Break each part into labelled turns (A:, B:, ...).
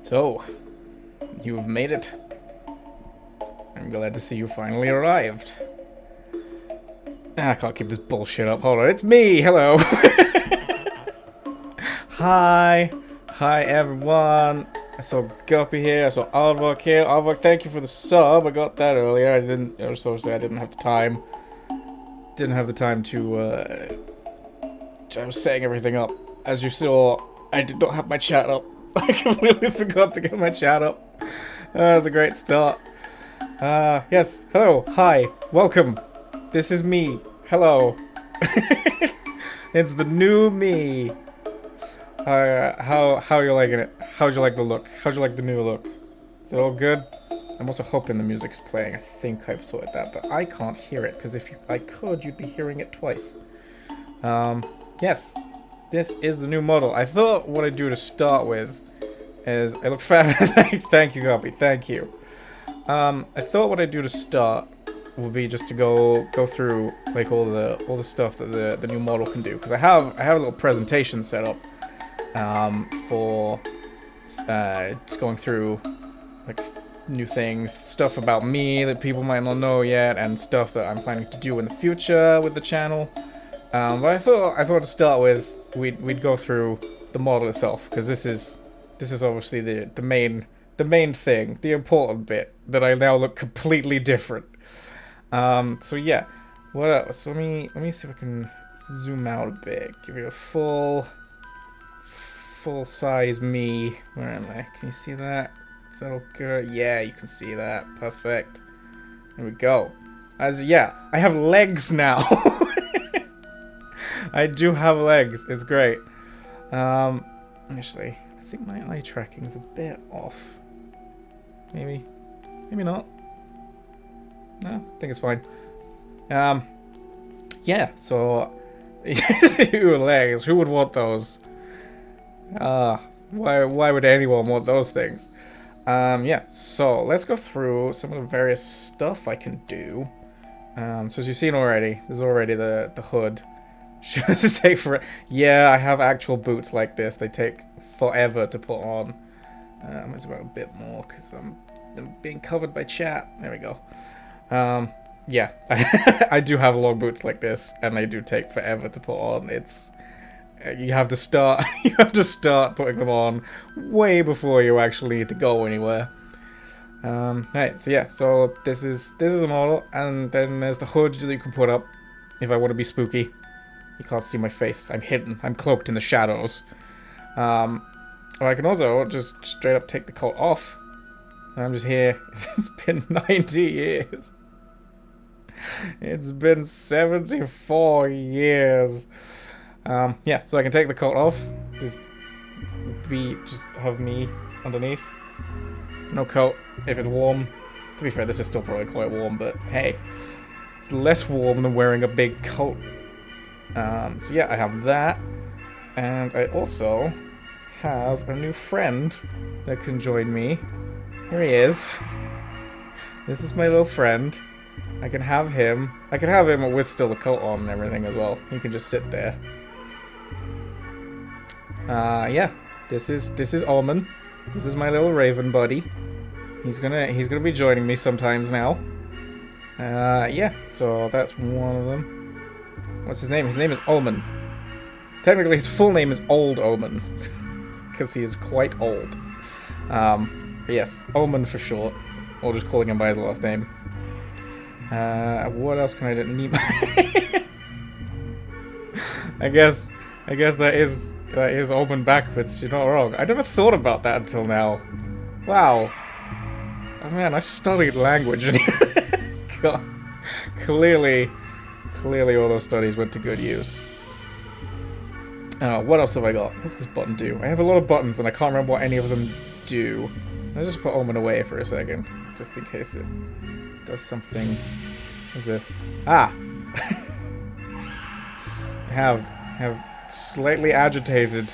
A: So, you've made it. I'm glad to see you finally arrived. I can't keep this bullshit up. Hold on, it's me! Hello! Hi! Hi, everyone! I saw Guppy here, I saw Alvok here. Alvok, thank you for the sub. I got that earlier. I didn't have the time. Didn't have the time to, I was setting everything up. As you saw, I did not have my chat up. I completely forgot to get my chat up. That was a great start. Yes. Hello. Hi. Welcome. This is me. Hello. It's the new me. How are you liking it? How'd you like the look? How'd you like the new look? Is it all good? I'm also hoping the music's playing. I think I've sorted that, but I can't hear it, because if I could, you'd be hearing it twice. Yes. This is the new model. I thought what I'd do to start with is... I look fat. Thank you, Guppy. Thank you. I thought what I'd do to start would be just to go through like all the stuff that the new model can do, because I have a little presentation set up for just going through like new things, stuff about me that people might not know yet, and stuff that I'm planning to do in the future with the channel. But I thought to start with we'd go through the model itself, because this is obviously the main thing, the important bit, that I now look completely different. So yeah, what else? Let me see if I can zoom out a bit. Give you a full size me. Where am I? Can you see that? Is that all good? Yeah, you can see that. Perfect. There we go. Yeah, I have legs now. I do have legs. It's great. Actually, I think my eye tracking is a bit off. Maybe not. No, I think it's fine. Yeah, so... legs, who would want those? Why would anyone want those things? Yeah, so let's go through some of the various stuff I can do. So as you've seen already, there's already the hood. Should I say for... Yeah, I have actual boots like this. They take forever to put on. I might as well a bit more, because I'm being covered by chat. There we go. Yeah, I do have long boots like this, and they do take forever to put on. It's you have to start putting them on way before you actually need to go anywhere. Right, so yeah, so this is the model, and then there's the hood that you can put up if I want to be spooky. You can't see my face. I'm hidden. I'm cloaked in the shadows. Or I can also just straight up take the coat off. I'm just here. It's been 90 years. It's been 74 years. Yeah, so I can take the coat off. Just have me underneath. No coat if it's warm. To be fair, this is still probably quite warm, but hey. It's less warm than wearing a big coat. So yeah, I have that. And I also have a new friend that can join me. Here he is. This is my little friend. I can have him with still the coat on and everything as well. He can just sit there. Yeah. This is Alman. This is my little raven buddy. He's gonna be joining me sometimes now. Yeah, so that's one of them. What's his name? His name is Omen. Technically, his full name is Old Omen. Because he is quite old. But yes, Omen for short. Or just calling him by his last name. What else can I do? Need I guess that is Omen backwards. You're not wrong. I never thought about that until now. Wow. Oh man, I studied language. God. Clearly all those studies went to good use. What else have I got? What's this button do? I have a lot of buttons and I can't remember what any of them do. Let's just put Omen away for a second, just in case it does something. What's this? Ah! I have slightly agitated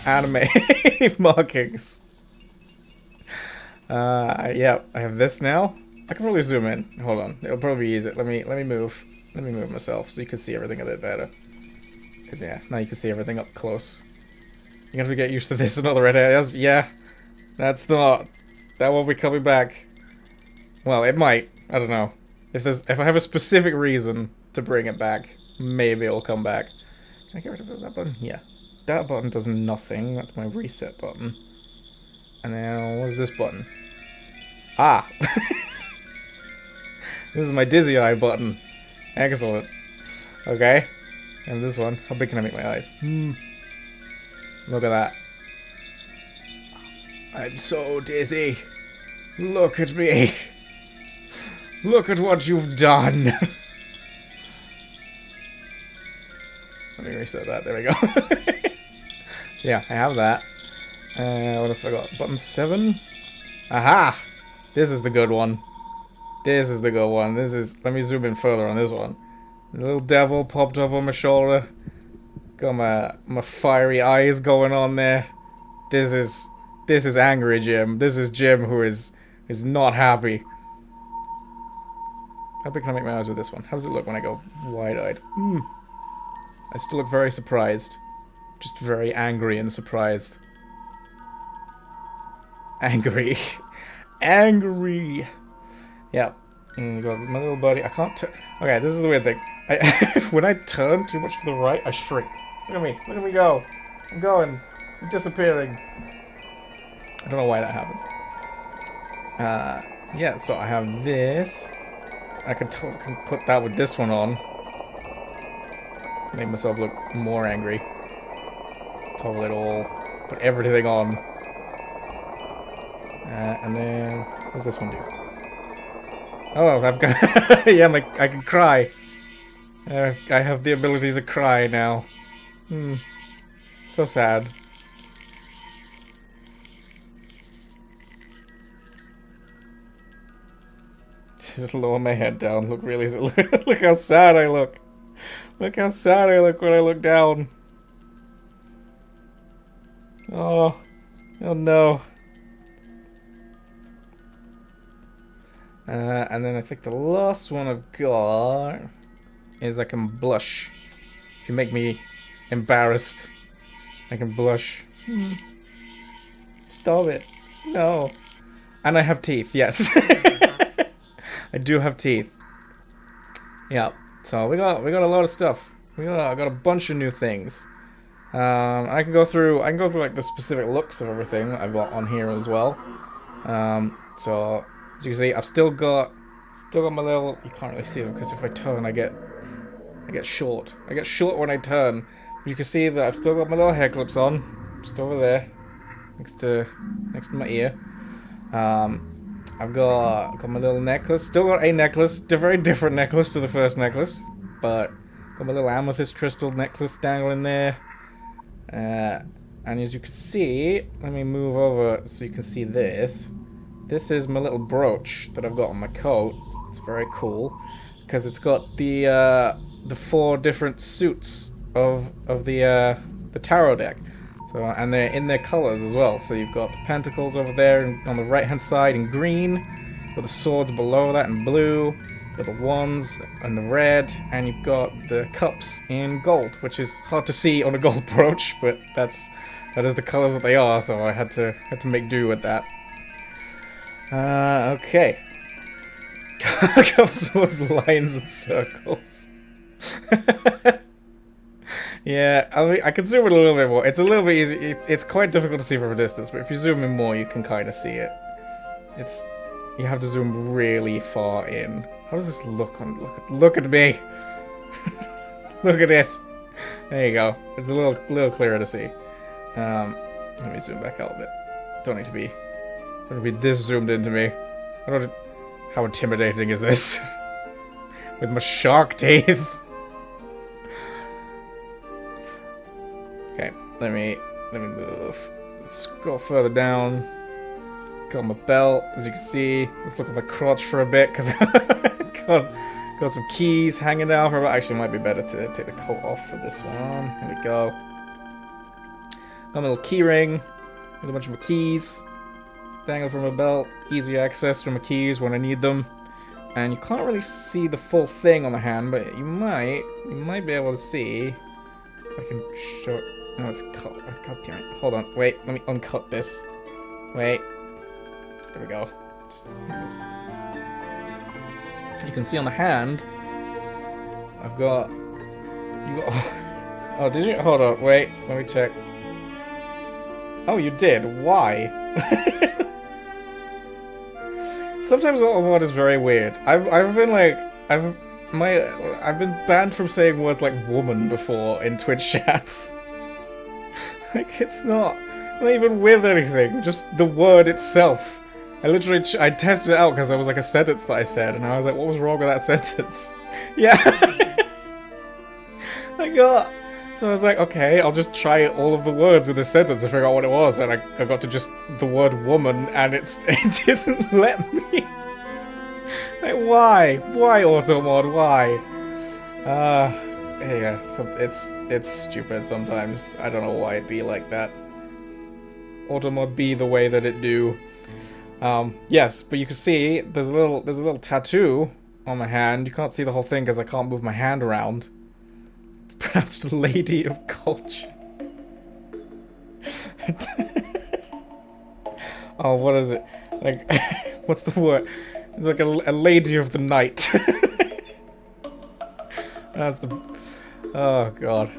A: anime markings. Yeah, I have this now. I can probably zoom in. Hold on, it'll probably be easier. Let me move. Let me move myself so you can see everything a bit better. Cause yeah, now you can see everything up close. You're gonna have to get used to this in other red areas. Yeah, That's not. That won't be coming back. Well, it might. I don't know. If I have a specific reason to bring it back, maybe it'll come back. Can I get rid of that button? Yeah. That button does nothing. That's my reset button. And now, what is this button? Ah! This is my dizzy eye button. Excellent. Okay. And this one. How big can I make my eyes? Look at that. I'm so dizzy. Look at me. Look at what you've done. Let me reset that. There we go. So yeah, I have that. What else have I got? Button 7? Aha! This is the good one. This is the good one. This is... Let me zoom in further on this one. The little devil popped up on my shoulder. Got my fiery eyes going on there. This is angry Jim. This is Jim who is not happy. How big can I make my eyes with this one? How does it look when I go wide-eyed? I still look very surprised. Just very angry and surprised. Angry. Angry! Yeah. And you got my little buddy. I can't turn. Okay, this is the weird thing. When I turn too much to the right, I shrink. Look at me. Look at me go. I'm going. I'm disappearing. I don't know why that happens. Yeah, so I have this. I can put that with this one on. Make myself look more angry. Toggle it all. Put everything on. And then... what does this one do? Oh, I've got... yeah, I can cry. I have the ability to cry now. So sad. Just lower my head down. Look really... look how sad I look. Look how sad I look when I look down. Oh. Oh no. And then I think the last one I've got is I can blush. If you make me embarrassed, I can blush. Stop it. No. And I have teeth, yes. I do have teeth. Yeah. So we got a lot of stuff. I got a bunch of new things. I can go through like the specific looks of everything that I've got on here as well. So as you can see, I've still got my little... You can't really see them because if I turn, I get short. I get short when I turn. You can see that I've still got my little hair clips on, just over there, next to my ear. I've got my little necklace. Still got a necklace, a very different necklace to the first necklace, but got my little amethyst crystal necklace dangling there. And as you can see, let me move over so you can see this. This is my little brooch that I've got on my coat. It's very cool because it's got the 4 different suits of the tarot deck. So, and they're in their colors as well. So you've got the pentacles over there on the right hand side in green, got the swords below that in blue, you've got the wands in the red, and you've got the cups in gold, which is hard to see on a gold brooch, but that is the colors that they are. So I had to make do with that. Okay. Comes towards lines and circles. Yeah, I mean, I can zoom in a little bit more. It's a little bit easy. It's quite difficult to see from a distance, but if you zoom in more, you can kind of see it. You have to zoom really far in. How does this look look at me? Look at it. There you go. It's a little clearer to see. Let me zoom back out a bit. Don't need to be this zoomed into me. How intimidating is this? With my shark teeth. Okay, let me move. Let's go further down. Got my belt, as you can see. Let's look at my crotch for a bit because got some keys hanging down. Actually, it might be better to take the coat off for this one. There we go. Got my little key ring with a bunch of my keys. Dangle from my belt, easy access to my keys when I need them. And you can't really see the full thing on the hand, but you might be able to see if I can show it. No, it's cut. God damn it. Hold on, wait, let me uncut this. Wait. There we go. Just... You can see on the hand, I've got... You got... Oh, did you? Hold on, wait. Let me check. Oh, you did? Why? Sometimes what is very weird. I've been like... I've been banned from saying words like woman before in Twitch chats. Like, it's not even with anything, just the word itself. I literally, I tested it out because there was like a sentence that I said, and I was like, what was wrong with that sentence? Yeah. So I was like, okay, I'll just try all of the words in this sentence and figure out what it was, and I got to just the word woman, and it didn't let me. Like, why? Why, Automod? Why? Yeah, so it's stupid sometimes. I don't know why it'd be like that. Automod be the way that it do. Yes, but you can see there's a little tattoo on my hand. You can't see the whole thing because I can't move my hand around. It's pronounced Lady of Culture. Oh, what is it? Like, what's the word? It's like a lady of the night. That's the... Oh, God.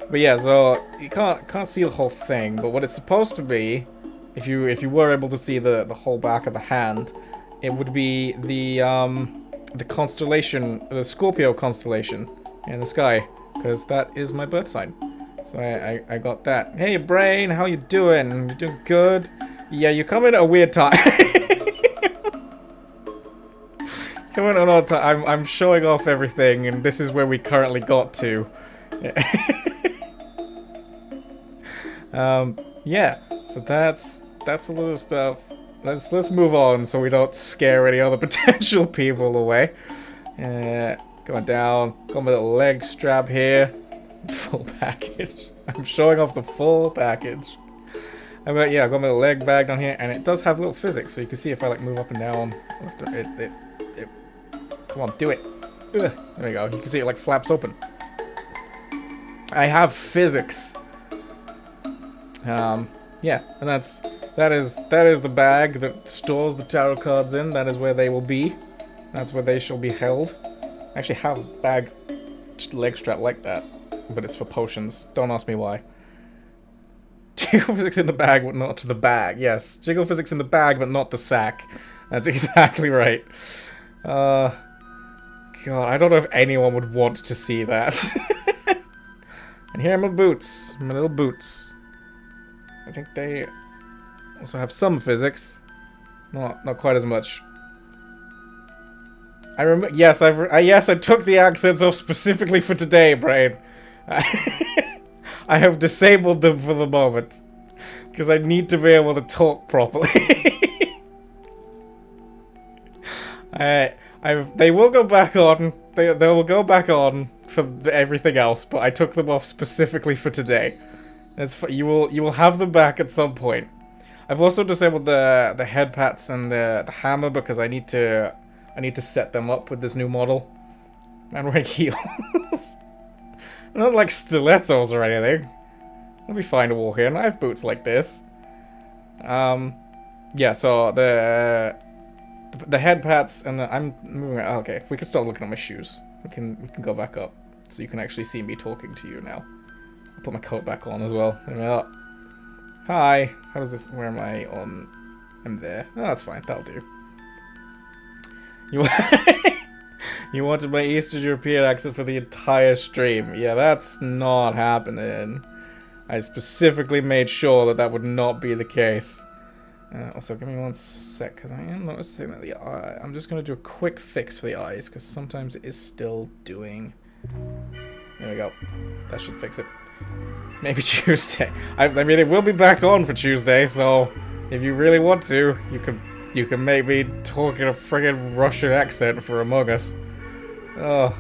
A: But yeah, so you can't see the whole thing, but what it's supposed to be, if you were able to see the whole back of the hand, it would be the constellation, the Scorpio constellation in the sky, because that is my birth sign. So I got that. Hey, Brain, how you doing? You doing good? Yeah, you come in at a weird time. Come in at an odd time. I'm showing off everything, and this is where we currently got to. Yeah. So that's a lot of stuff. Let's move on so we don't scare any other potential people away. Going down. Got my little leg strap here. Full package. I'm showing off the full package. I've got my leg bag down here, and it does have little physics, so you can see if I like move up and down. Come on, do it. Ugh. There we go. You can see it like flaps open. I have physics. Yeah, and that is the bag that stores the tarot cards in. That is where they will be. That's where they shall be held. I actually have a bag, just leg strap like that, but it's for potions. Don't ask me why. Jiggle physics in the bag, but not the bag. Yes, jiggle physics in the bag, but not the sack. That's exactly right. God, I don't know if anyone would want to see that. And here are my boots, my little boots. I think they also have some physics, not quite as much. I remember. Yes, yes, I took the accents off specifically for today, Brain. I have disabled them for the moment because I need to be able to talk properly. They will go back on. They will go back on for everything else, but I took them off specifically for today. You will have them back at some point. I've also disabled the head pats and the hammer because I need to set them up with this new model. I'm wearing heels. Not like stilettos or anything. It'll be fine to walk in. I have boots like this. Yeah. So the head pats and I'm moving. Okay, we can start looking at my shoes. We can go back up so you can actually see me talking to you now. I'll put my coat back on as well. Hi. How does this? Where am I on? I'm there. Oh, that's fine. That'll do. You wanted my Eastern European accent for the entire stream. Yeah, that's not happening. I specifically made sure that would not be the case. Also, give me one sec, because I am noticing that the eye... I'm just going to do a quick fix for the eyes, because sometimes it is still doing... There we go. That should fix it. Maybe Tuesday. I mean, it will be back on for Tuesday, so if you really want to, you can maybe talk in a friggin' Russian accent for Among Us. Oh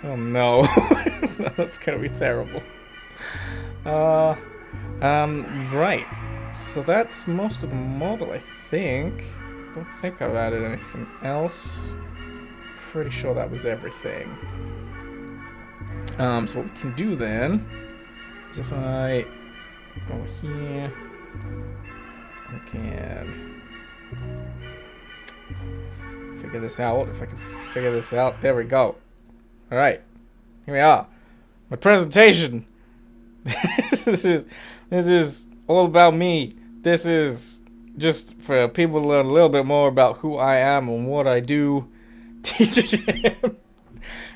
A: no. That's gonna be terrible. Right. So that's most of the model, I think. Don't think I've added anything else. Pretty sure that was everything. So what we can do then is if I go here. I can figure this out. If I can figure this out. There we go. Alright. Here we are. My presentation. this is all about me. This is just for people to learn a little bit more about who I am and what I do. Teacher Jam.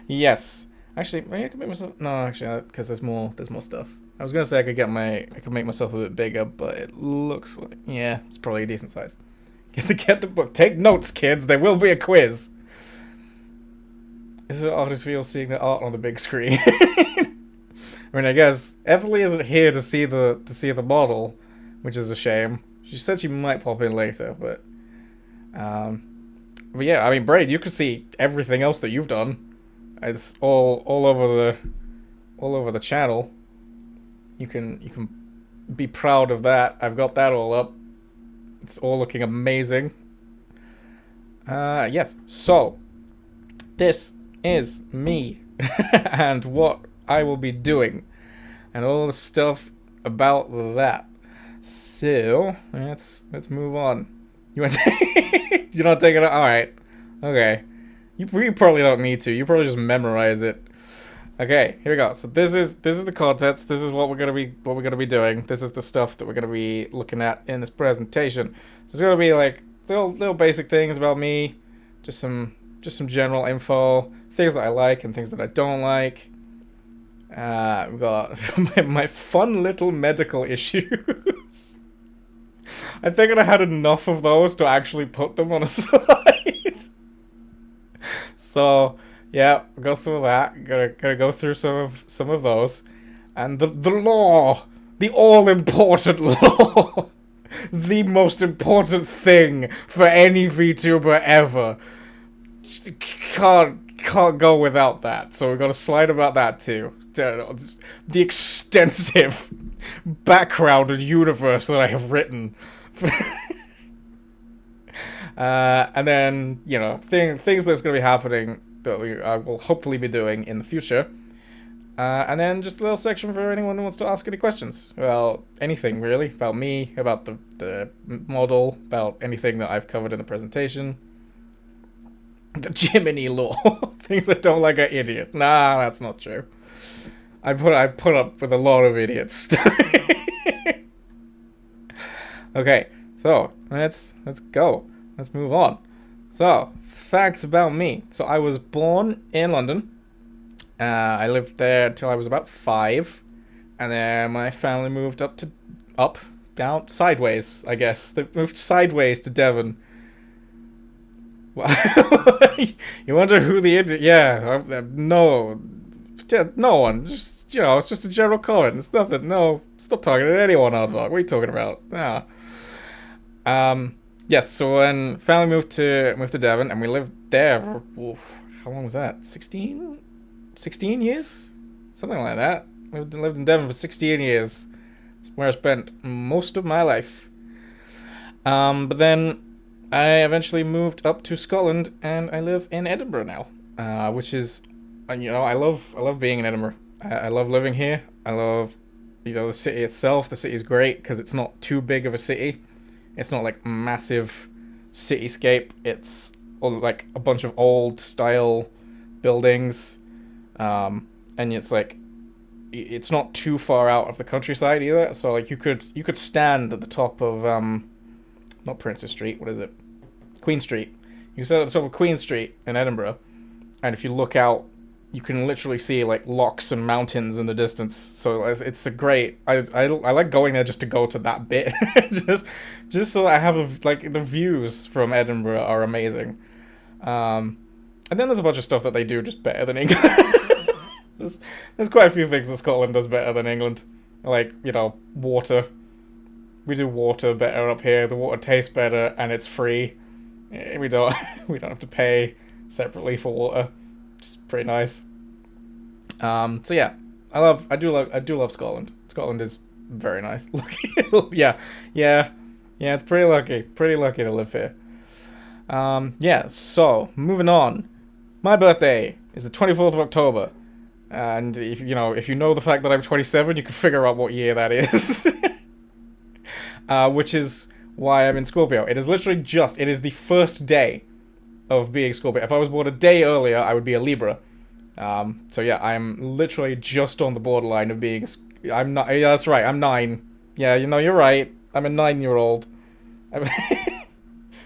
A: Yes. Actually, maybe I can make myself. No, actually, because there's more stuff. I was gonna say I could make myself a bit bigger, but it looks like it's probably a decent size. Get the book. Take notes, kids. There will be a quiz. This is what artists feel seeing the art on the big screen. I mean, I guess Everly isn't here to see the model, which is a shame. She said she might pop in later, but yeah, I mean, Braid, you can see everything else that you've done. It's all over the channel. You can be proud of that. I've got that all up. It's all looking amazing. Yes. So this is me and what I will be doing and all the stuff about that. So let's move on. You want to you're not taking it? All right. Okay. You probably don't need to. You probably just memorize it. Okay, here we go. So this is the contents. This is what we're gonna be doing. This is the stuff that we're gonna be looking at in this presentation. So it's gonna be like little basic things about me, just some general info, things that I like and things that I don't like. We've got my fun little medical issues. I think I had enough of those to actually put them on a slide. So yeah, we got some of that. Gotta go through some of those, and the law, the all important law, the most important thing for any VTuber ever. Just can't go without that. So we got a slide about that too. The extensive background and universe that I have written. And then, you know, things that's going to be happening that I will hopefully be doing in the future. And then just a little section for anyone who wants to ask any questions. Well, anything really, about me, about the model, about anything that I've covered in the presentation. The Jiminy law. Things I don't like are idiot. Nah, that's not true. I put up with a lot of idiots. Okay, so let's go. Let's move on. So, facts about me. So I was born in London. I lived there until I was about 5, and then my family moved down, sideways, I guess. They moved sideways to Devon. You wonder who the idiot? Yeah, no one. Just, you know, it's just a general comment. It's nothing. No, it's not talking to anyone, Aardvark. What are you talking about? Yes. So when family moved to Devon, and we lived there for how long was that? 16 years, something like that. Lived in Devon for 16 years. It's where I spent most of my life. But then I eventually moved up to Scotland, and I live in Edinburgh now, which is, you know, I love being in Edinburgh. I love living here. I love, you know, the city itself. The city is great because it's not too big of a city. It's not like massive cityscape. It's all like a bunch of old style buildings, and it's like it's not too far out of the countryside either. So like you could stand at the top of not Princess Street. What is it? Queen Street. You can stand at the top of Queen Street in Edinburgh, and if you look out, you can literally see like lochs and mountains in the distance. So it's a great. I like going there just to go to that bit, just so I have like the views from Edinburgh are amazing. And then there's a bunch of stuff that they do just better than England. there's quite a few things that Scotland does better than England, like, you know, water. We do water better up here. The water tastes better and it's free. We don't have to pay separately for water. It's pretty nice. So yeah, I do love Scotland. Scotland is very nice. yeah, it's pretty lucky to live here. Yeah, so moving on. My birthday is the 24th of October. And if you know the fact that I'm 27, you can figure out what year that is. Which is why I'm in Scorpio. It is literally it is the first day of being Scorpio. If I was born a day earlier, I would be a Libra. So yeah, I'm literally just on the borderline of being... I'm not... Yeah, that's right, I'm 9. Yeah, you know, you're right. I'm a 9-year-old. I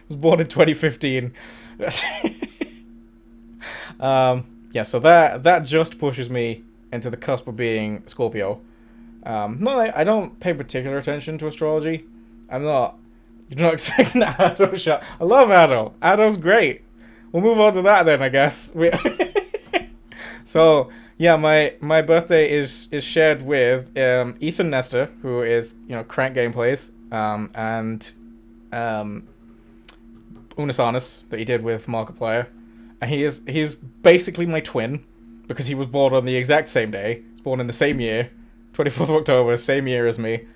A: was born in 2015. Yeah, so that just pushes me into the cusp of being Scorpio. No, I don't pay particular attention to astrology. You're not expecting an Addo shot. I love Addo. Addo's great. We'll move on to that then, I guess. So, yeah, my birthday is shared with Ethan Nestor, who is, Crank Gameplays, and Unasanis, that he did with Markiplier. And he's basically my twin, because he was born on the exact same day. He was born in the same year, 24th of October, same year as me.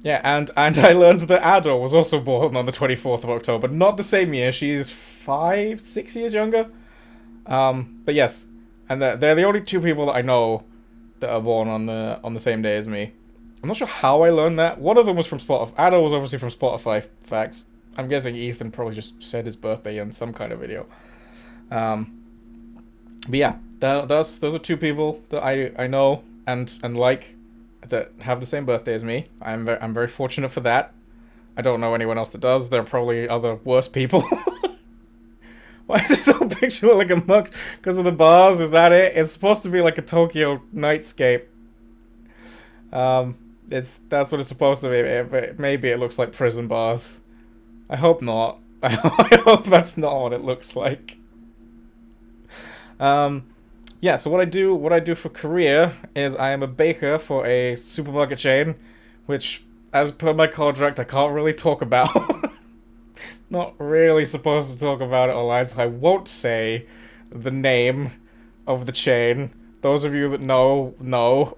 A: Yeah, and I learned that Addo was also born on the 24th of October. Not the same year, she's 6 years younger. But yes, and they're the only two people that I know that are born on the same day as me. I'm not sure how I learned that. One of them was from Spotify. Addo was obviously from Spotify Facts. I'm guessing Ethan probably just said his birthday in some kind of video. But yeah, those are two people that I know and like that have the same birthday as me. I'm very fortunate for that. I don't know anyone else that does. There are probably other worse people. Why is this whole picture like a mug? Because of the bars? Is that it? It's supposed to be like a Tokyo nightscape. That's what it's supposed to be. But maybe it looks like prison bars. I hope not. I hope that's not what it looks like. Yeah, so what I do for career is I am a baker for a supermarket chain, which, as per my contract, I can't really talk about. Not really supposed to talk about it online, so I won't say the name of the chain. Those of you that know.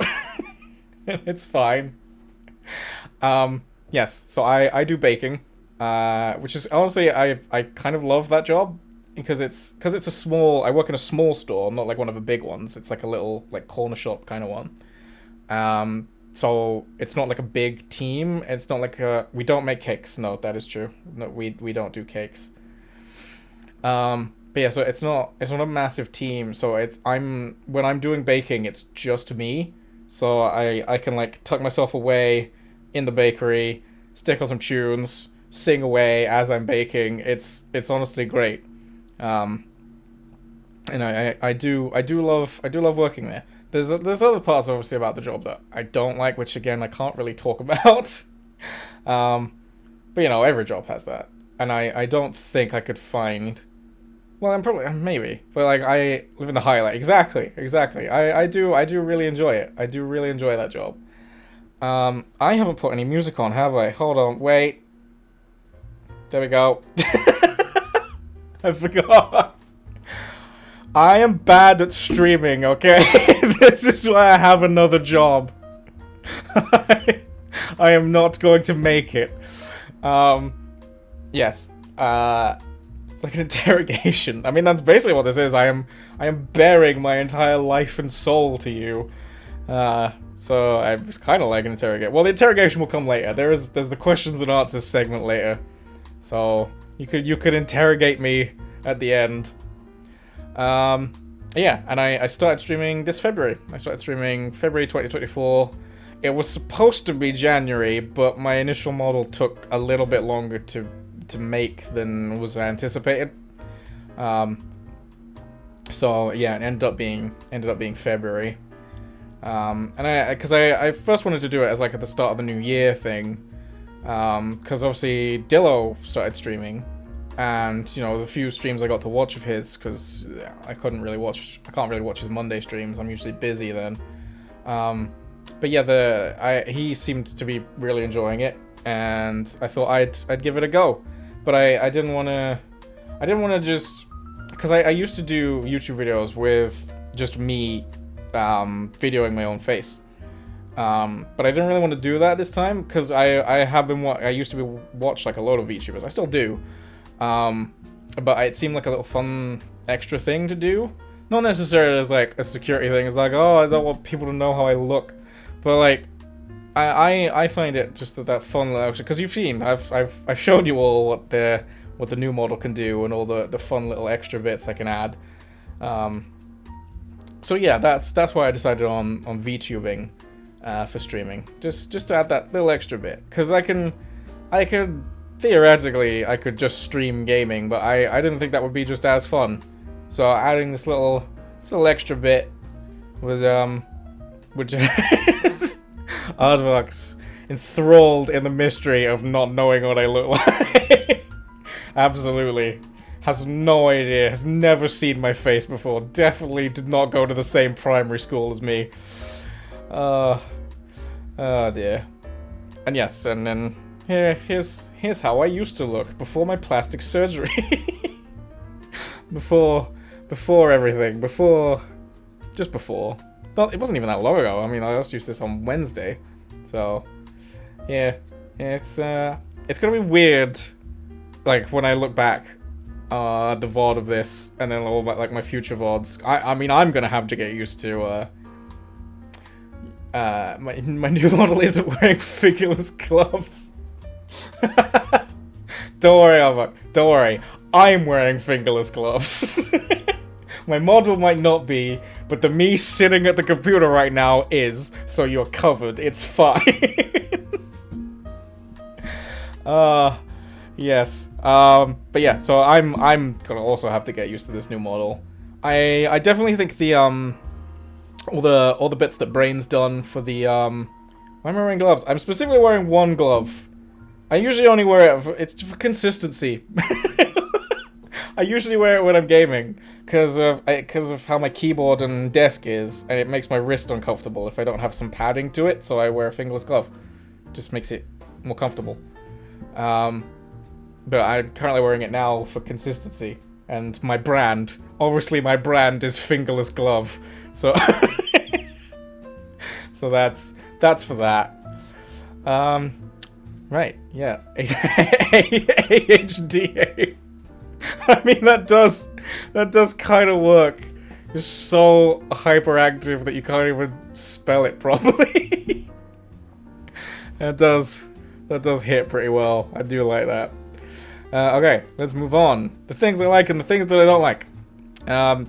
A: It's fine. Yes, so I do baking, which is honestly I kind of love that job. Because it's a small... I work in a small store, not like one of the big ones. It's like a little like corner shop kind of one. So it's not like a big team. It's not like we don't make cakes. No, that is true. No, we don't do cakes. But yeah, so it's not a massive team. So when I'm doing baking, it's just me. So I can like tuck myself away in the bakery, stick on some tunes, sing away as I'm baking. It's honestly great. And I do love working there. There's other parts obviously about the job that I don't like, which again I can't really talk about. But every job has that, and I don't think I could find. Well, I'm probably maybe, but like I live in the highlight. Exactly. I do really enjoy it. I do really enjoy that job. I haven't put any music on, have I? Hold on, wait. There we go. I forgot. I am bad at streaming, okay? This is why I have another job. I am not going to make it. Yes. It's like an interrogation. I mean, that's basically what this is. I am bearing my entire life and soul to you. So it's kind of like an interrogation. Well, the interrogation will come later. There's the questions and answers segment later. So you could interrogate me at the end. Yeah, and I started streaming this February. I started streaming February 2024. It was supposed to be January, but my initial model took a little bit longer to make than was anticipated. So yeah, it ended up being February. And because I first wanted to do it as like at the start of the new year thing, because obviously Dillo started streaming, and the few streams I got to watch of his, because I can't really watch his Monday streams. I'm usually busy then. But yeah, he seemed to be really enjoying it, and I thought I'd give it a go. But I didn't want to just, because I used to do YouTube videos with just me videoing my own face. But I didn't really want to do that this time, because I used to watch like a lot of VTubers. I still do. But it seemed like a little fun extra thing to do. Not necessarily as like a security thing. It's like, oh, I don't want people to know how I look. But like, I find it just that fun little extra, because you've seen I've shown you all what the new model can do and all the fun little extra bits I can add. So yeah, that's why I decided on VTubing for streaming, just to add that little extra bit, because I could theoretically I could just stream gaming, but I didn't think that would be just as fun. So adding this little extra bit was which is Aardvark's enthralled in the mystery of not knowing what I look like. Absolutely. Has no idea. Has never seen my face before. Definitely did not go to the same primary school as me. Oh dear. And yes, and then here's how I used to look before my plastic surgery. before everything. Just before. Well, it wasn't even that long ago. I mean, I just used this on Wednesday. So, yeah, it's gonna be weird, like, when I look back the VOD of this, and then all about, like, my future VODs. I mean, I'm gonna have to get used to, my new model isn't wearing fingerless gloves. Don't worry, Aardvark. Don't worry. I'm wearing fingerless gloves. My model might not be, but the me sitting at the computer right now is, so you're covered. It's fine. Yes. But yeah, so I'm gonna also have to get used to this new model. I definitely think the all the bits that Brain's done for the why am I wearing gloves? I'm specifically wearing one glove. I usually only wear it it's for consistency. I usually wear it when I'm gaming, because of how my keyboard and desk is, and it makes my wrist uncomfortable if I don't have some padding to it, so I wear a fingerless glove. Just makes it more comfortable. But I'm currently wearing it now for consistency, and my brand, obviously my brand is fingerless glove, so so that's for that. Right, yeah. AHDA. I mean, that does kind of work. It's so hyperactive that you can't even spell it properly. That does hit pretty well. I do like that. Okay, let's move on. The things I like and the things that I don't like.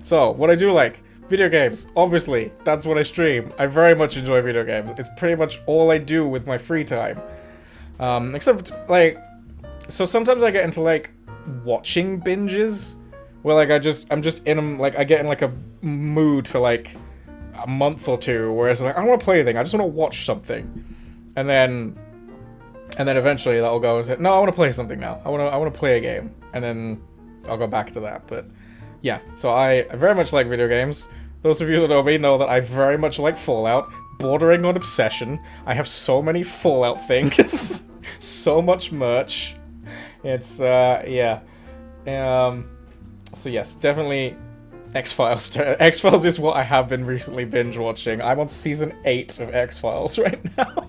A: So, what I do like. Video games. Obviously, that's what I stream. I very much enjoy video games. It's pretty much all I do with my free time. Except, like... So sometimes I get into, like, watching binges. Where, like, I'm just in, like, I get in, like, a mood for, like, a month or two. Where it's like, I don't want to play anything. I just want to watch something. And then eventually that'll go, no, I want to play something now. I want to play a game. And then I'll go back to that. But yeah, so I very much like video games. Those of you that know me know that I very much like Fallout, bordering on obsession. I have so many Fallout things. So much merch. It's, yeah. So yes, definitely X-Files. X-Files is what I have been recently binge watching. I'm on season 8 of X-Files right now.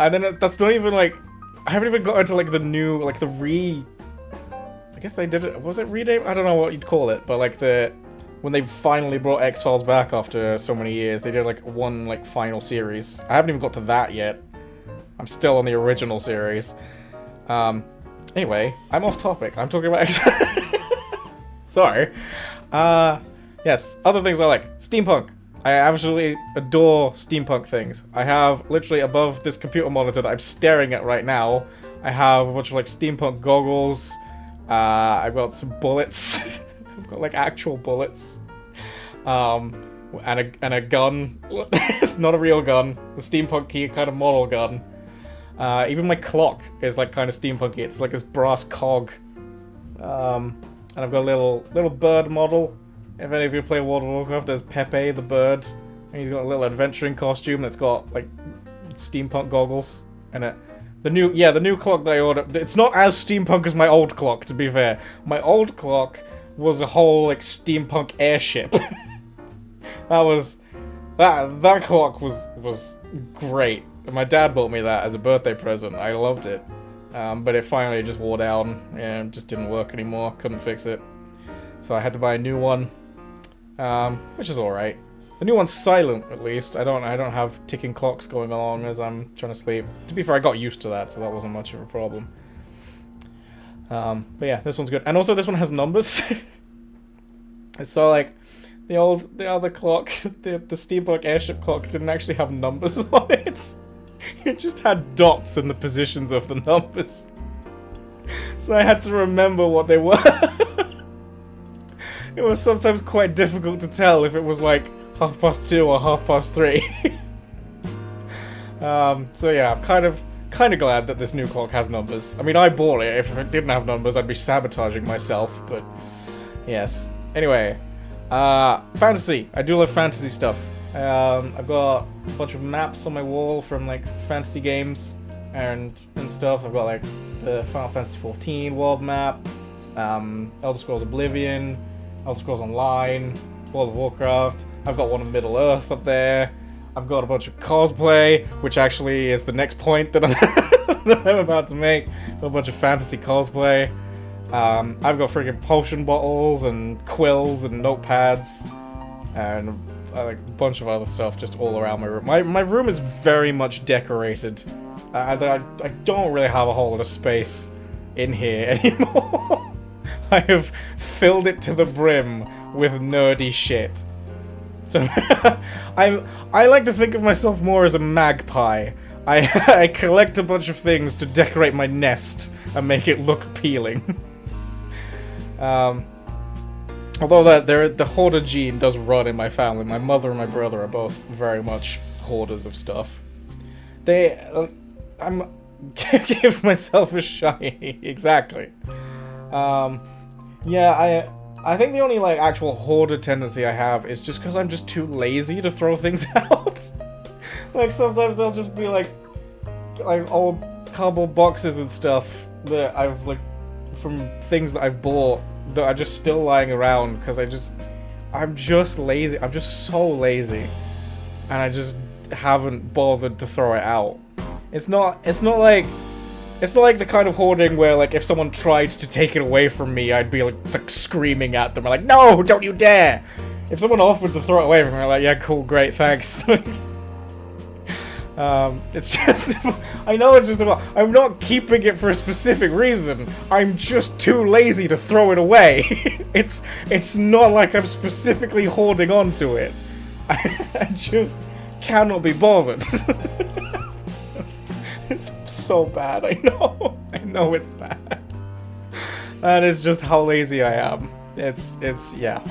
A: And then that's not even, like, I haven't even got into, like, the new, like, I guess they did it, was it rename? I don't know what you'd call it, but, like, when they finally brought X-Files back after so many years, they did, like, one, like, final series. I haven't even got to that yet. I'm still on the original series. Anyway, I'm off topic. I'm talking about X-Files. Sorry. Yes, other things I like. Steampunk. I absolutely adore steampunk things. I have, literally above this computer monitor that I'm staring at right now, I have a bunch of, like, steampunk goggles. I've got some bullets. I've got, like, actual bullets. And a gun. It's not a real gun. The steampunky kind of model gun. Even my clock is, like, kind of steampunky. It's like this brass cog. And I've got a little bird model. If any of you play World of Warcraft, there's Pepe the bird. And he's got a little adventuring costume that's got, like, steampunk goggles. And the new clock that I ordered, it's not as steampunk as my old clock, to be fair. My old clock was a whole, like, steampunk airship. That clock was great. My dad bought me that as a birthday present. I loved it. But it finally just wore down and just didn't work anymore. Couldn't fix it. So I had to buy a new one. Which is alright. The new one's silent, at least. I don't have ticking clocks going along as I'm trying to sleep. To be fair, I got used to that, so that wasn't much of a problem. But yeah, this one's good. And also, this one has numbers. So, like, the other clock, the steampunk airship clock didn't actually have numbers on it. It just had dots in the positions of the numbers. So I had to remember what they were. It was sometimes quite difficult to tell if it was like 2:30 or 3:30. So yeah, I'm kind of glad that this new clock has numbers. I mean, I bought it. If it didn't have numbers, I'd be sabotaging myself, but yes. Anyway, fantasy. I do love fantasy stuff. I've got a bunch of maps on my wall from like fantasy games and stuff. I've got like the Final Fantasy XIV world map, Elder Scrolls Oblivion, Elder Scrolls Online, World of Warcraft. I've got one of Middle Earth up there. I've got a bunch of cosplay, which actually is the next point that I'm about to make. A bunch of fantasy cosplay. I've got freaking potion bottles and quills and notepads and like a bunch of other stuff just all around my room. My room is very much decorated. I don't really have a whole lot of space in here anymore. I have filled it to the brim with nerdy shit. So I like to think of myself more as a magpie. I collect a bunch of things to decorate my nest and make it look appealing. Although the hoarder gene does run in my family. My mother and my brother are both very much hoarders of stuff. I'm give myself a shiny. Exactly. Yeah, I think the only like actual hoarder tendency I have is just because I'm just too lazy to throw things out. Like sometimes they'll just be like old cardboard boxes and stuff that I've like from things that I've bought that are just still lying around because I'm just lazy. I'm just so lazy, and I just haven't bothered to throw it out. It's not like the kind of hoarding where like if someone tried to take it away from me, I'd be like screaming at them, like, no, don't you dare! If someone offered to throw it away from me, I'm like, yeah, cool, great, thanks. It's just, I know it's just about, I'm not keeping it for a specific reason, I'm just too lazy to throw it away. It's not like I'm specifically hoarding onto it. I just cannot be bothered. It's so bad, I know. I know it's bad. That is just how lazy I am. It's, yeah.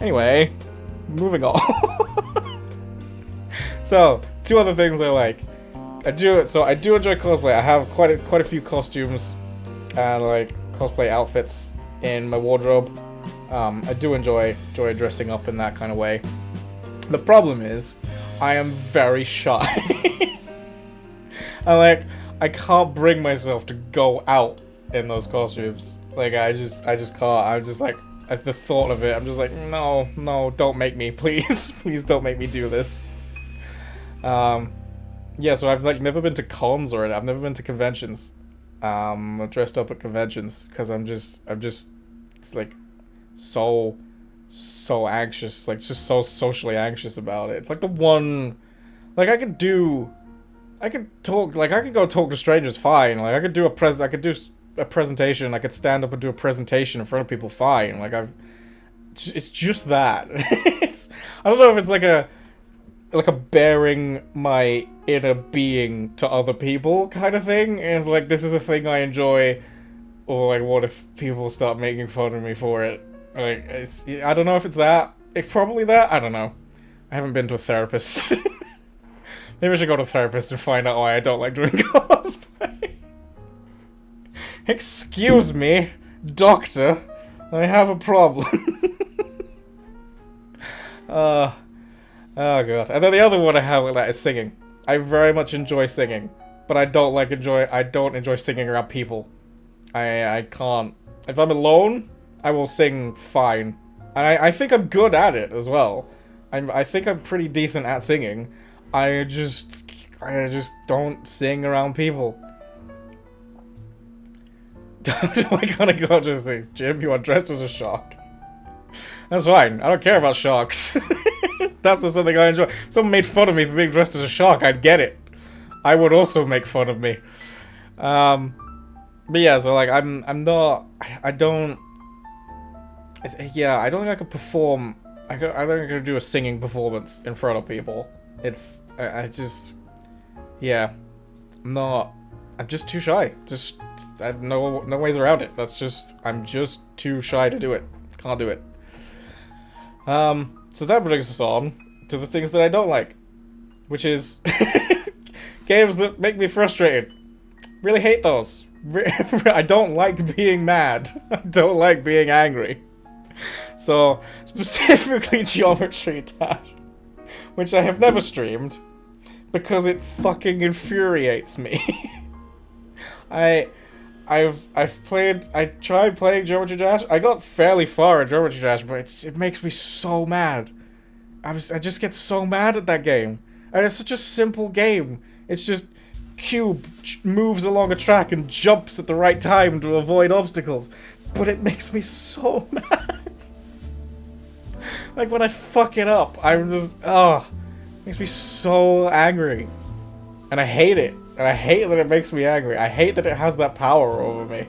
A: Anyway, moving on. So, two other things I like. I do enjoy cosplay. I have quite a few costumes and like cosplay outfits in my wardrobe. I do enjoy dressing up in that kind of way. The problem is, I am very shy. I can't bring myself to go out in those costumes. Like, I just can't. I'm just like, at the thought of it, I'm just like, no, don't make me, please. Please don't make me do this. Yeah, so I've, like, never been to cons or I've never been to conventions. I've dressed up at conventions, because I'm just, like, so anxious. Like, just so socially anxious about it. It's like the one, like, I could go talk to strangers fine. Like, I could do a presentation. I could stand up and do a presentation in front of people fine. Like, it's just that. I don't know if it's like a bearing my inner being to other people kind of thing. It's like, this is a thing I enjoy, or like, what if people start making fun of me for it? Like, I don't know if it's that. It's probably that. I don't know. I haven't been to a therapist. Maybe I should go to a therapist and find out why I don't like doing cosplay. Excuse me, doctor. I have a problem. Oh god. And then the other one I have with that is singing. I very much enjoy singing, but I don't enjoy singing around people. I can't. If I'm alone, I will sing fine. And I think I'm good at it as well. I think I'm pretty decent at singing. I just don't sing around people. Do I gotta go to things? Jim, you are dressed as a shark. That's fine. I don't care about sharks. That's the something I enjoy. If someone made fun of me for being dressed as a shark, I'd get it. I would also make fun of me. But yeah, so like I'm not. I don't. Yeah, I don't think I could perform. I don't think I could do a singing performance in front of people. It's I just. Yeah, I'm just too shy. No ways around it. I'm just too shy to do it. Can't do it. So that brings us on to the things that I don't like, which is games that make me frustrated. Really hate those. I don't like being mad. I don't like being angry. So specifically Geometry Dash, which I have never streamed. Because it fucking infuriates me. I tried playing Geometry Dash. I got fairly far in Geometry Dash, but it makes me so mad. I just get so mad at that game. And it's such a simple game. It's just cube moves along a track and jumps at the right time to avoid obstacles. But it makes me so mad. Like when I fuck it up, I'm just makes me so angry. And I hate it. And I hate that it makes me angry. I hate that it has that power over me.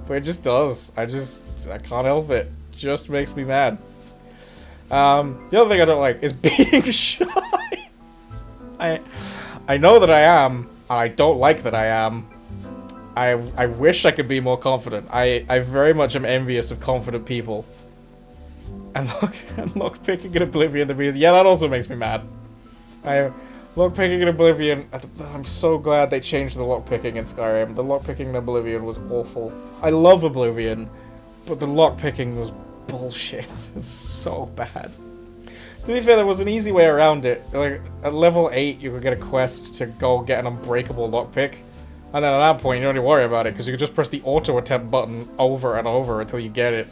A: But it just does. I can't help it. It just makes me mad. The other thing I don't like is being shy. I know that I am, and I don't like that I am. I wish I could be more confident. I very much am envious of confident people. And lockpicking in Oblivion, yeah, that also makes me mad. Lockpicking in Oblivion, I'm so glad they changed the lockpicking in Skyrim. The lockpicking in Oblivion was awful. I love Oblivion, but the lockpicking was bullshit. It's so bad. To be fair, there was an easy way around it. Like, at level 8, you could get a quest to go get an unbreakable lockpick. And then at that point, you don't need to worry about it, because you could just press the auto-attempt button over and over until you get it.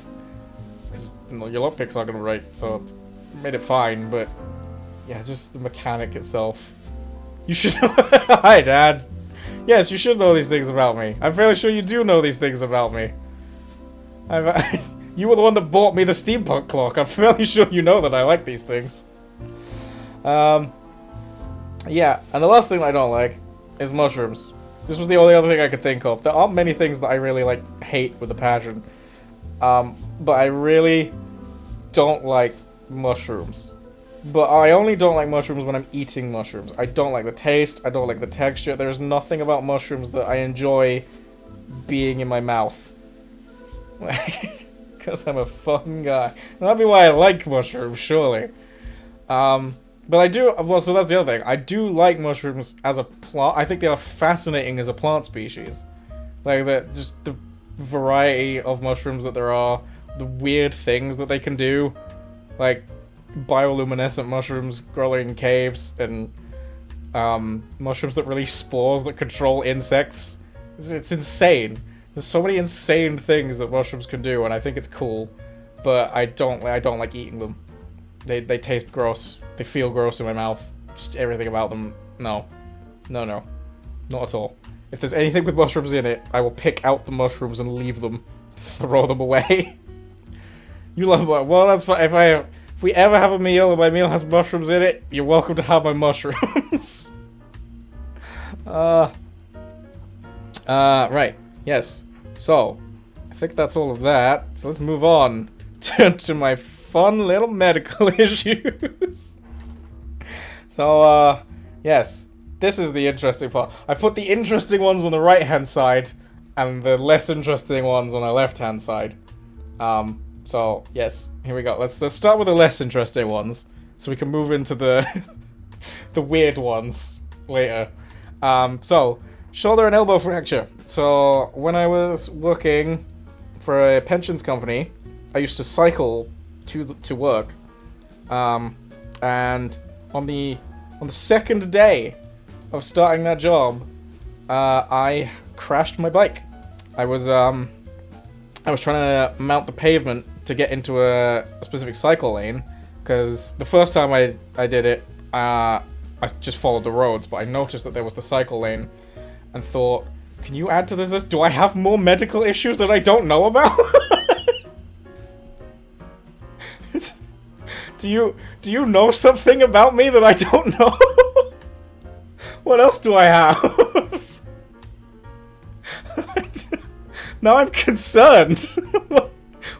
A: Because your lockpick's not going to break, so it made it fine, but... yeah, just the mechanic itself. You should... Hi, Dad. Yes, you should know these things about me. I'm fairly sure you do know these things about me. You were the one that bought me the steampunk clock. I'm fairly sure you know that I like these things. Yeah, and the last thing I don't like is mushrooms. This was the only other thing I could think of. There aren't many things that I really, hate with a passion. But I really don't like mushrooms. But I only don't like mushrooms when I'm eating mushrooms. I don't like the taste, I don't like the texture. There's nothing about mushrooms that I enjoy being in my mouth. Because I'm a fun guy. That'd be why I like mushrooms, surely. But I do, well, so that's the other thing. I do like mushrooms as a plant. I think they are fascinating as a plant species. Like, just the variety of mushrooms that there are, the weird things that they can do. Like, bioluminescent mushrooms growing in caves, and mushrooms that release spores that control insects. It's insane. There's so many insane things that mushrooms can do, and I think it's cool. But I don't like eating them. They taste gross. They feel gross in my mouth. Just everything about them. No. Not at all. If there's anything with mushrooms in it, I will pick out the mushrooms and leave them. Throw them away. You love them. Well, that's fine. If we ever have a meal and my meal has mushrooms in it, you're welcome to have my mushrooms. Right. Yes. So, I think that's all of that. So let's move on to my fun little medical issues. So, yes. This is the interesting part. I put the interesting ones on the right-hand side and the less interesting ones on the left-hand side. So, yes. Here we go. Let's start with the less interesting ones, so we can move into the the weird ones later. So, shoulder and elbow fracture. So, when I was working for a pensions company, I used to cycle to work. And on the second day of starting that job, I crashed my bike. I was trying to mount the pavement to get into a specific cycle lane, because the first time I did it, I just followed the roads, but I noticed that there was the cycle lane, and thought, can you add to this list? Do I have more medical issues that I don't know about? Do you know something about me that I don't know? What else do I have? Now I'm concerned.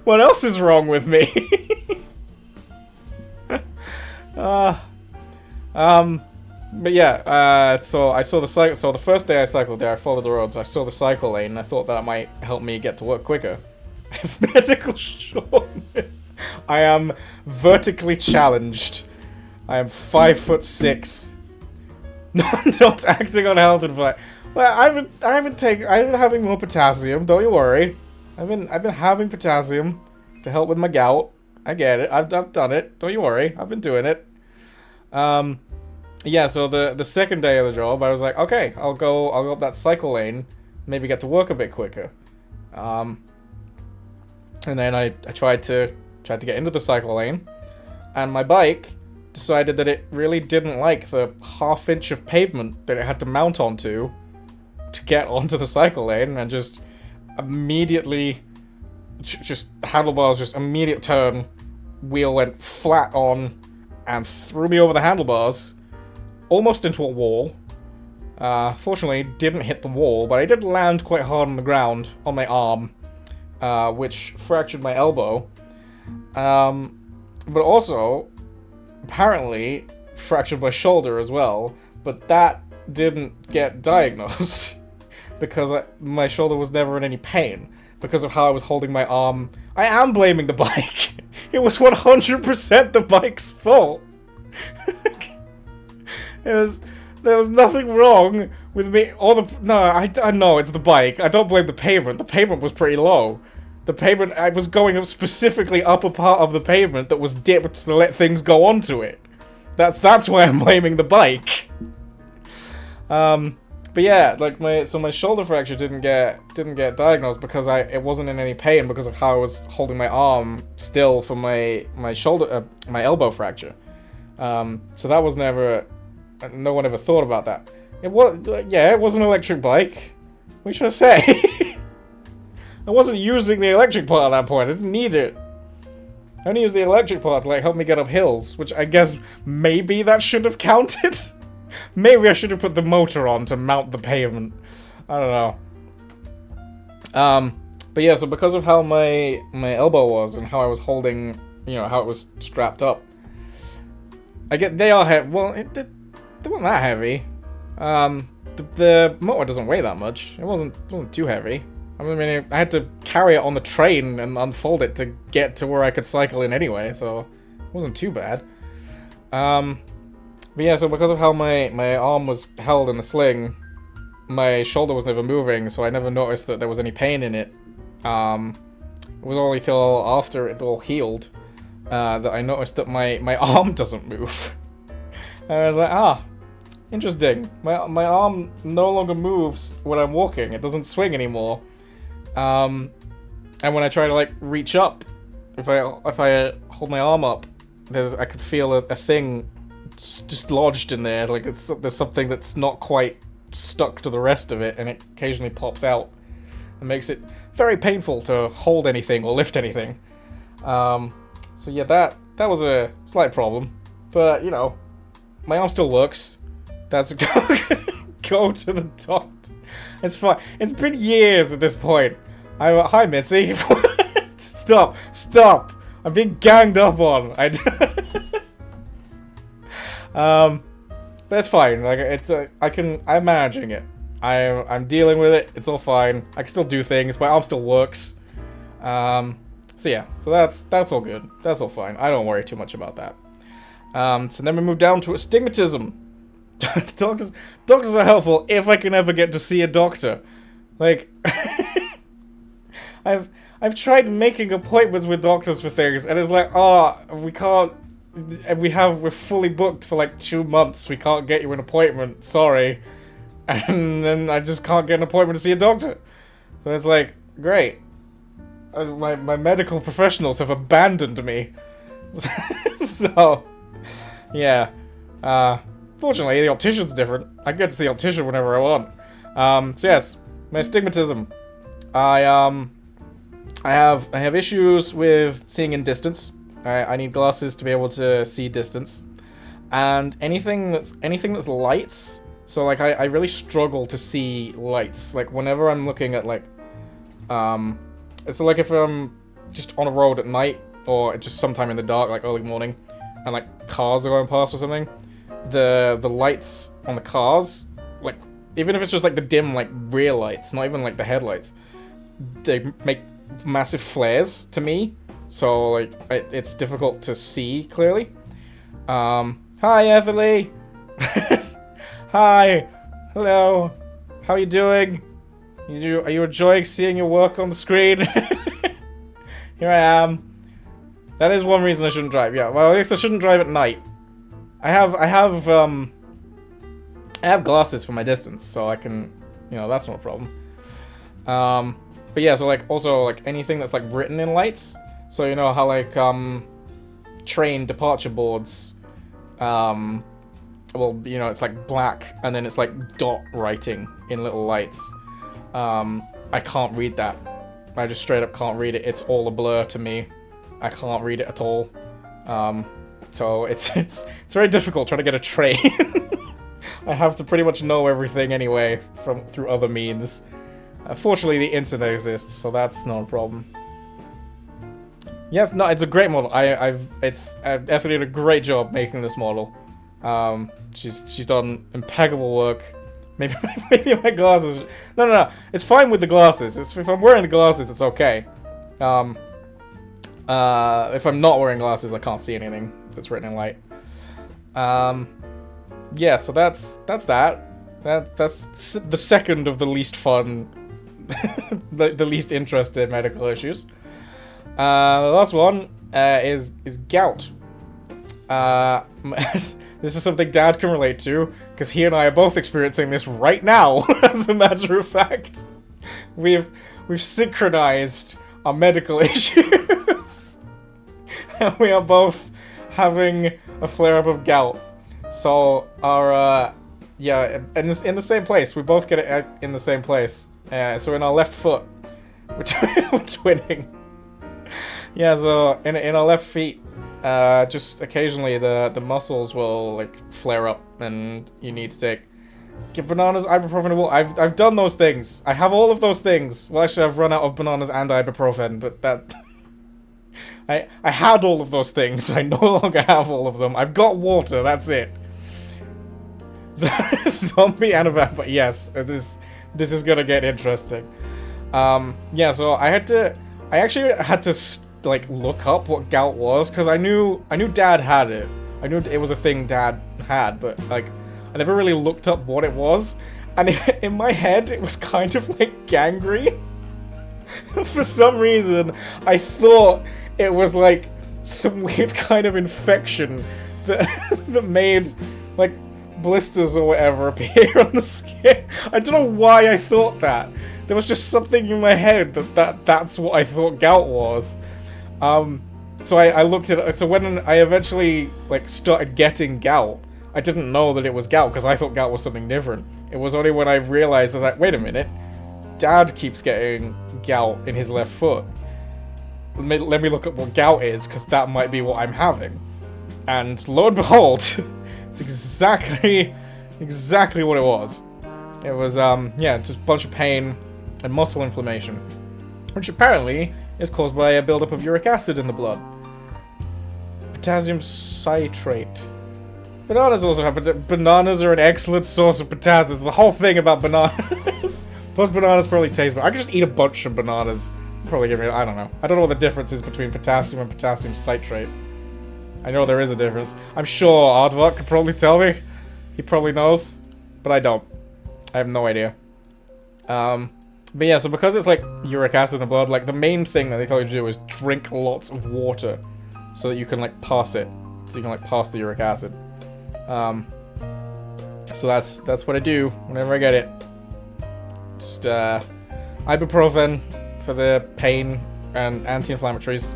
A: What else is wrong with me? But yeah, so I saw the cycle. So the first day I cycled there, I followed the roads. I saw the cycle lane, and I thought that might help me get to work quicker. I have medical shortness. I am vertically challenged. I am 5'6". Not acting on health advice. Well, I'm having more potassium. Don't you worry. I've been having potassium to help with my gout. I get it. I've done it. Don't you worry. I've been doing it. Yeah. So the second day of the job, I was like, okay, I'll go up that cycle lane, maybe get to work a bit quicker. And then I tried to get into the cycle lane, and my bike decided that it really didn't like the half-inch of pavement that it had to mount onto to get onto the cycle lane, and just immediately, just handlebars, just immediate turn, wheel went flat on and threw me over the handlebars, almost into a wall. Fortunately, didn't hit the wall, but I did land quite hard on the ground on my arm, which fractured my elbow. But also, apparently, fractured my shoulder as well, but that didn't get diagnosed because my shoulder was never in any pain because of how I was holding my arm. I am blaming the bike. It was 100% the bike's fault. There was nothing wrong with me. I know it's the bike. I don't blame the pavement. The pavement was pretty low. The pavement, I was going up specifically up a part of the pavement that was dipped to let things go onto it. That's why I'm blaming the bike. But yeah, like my shoulder fracture didn't get diagnosed because it wasn't in any pain because of how I was holding my arm still for my shoulder, my elbow fracture. So that was never, no one ever thought about that. It was an electric bike. What should I say? I wasn't using the electric part at that point. I didn't need it. I only used the electric part to help me get up hills, which I guess maybe that should have counted. Maybe I should have put the motor on to mount the pavement. I don't know. But yeah, so because of how my elbow was and how I was holding, how it was strapped up, they are heavy. Well, they weren't that heavy. The motor doesn't weigh that much. It wasn't too heavy. I mean, I had to carry it on the train and unfold it to get to where I could cycle in anyway, so it wasn't too bad. But yeah, so because of how my arm was held in the sling, my shoulder was never moving, so I never noticed that there was any pain in it. It was only till after it all healed that I noticed that my arm doesn't move. And I was like, interesting. My arm no longer moves when I'm walking. It doesn't swing anymore. And when I try to reach up, if I hold my arm up, I could feel a thing just lodged in there. There's something that's not quite stuck to the rest of it, and it occasionally pops out. It makes it very painful to hold anything or lift anything. So yeah, that was a slight problem, but my arm still works. That's go to the doctor. It's fine. It's been years at this point. Hi, Mitzi. Stop. I'm being ganged up on. But it's fine. I'm managing it. I'm dealing with it. It's all fine. I can still do things. My arm still works. So yeah. So that's all good. That's all fine. I don't worry too much about that. So then we move down to astigmatism. Doctors are helpful if I can ever get to see a doctor. I've tried making appointments with doctors for things, and it's we can't. We're fully booked for 2 months. We can't get you an appointment. Sorry. And then I just can't get an appointment to see a doctor. So it's great. My medical professionals have abandoned me. So, yeah. Fortunately, the optician's different. I get to see the optician whenever I want. So yes, my astigmatism. I have issues with seeing in distance. I need glasses to be able to see distance. And anything that's lights, so like I really struggle to see lights. Like whenever I'm looking at like so like if I'm just on a road at night or just sometime in the dark, like early morning, and like cars are going past or something, the lights on the cars, like even if it's just like the dim like rear lights, not even like the headlights, they make massive flares to me. So like it's difficult to see clearly. Hi, Etherly! Hi! Hello! How are you doing? Are you enjoying seeing your work on the screen? Here I am. That is one reason I shouldn't drive. Yeah, well, at least I shouldn't drive at night. I have glasses for my distance, so I can, you know, that's not a problem. But yeah, so like, also, like, anything that's, like, written in lights. So, you know how, like, train departure boards, well, you know, it's like black, and then it's like dot writing in little lights. I can't read that. I just straight up can't read it. It's all a blur to me. I can't read it at all. So it's very difficult trying to get a train. I have to pretty much know everything anyway through other means. Fortunately, the internet exists, so that's not a problem. Yes, no, it's a great model. Ethel did a great job making this model. She's done impeccable work. Maybe my glasses. No. It's fine with the glasses. If I'm wearing the glasses, it's okay. If I'm not wearing glasses, I can't see anything that's written in light. Yeah. So that's that. That's the second of the least fun, the least interested medical issues. The last one is gout. This is something Dad can relate to, because he and I are both experiencing this right now, as a matter of fact. We've synchronized our medical issues. And we are both having a flare-up of gout. So, our, yeah, in the same place. We both get it in the same place. So in our left foot, we're twinning. Yeah, so in our left feet, just occasionally the muscles will like flare up, and you need to get bananas, ibuprofen. I've done those things. I have all of those things. Well, actually, I've run out of bananas and ibuprofen, but that I had all of those things. I no longer have all of them. I've got water. That's it. Zombie and a vampire. Yes, this is gonna get interesting. Yeah. So I actually had to like look up what gout was, because I knew Dad had it. I knew it was a thing Dad had, but like I never really looked up what it was. And in my head, it was kind of like gangrene. For some reason, I thought it was like some weird kind of infection that made like blisters or whatever appear on the skin. I don't know why I thought that. There was just something in my head that's what I thought gout was. So I looked at it. So when I eventually like started getting gout, I didn't know that it was gout, because I thought gout was something different. It was only when I realized, I was like, wait a minute, Dad keeps getting gout in his left foot. Let me look up what gout is, because that might be what I'm having. And lo and behold, it's exactly what it was. It was, yeah, just a bunch of pain and muscle inflammation, which apparently is caused by a buildup of uric acid in the blood. Potassium citrate. Bananas also have bananas are an excellent source of potassium. It's the whole thing about bananas. Plus bananas probably taste better. I could just eat a bunch of bananas. Probably give me, I don't know. I don't know what the difference is between potassium and potassium citrate. I know there is a difference. I'm sure Aardvark could probably tell me. He probably knows. But I don't. I have no idea. But yeah, so because it's like uric acid in the blood, like the main thing that they tell you to do is drink lots of water so that you can like pass it. So you can like pass the uric acid. So that's what I do whenever I get it. Just ibuprofen for the pain and anti-inflammatories,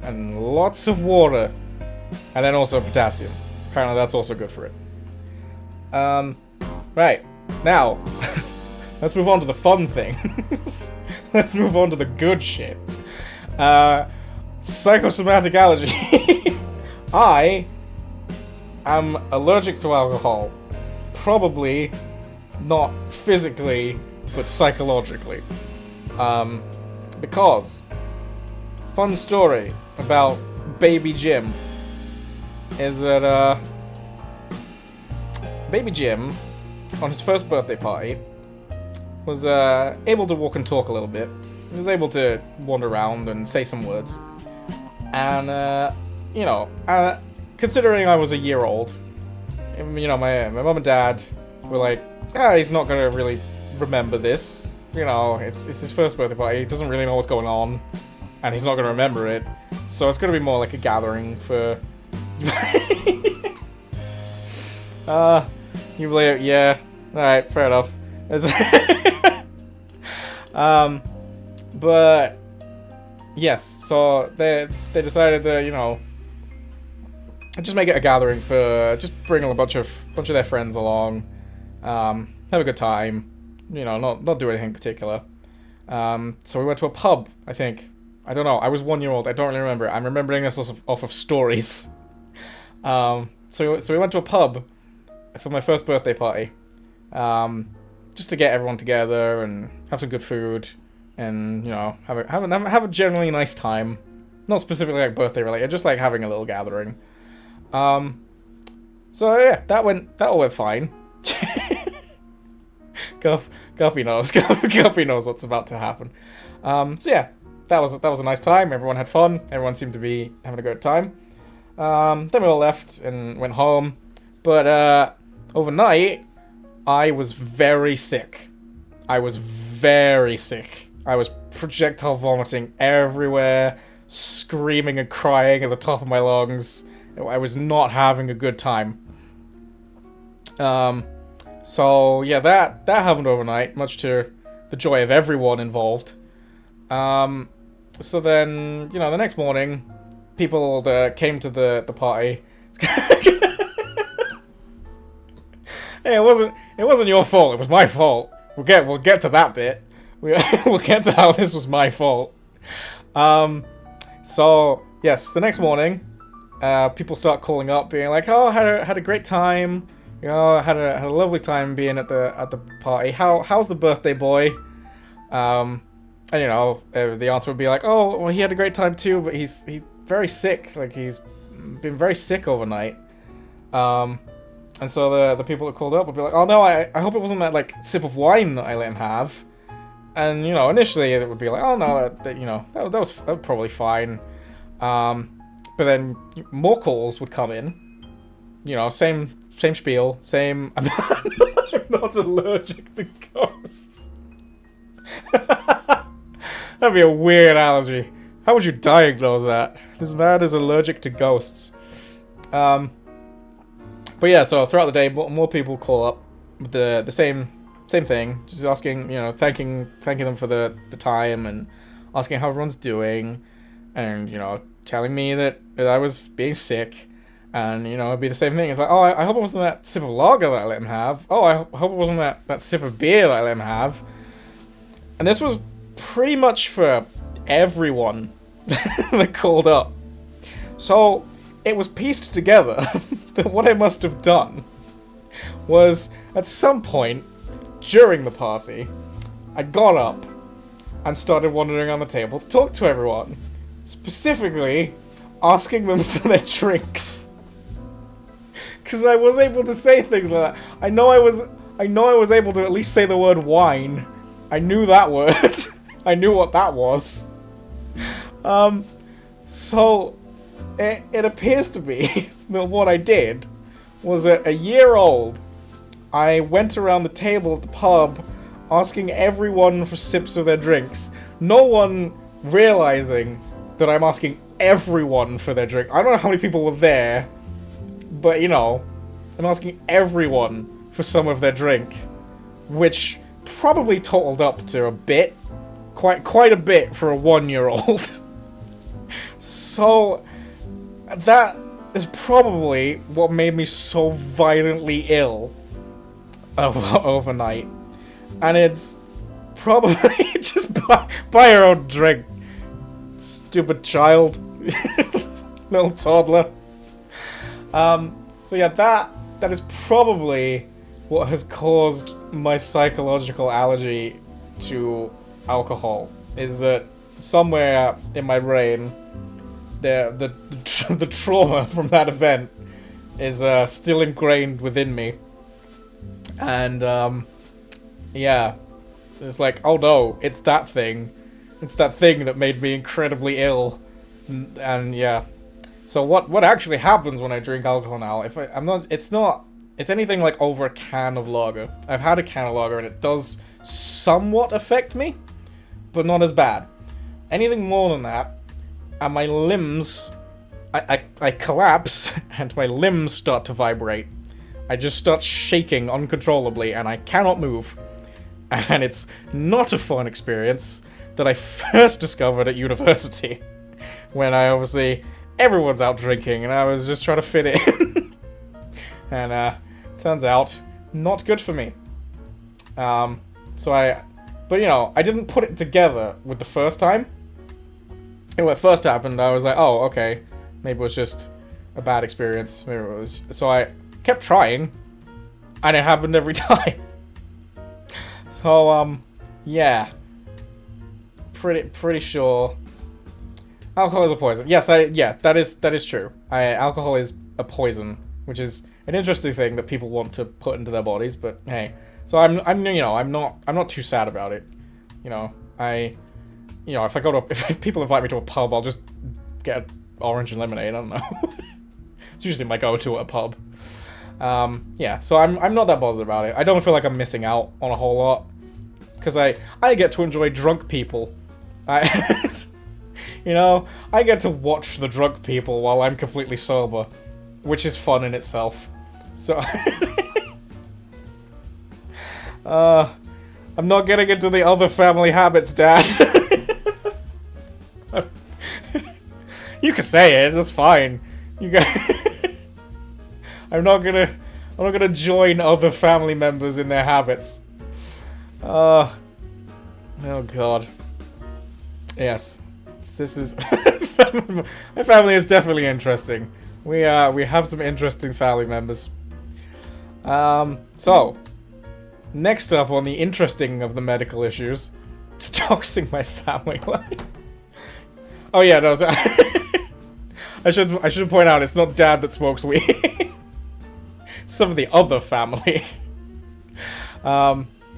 A: and lots of water, and then also potassium. Apparently that's also good for it. Right, now let's move on to the fun things. Let's move on to the good shit. psychosomatic allergy. I am allergic to alcohol. Probably not physically, but psychologically. Because, fun story about Baby Jim is that, Baby Jim, on his first birthday party, was able to walk and talk a little bit. He was able to wander around and say some words. And, you know, considering I was a year old, you know, my mum and dad were like, he's not gonna really remember this. You know, it's his first birthday party, he doesn't really know what's going on, and he's not gonna remember it. So it's gonna be more like a gathering for... you believe, yeah, alright, fair enough. But, yes, so they decided to, you know, just make it a gathering for, just bring a bunch of their friends along, have a good time, you know, not do anything particular. So we went to a pub, I think. I don't know, I was 1 year old, I don't really remember. I'm remembering this off of stories. So we went to a pub for my first birthday party, just to get everyone together and have some good food, and, you know, have a generally nice time. Not specifically like birthday related, just like having a little gathering. So yeah, that all went fine. Guppy knows. Guppy knows what's about to happen. So yeah, that was a nice time. Everyone had fun. Everyone seemed to be having a good time. Then we all left and went home. But overnight, I was very sick. I was projectile vomiting everywhere, screaming and crying at the top of my lungs. I was not having a good time. So yeah, that happened overnight, much to the joy of everyone involved. So then, you know, the next morning, people that came to the party. Hey, it wasn't your fault. It was my fault. We'll get to that bit. We'll get to how this was my fault. So yes, the next morning, people start calling up, being like, "Oh, had a great time. You know, had a lovely time being at the party. How's the birthday boy?" And you know, the answer would be like, "Oh, well, he had a great time too, but he's very sick. Like, he's been very sick overnight." And so the people that called up would be like, "Oh no, I hope it wasn't that like sip of wine that I let him have." And you know, initially it would be like, "Oh no, that you know, that was probably fine." But then more calls would come in. You know, same spiel, same. I'm not allergic to ghosts. That'd be a weird allergy. How would you diagnose that? This man is allergic to ghosts. But yeah, so throughout the day, more people call up with the same thing, just asking, you know, thanking them for the time and asking how everyone's doing, and you know, telling me that I was being sick, and you know, it'd be the same thing. It's like, oh, I hope it wasn't that sip of lager that I let him have. Oh, I hope it wasn't that sip of beer that I let him have. And this was pretty much for everyone that called up. So it was pieced together that what I must have done was, at some point during the party, I got up and started wandering on the table to talk to everyone, specifically asking them for their drinks. Because I was able to say things like that. I know I was able to at least say the word wine. I knew that word. I knew what that was. So it appears to be that what I did was a year old. I went around the table at the pub asking everyone for sips of their drinks. No one realizing that I'm asking everyone for their drink. I don't know how many people were there, but you know, I'm asking everyone for some of their drink, which probably totaled up to a bit. Quite a bit for a 1-year-old. So that is probably what made me so violently ill overnight. And it's probably just buy your own drink, stupid child. little toddler. So yeah, that is probably what has caused my psychological allergy to alcohol. Is that somewhere in my brain, the trauma from that event is still ingrained within me, and yeah, it's like, oh no, it's that thing that made me incredibly ill, and yeah. So what actually happens when I drink alcohol now? If it's anything like over a can of lager. I've had a can of lager and it does somewhat affect me, but not as bad. Anything more than that, and my limbs, I collapse and my limbs start to vibrate. I just start shaking uncontrollably and I cannot move. And it's not a fun experience that I first discovered at university, when I obviously, everyone's out drinking and I was just trying to fit in. And turns out, not good for me. But you know, I didn't put it together with the first time. And when it first happened, I was like, oh, okay, maybe it was just a bad experience. Maybe it was. So I kept trying, and it happened every time. So, yeah. Pretty sure alcohol is a poison. Yes, that is true. Alcohol is a poison, which is an interesting thing that people want to put into their bodies, but hey. So I'm not too sad about it. You know, if people invite me to a pub, I'll just get orange and lemonade, I don't know. It's usually my go-to at a pub. Yeah, so I'm not that bothered about it. I don't feel like I'm missing out on a whole lot, because I get to enjoy drunk people. You know, I get to watch the drunk people while I'm completely sober, which is fun in itself. So, I'm not getting into the other family habits, Dad. You can say it, that's fine. I'm not gonna join other family members in their habits. Oh god. Yes. This is my family is definitely interesting. We have some interesting family members. So next up on the interesting of the medical issues, it's doxing my family life. Oh yeah, no, I should point out, it's not Dad that smokes weed. Some of the other family.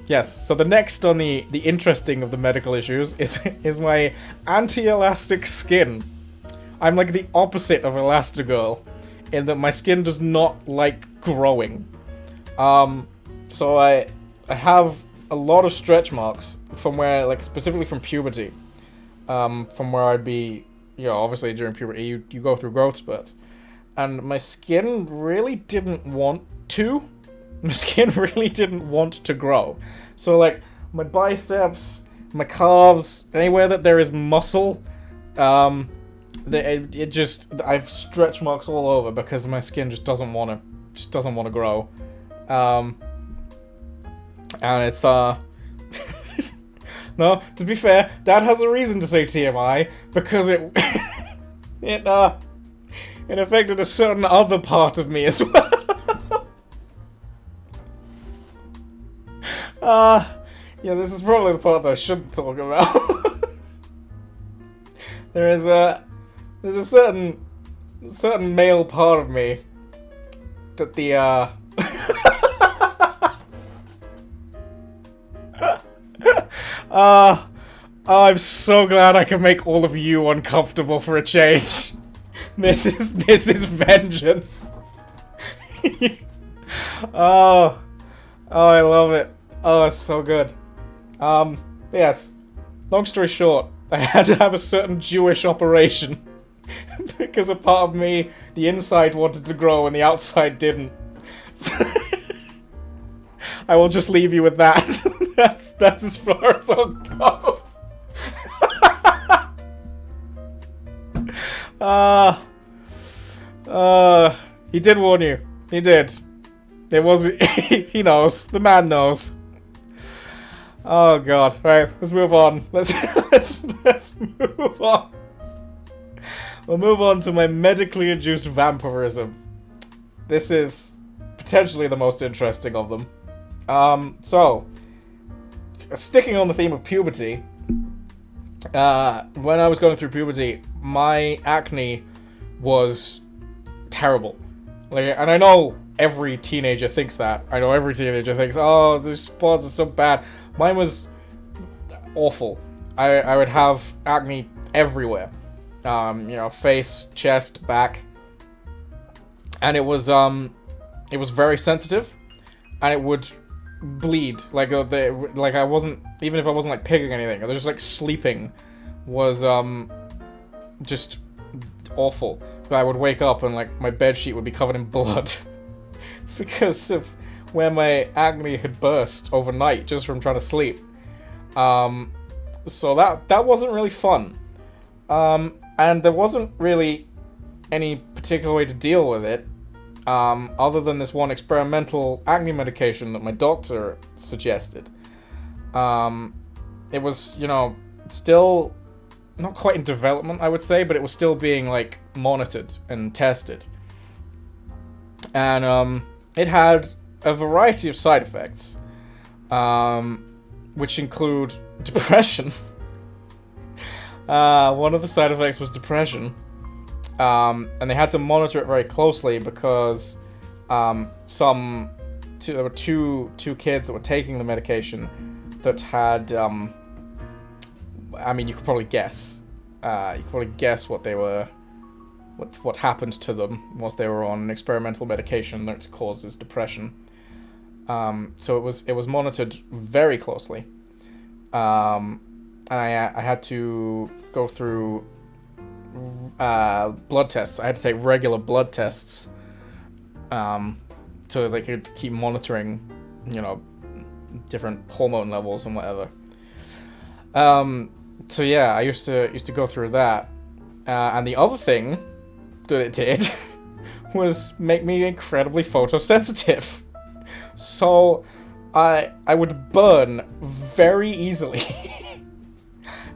A: Yes, so the next on the interesting of the medical issues is my anti-elastic skin. I'm like the opposite of Elastigirl, in that my skin does not like growing. So I have a lot of stretch marks from where, like, specifically from puberty. From where I'd be, you know, obviously during puberty you go through growth spurts. And my skin really didn't want to. My skin really didn't want to grow. So, like, my biceps, my calves, anywhere that there is muscle, I have stretch marks all over because my skin just doesn't want to grow. And it's, no, to be fair, Dad has a reason to say TMI, because it affected a certain other part of me as well. Yeah, this is probably the part that I shouldn't talk about. There's a certain male part of me that I'm so glad I can make all of you uncomfortable for a change. This is vengeance. Oh, I love it. Oh, it's so good. Yes. Long story short, I had to have a certain Jewish operation because a part of me, the inside wanted to grow and the outside didn't. So I will just leave you with that. That's as far as I'll go. He did warn you. He did. It was. He knows. The man knows. Oh god. Right, let's move on. Let's move on. we'll move on to my medically induced vampirism. This is potentially the most interesting of them. So, sticking on the theme of puberty, when I was going through puberty, my acne was terrible. Like, and I know every teenager thinks that. I know every teenager thinks, oh, these spots are so bad. Mine was awful. I would have acne everywhere. Face, chest, back. And it was very sensitive, and it would bleed. Like I wasn't, even if I wasn't like picking anything, I was just like sleeping was just awful. I would wake up and like my bed sheet would be covered in blood because of where my acne had burst overnight just from trying to sleep. So that wasn't really fun. And there wasn't really any particular way to deal with it, other than this one experimental acne medication that my doctor suggested. It was, still not quite in development, I would say, but it was still being, like, monitored and tested. And, it had a variety of side effects, which include depression. One of the side effects was depression. And they had to monitor it very closely because there were two kids that were taking the medication that had, you could probably guess. You could probably guess what they were, what happened to them once they were on experimental medication that causes depression. So it was monitored very closely. And I had to go through blood tests. I had to take regular blood tests so they could keep monitoring, different hormone levels and whatever. So yeah, I used to go through that. And the other thing that it did was make me incredibly photosensitive. So I would burn very easily.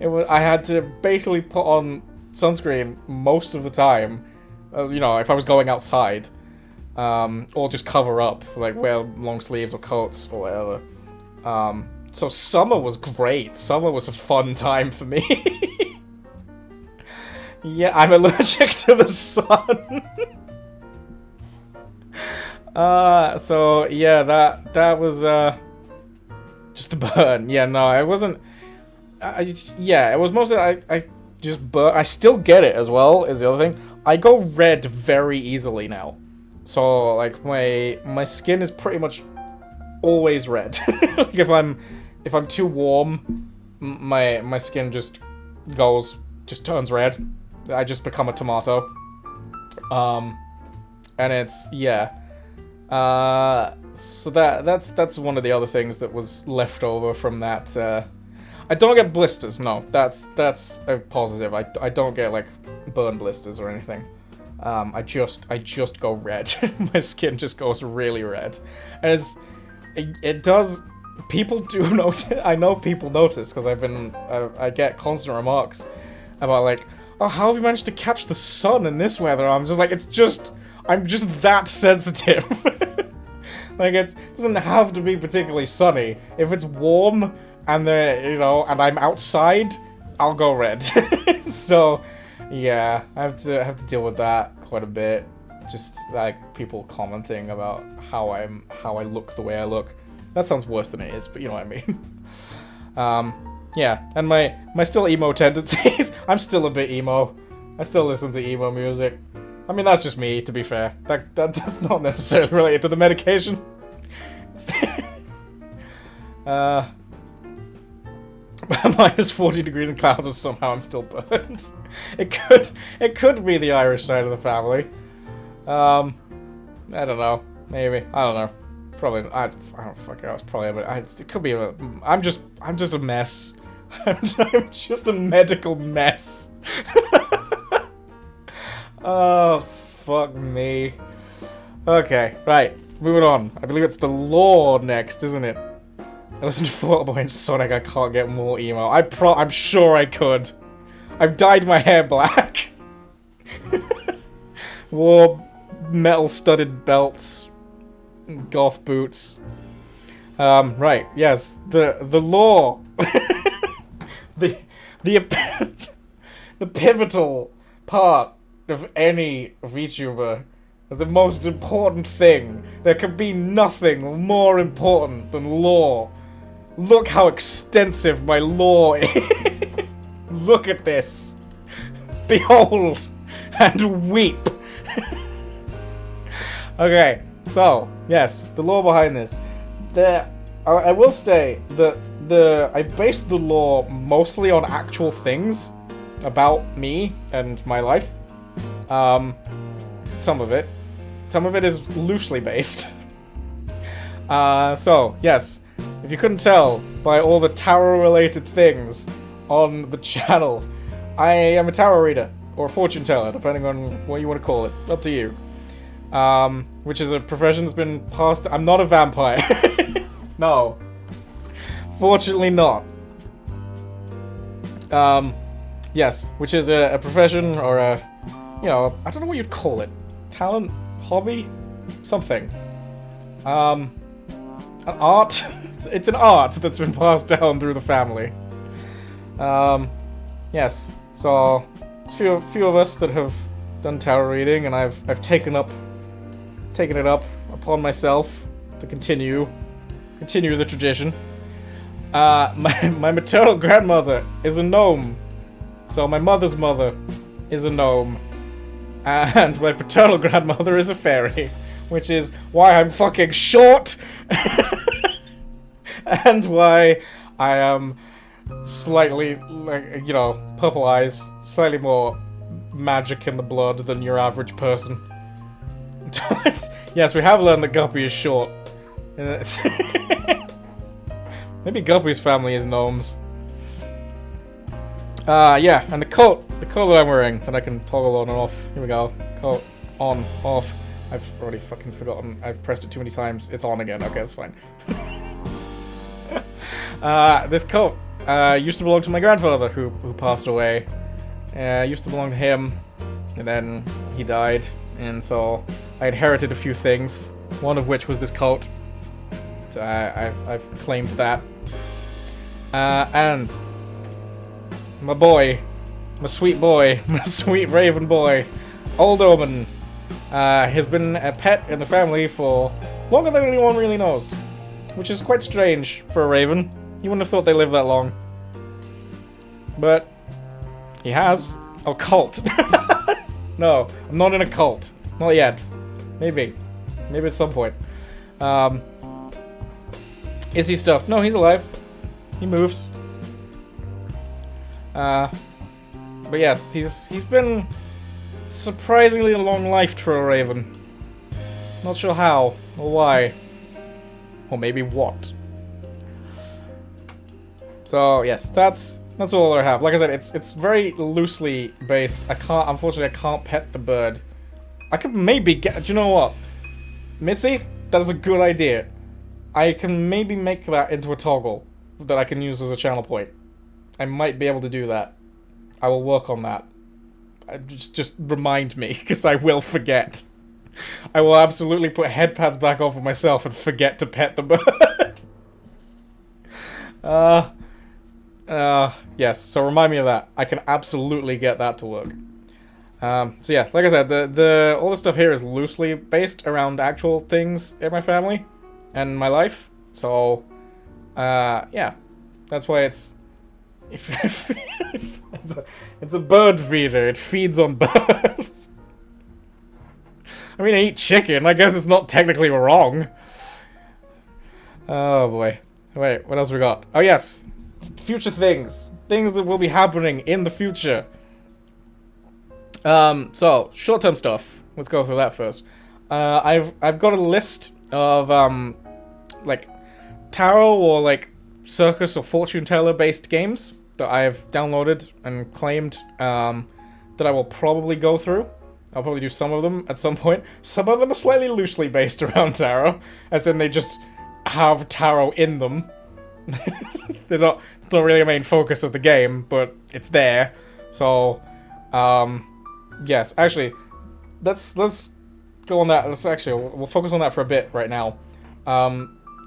A: I had to basically put on sunscreen most of the time, if I was going outside, or just cover up, like wear long sleeves or coats or whatever. So summer was great. Summer was a fun time for me. Yeah, I'm allergic to the sun. So yeah, that was just a burn. Yeah, no, it wasn't. It was mostly I just burn. I still get it as well, is the other thing. I go red very easily now. So like my skin is pretty much always red. Like if I'm too warm, my skin just turns red. I just become a tomato. And it's so that's one of the other things that was left over from that. I don't get blisters, no. That's a positive. I don't get like burn blisters or anything. I just go red. My skin just goes really red, and it does. People do notice. I know people notice because I get constant remarks about like, oh, how have you managed to catch the sun in this weather? I'm just like, I'm just that sensitive. Like it doesn't have to be particularly sunny. If it's warm and and I'm outside, I'll go red. So yeah, I have to deal with that quite a bit. Just like people commenting about how I look the way I look. That sounds worse than it is, but you know what I mean. Yeah, and my still emo tendencies. I'm still a bit emo. I still listen to emo music. I mean, that's just me, to be fair. That's not necessarily related to the medication. Minus 40 degrees and clouds and somehow I'm still burnt. It could be the Irish side of the family. I don't know. Maybe. I don't know. Probably. I don't fucking know. It's probably it could be I'm just a mess. I'm just a medical mess. Oh, fuck me. Okay, right. Moving on. I believe it's the lore next, isn't it? I listened to Fall Out Boy and Sonic. I can't get more emo. I'm sure I could. I've dyed my hair black. wore metal-studded belts, goth boots. Right, yes, the law, the the pivotal part of any VTuber, the most important thing. There can be nothing more important than lore. Look how extensive my lore is. Look at this. Behold and weep. Okay, so yes, the lore behind this. I will say that I based the lore mostly on actual things about me and my life. Some of it is loosely based. So yes, if you couldn't tell by all the tarot-related things on the channel, I am a tarot reader or fortune teller, depending on what you want to call it. Up to you. Which is a profession that's been passed. I'm not a vampire. No. Fortunately not. Yes, which is a profession or a, you know, I don't know what you'd call it. Talent? Hobby? Something. An art? It's an art that's been passed down through the family. Yes. So, it's a few of us that have done tarot reading, and I've taken it up upon myself to continue the tradition. My maternal grandmother is a gnome, so my mother's mother is a gnome, and my paternal grandmother is a fairy, which is why I'm fucking short, and why I am slightly, like, you know, purple eyes, slightly more magic in the blood than your average person. Yes, we have learned that Guppy is short. Maybe Guppy's family is gnomes. Yeah, and the coat that I'm wearing that I can toggle on and off. Here we go. Coat on, off. I've already fucking forgotten. I've pressed it too many times. It's on again. Okay, that's fine. This coat used to belong to my grandfather, who passed away. Used to belong to him, and then he died, and so I inherited a few things. One of which was this coat. So I've claimed that. And my boy, my sweet raven boy, Old Omen, has been a pet in the family for longer than anyone really knows, which is quite strange for a raven. You wouldn't have thought they lived that long, but he has. Oh, cult. No, I'm not in a cult. Not yet. Maybe at some point. Is he stuffed? No, he's alive. He moves. But yes, he's been surprisingly long-lifed for a raven. Not sure how or why, or maybe what. So yes, that's all I have. Like I said, it's very loosely based. Unfortunately, I can't pet the bird. I could maybe get. Do you know what, Mitzi? That is a good idea. I can maybe make that into a toggle that I can use as a channel point. I might be able to do that. I will work on that. Just remind me, because I will forget. I will absolutely put head pads back on for myself and forget to pet the bird. Yes, so remind me of that. I can absolutely get that to work. So yeah, like I said, all the stuff here is loosely based around actual things in my family and my life. So, yeah, that's why it's a bird feeder. It feeds on birds. I mean, I eat chicken. I guess it's not technically wrong. Oh boy. Wait, what else we got? Oh yes, future things. Things that will be happening in the future. So short-term stuff. Let's go through that first. I've got a list of like tarot or like circus or fortune teller based games that I've downloaded and claimed that I will probably go through. I'll probably do some of them at some point. Some of them are slightly loosely based around tarot, as in they just have tarot in them. It's not really a main focus of the game, but it's there. So, yes, actually, let's go on that. Let's actually we'll focus on that for a bit right now.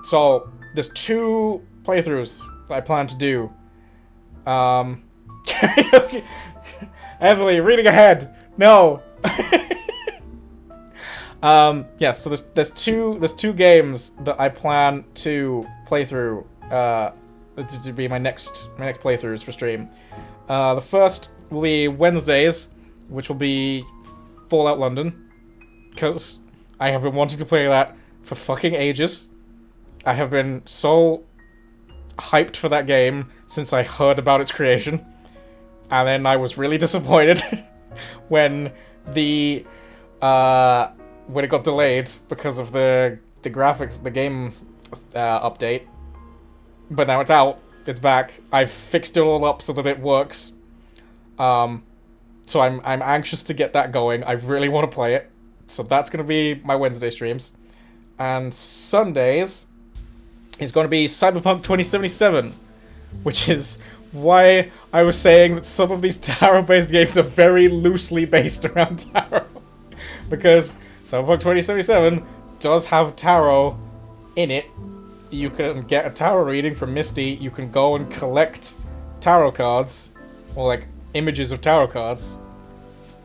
A: So there's 2 playthroughs that I plan to do. Emily, reading ahead. No. Yes. So there's two games that I plan to play through. To be my next playthroughs for stream. The first will be Wednesdays, which will be Fallout London, because I have been wanting to play that for fucking ages. I have been so hyped for that game since I heard about its creation, and then I was really disappointed when it got delayed because of the graphics, the game update. But now it's out. It's back. I've fixed it all up so that it works. So I'm anxious to get that going. I really want to play it. So that's going to be my Wednesday streams. And Sundays is going to be Cyberpunk 2077, which is why I was saying that some of these tarot-based games are very loosely based around tarot. Because Cyberpunk 2077 does have tarot in it. You can get a tarot reading from Misty. You can go and collect tarot cards, or like images of tarot cards.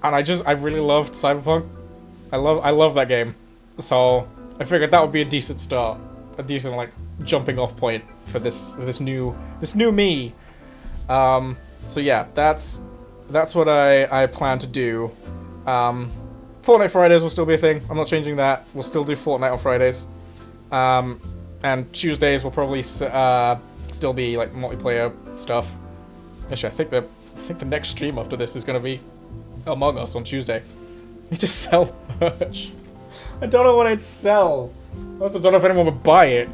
A: And I really loved Cyberpunk. I love that game. So I figured that would be a decent start, a decent like jumping off point for this new me. So yeah, that's what I plan to do. Fortnite Fridays will still be a thing. I'm not changing that. We'll still do Fortnite on Fridays. And Tuesdays will probably still be like multiplayer stuff. Actually, I think the next stream after this is gonna be Among Us on Tuesday. I need to sell merch. I don't know what I'd sell. I also don't know if anyone would buy it.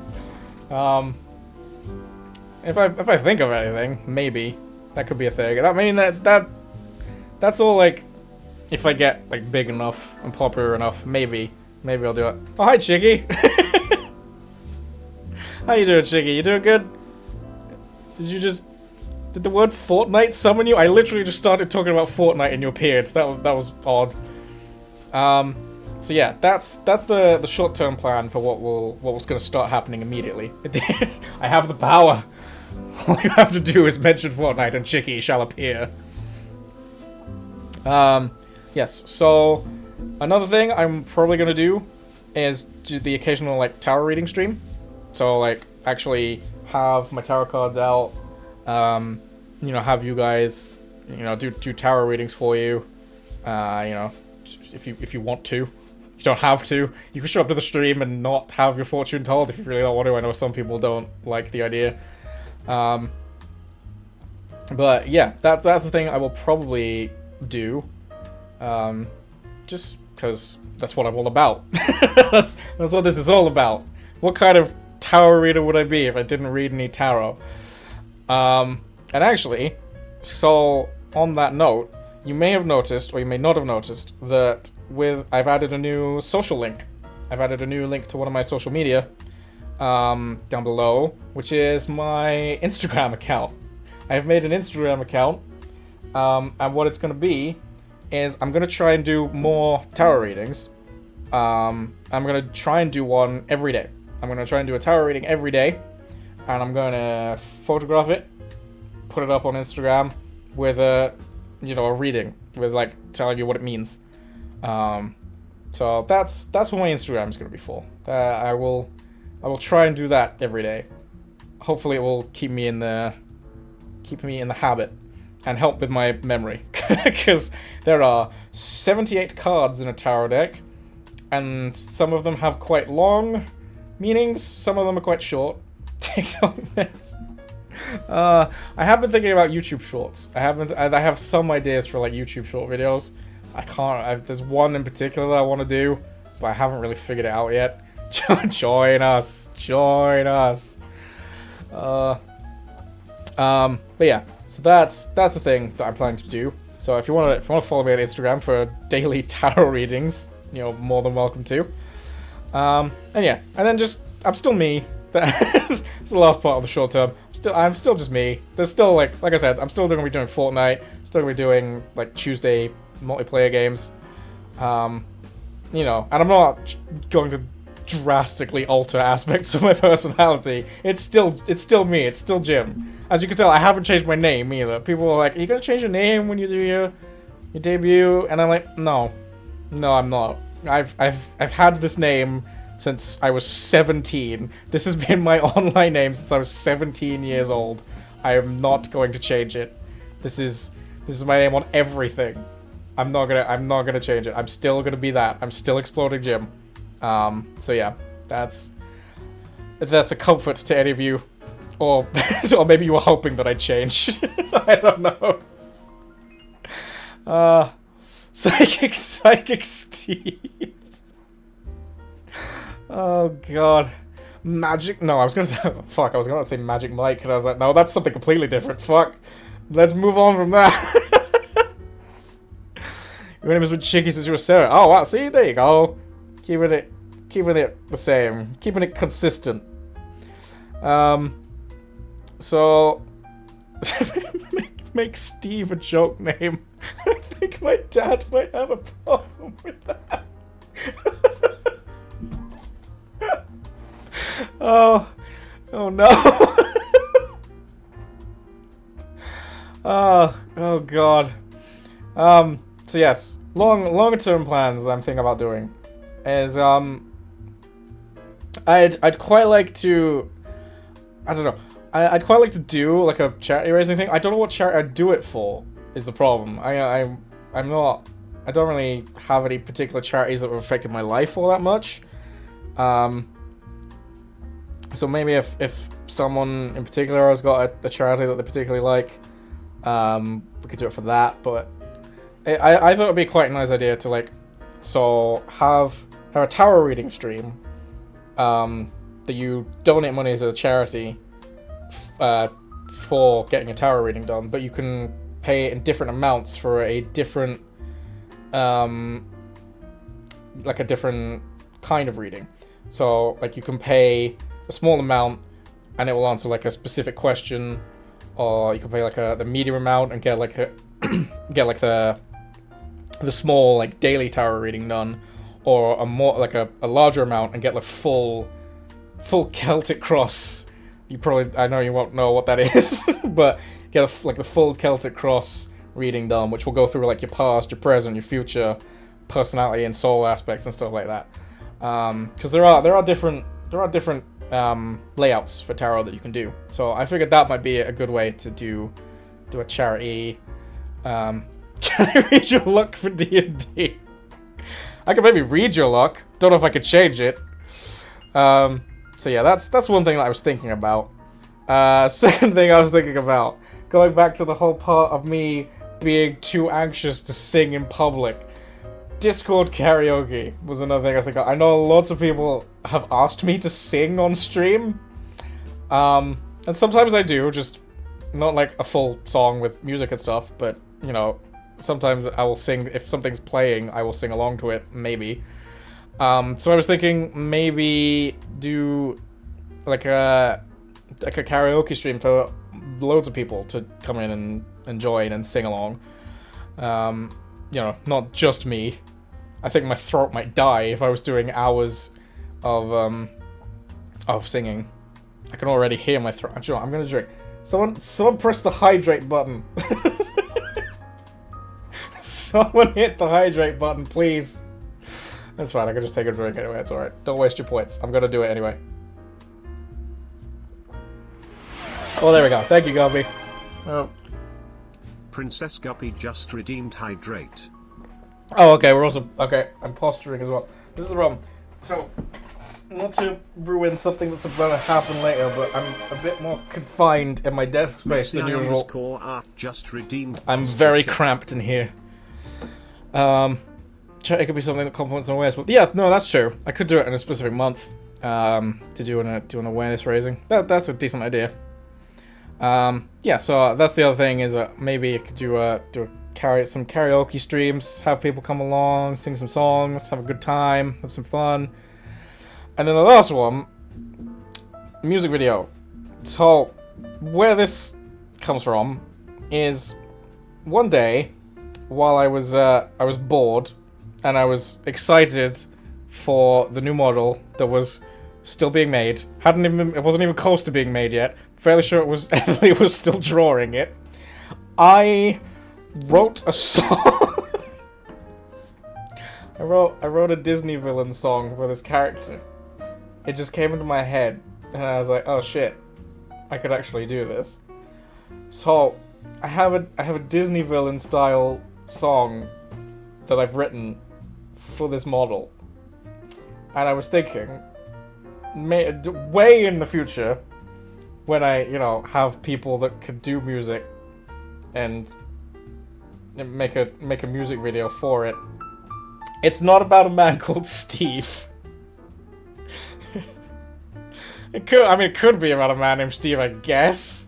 A: If I think of anything, maybe that could be a thing. I mean that's all like if I get like big enough and popular enough, maybe I'll do it. Oh, hi, Chicky. How you doing, Chicky? You doing good? Did the word Fortnite summon you? I literally just started talking about Fortnite and you appeared. That was odd. So yeah, that's the short-term plan for what was going to start happening immediately. It is. I have the power. All you have to do is mention Fortnite and Chicky shall appear. Yes. So another thing I'm probably going to do is do the occasional like tarot reading stream. So like actually have my tarot cards out. You know, have you guys, you know, do tarot readings for you. You know, if you want to. You don't have to. You can show up to the stream and not have your fortune told if you really don't want to. I know some people don't like the idea. But yeah, that's the thing I will probably do. Just because that's what I'm all about. that's what this is all about. What kind of tarot reader would I be if I didn't read any tarot? And actually, so on that note, you may have noticed, or you may not have noticed, that I've added a new social link. I've added a new link to one of my social media down below, which is my Instagram account. I've made an Instagram account, and what it's going to be is I'm going to try and do more tarot readings. I'm going to try and do one every day. I'm going to try and do a tarot reading every day, and I'm going to photograph it, put it up on Instagram with a reading, with like telling you what it means. So that's what my Instagram is going to be for. I will try and do that every day. Hopefully it will keep me in the habit and help with my memory, because there are 78 cards in a tarot deck, and some of them have quite long meanings, some of them are quite short. TikTok this. I have been thinking about YouTube shorts. I have some ideas for like YouTube short videos. There's one in particular that I want to do, but I haven't really figured it out yet. Join us. But yeah, so that's the thing that I'm planning to do. So if you want to follow me on Instagram for daily tarot readings, more than welcome to. And yeah, and then I'm still me. It's the last part of the short term. I'm still just me. There's still like I said, I'm still going to be doing Fortnite. Still going to be doing like Tuesday multiplayer games. You know, and I'm not going to drastically alter aspects of my personality. It's still me. It's still Jim. As you can tell, I haven't changed my name either. People are like, "Are you gonna change your name when you do your debut?" And I'm like, "No, no, I'm not. I've had this name since I was 17. This has been my online name since I was 17 years old. I am not going to change it. This is my name on everything. I'm not gonna change it. I'm still gonna be that. I'm still Exploding Jim." So yeah, if that's a comfort to any of you, or maybe you were hoping that I'd change. I don't know. Psychic Steve. Oh god. Magic. No, I was gonna say. Fuck, I was gonna say Magic Mike, and I was like, no, that's something completely different. Fuck. Let's move on from that. Your name has been Chicky since you were 7. Oh wow, see, there you go. Keeping it the same, keeping it consistent. So make Steve a joke name. I think my dad might have a problem with that. Oh no. Oh god. So yes, longer term plans that I'm thinking about doing is I'd quite like to, I don't know, I'd quite like to do like a charity raising thing. I don't know what charity I'd do it for, is the problem. I don't really have any particular charities that have affected my life all that much. So maybe if someone in particular has got a charity that they particularly like, we could do it for that. But I thought it'd be quite a nice idea to like, so have a tarot reading stream, that you donate money to the charity for getting a tarot reading done, but you can pay in different amounts for a different, like a different kind of reading. So like you can pay a small amount and it will answer like a specific question, or you can pay like the medium amount and get like the small like daily tarot reading done, or a more like a larger amount and get like full Celtic Cross. I know you won't know what that is, but get like the full Celtic Cross reading done, which will go through like your past, your present, your future, personality and soul aspects and stuff like that. Because there are different layouts for tarot that you can do. So I figured that might be a good way to do a charity. Can I read your luck for D&D? I could maybe read your luck. Don't know if I could change it. So yeah, that's one thing that I was thinking about. Second thing I was thinking about, going back to the whole part of me being too anxious to sing in public. Discord karaoke was another thing I was thinking of. I know lots of people have asked me to sing on stream. And sometimes I do, just not like a full song with music and stuff, but you know, sometimes I will sing. If something's playing, I will sing along to it, maybe. So I was thinking maybe do like a karaoke stream for loads of people to come in and join and sing along. You know, not just me. I think my throat might die if I was doing hours of singing. I can already hear my throat. You know, I'm gonna drink. Someone press the hydrate button. Someone hit the hydrate button, please. That's fine, I can just take a drink anyway, it's alright. Don't waste your points. I'm gonna do it anyway. Oh, there we go. Thank you, Guppy. Oh.
B: Princess Guppy just redeemed hydrate.
A: Oh, okay, we're also... Okay, I'm posturing as well. This is the problem. So, not to ruin something that's about to happen later, but I'm a bit more confined in my desk space than usual.
B: Just redeemed.
A: I'm very cramped in here. It could be something that complements my awareness, but yeah, no, that's true. I could do it in a specific month, to do an awareness raising. That's a decent idea. Yeah, so that's the other thing is maybe I could do some karaoke streams, have people come along, sing some songs, have a good time, have some fun. And then the last one, music video. So where this comes from is one day while I was bored and I was excited for the new model that was still being made. It wasn't even close to being made yet. Fairly sure it was. Emily was still drawing it. I wrote a song. I wrote a Disney villain song for this character. It just came into my head, and I was like, oh shit, I could actually do this. So I have a Disney villain style song that I've written for this model, and I was thinking, way in the future, when I have people that could do music and make a music video for it. It's not about a man called Steve. It could be about a man named Steve, I guess.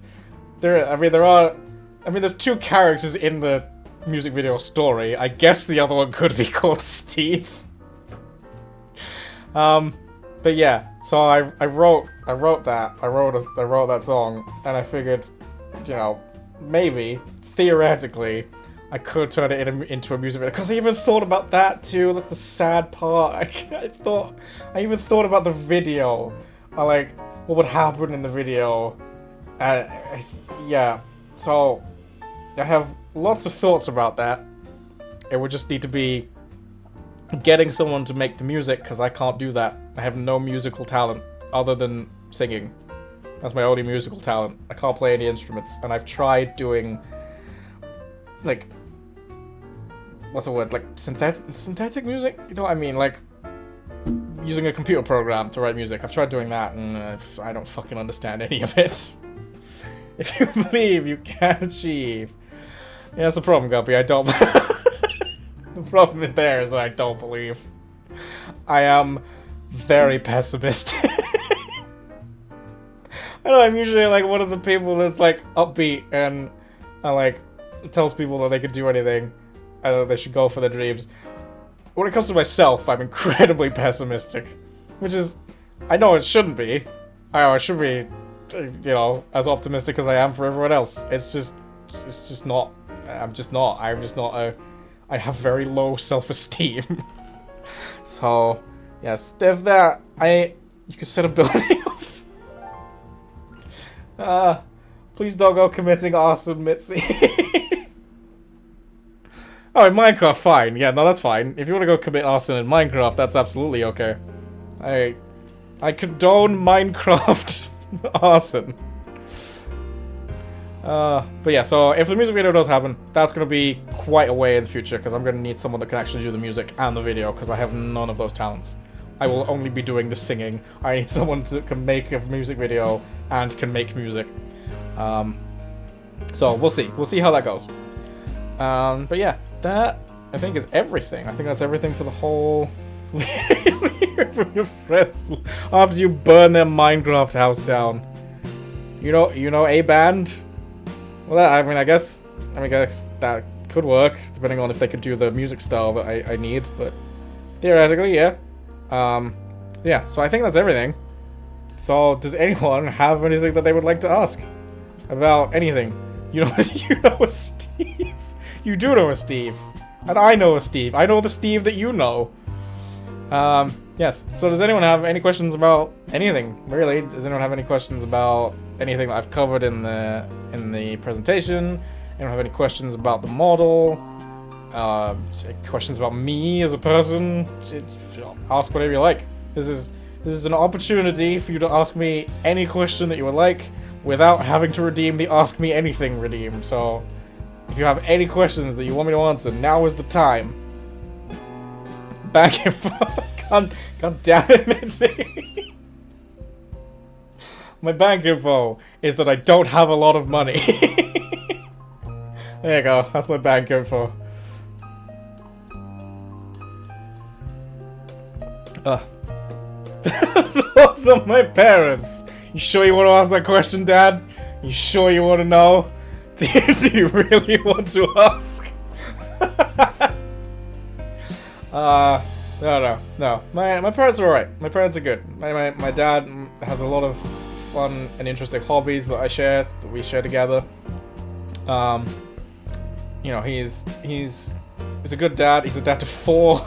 A: There's two characters in the music video story. I guess the other one could be called Steve. But yeah, so I wrote that song, and I figured, maybe theoretically, I could turn it into a music video. Because I even thought about that too. That's the sad part. I even thought about the video. Like, what would happen in the video. Yeah. So, I have lots of thoughts about that. It would just need to be getting someone to make the music, because I can't do that. I have no musical talent other than singing. That's my only musical talent. I can't play any instruments. And I've tried doing, like, what's the word? Like, synthetic music? You know what I mean? Like, using a computer program to write music. I've tried doing that, and I don't fucking understand any of it. If you believe, you can achieve. Yeah, that's the problem, Guppy. I don't... The problem is there is that I don't believe. I am very pessimistic. I know, I'm usually, like, one of the people that's, like, upbeat and, like, tells people that they could do anything. And that they should go for their dreams. When it comes to myself, I'm incredibly pessimistic. Which is... I know it shouldn't be. I should be, as optimistic as I am for everyone else. It's just not. I'm just not I have very low self-esteem. So, yes, if that, you can set a building off. Please don't go committing arson, Mitzi. Oh, in Minecraft, fine. Yeah, no, that's fine. If you want to go commit arson in Minecraft, that's absolutely okay. I condone Minecraft arson. But yeah, so if the music video does happen, that's going to be quite a way in the future, because I'm going to need someone that can actually do the music and the video, because I have none of those talents. I will only be doing the singing. I need someone that can make a music video and can make music. So we'll see. We'll see how that goes. But yeah, that I think is everything. I think that's everything for the whole... from your friends after you burn their Minecraft house down. You know a band? Well, I guess that could work, depending on if they could do the music style that I need, but theoretically, yeah. Yeah, so I think that's everything. So, does anyone have anything that they would like to ask about anything? You know a Steve. You do know a Steve. And I know a Steve. I know the Steve that you know. Yes. So does anyone have any questions about anything? Really? Does anyone have any questions about anything that I've covered in the presentation? Anyone have any questions about the model? Questions about me as a person? Ask whatever you like. This is an opportunity for you to ask me any question that you would like without having to redeem the Ask Me Anything redeem. So if you have any questions that you want me to answer, now is the time. Back info. God damn it, Mitzi. My bank info is that I don't have a lot of money. There you go. That's my bank info. Thoughts on my parents? You sure you want to ask that question, Dad? You sure you want to know? Do you really want to ask? No. My parents are alright. My parents are good. My dad has a lot of fun and interesting hobbies that we share together. He's a good dad. He's a dad to 4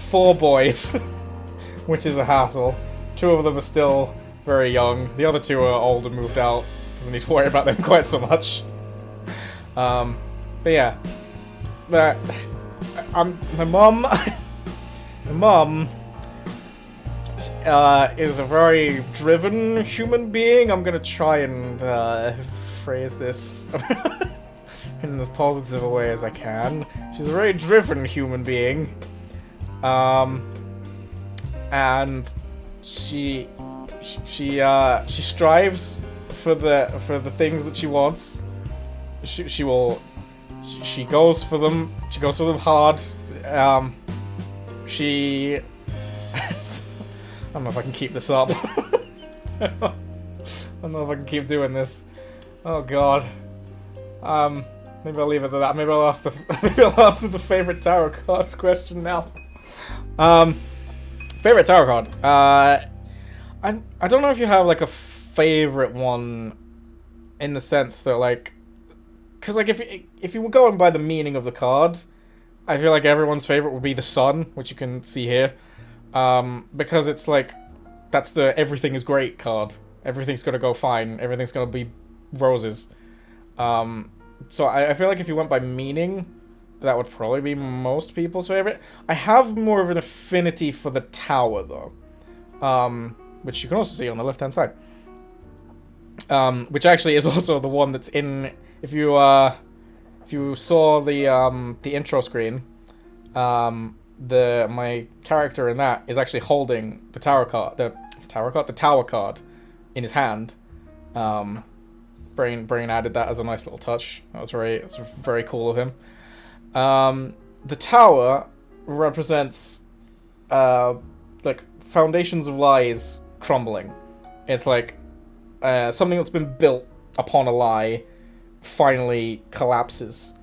A: 4 boys, which is a hassle. 2 of them are still very young. The other 2 are old and moved out. Doesn't need to worry about them quite so much. But yeah, my mum, is a very driven human being. I'm gonna try and phrase this in as positive a way as I can. She's a very driven human being, and she strives for the things that she wants. She goes for them. She goes for them hard. I don't know if I can keep this up. I don't know if I can keep doing this. Oh god. Maybe I'll leave it at that. Maybe I'll answer the favorite tarot cards question now. Favorite tarot card. I don't know if you have like a favorite one, in the sense that like, because like if you were going by the meaning of the card, I feel like everyone's favorite would be the Sun, which you can see here. Because it's like, that's the everything is great card. Everything's gonna go fine. Everything's gonna be roses. So I feel like if you went by meaning, that would probably be most people's favorite. I have more of an affinity for the Tower, though. Which you can also see on the left-hand side. Which actually is also the one that's in... If you saw the intro screen, my character in that is actually holding the Tower card, the Tower card in his hand. Brain added that as a nice little touch. That was very cool of him. The Tower represents like foundations of lies crumbling. It's like something that's been built upon a lie finally collapses.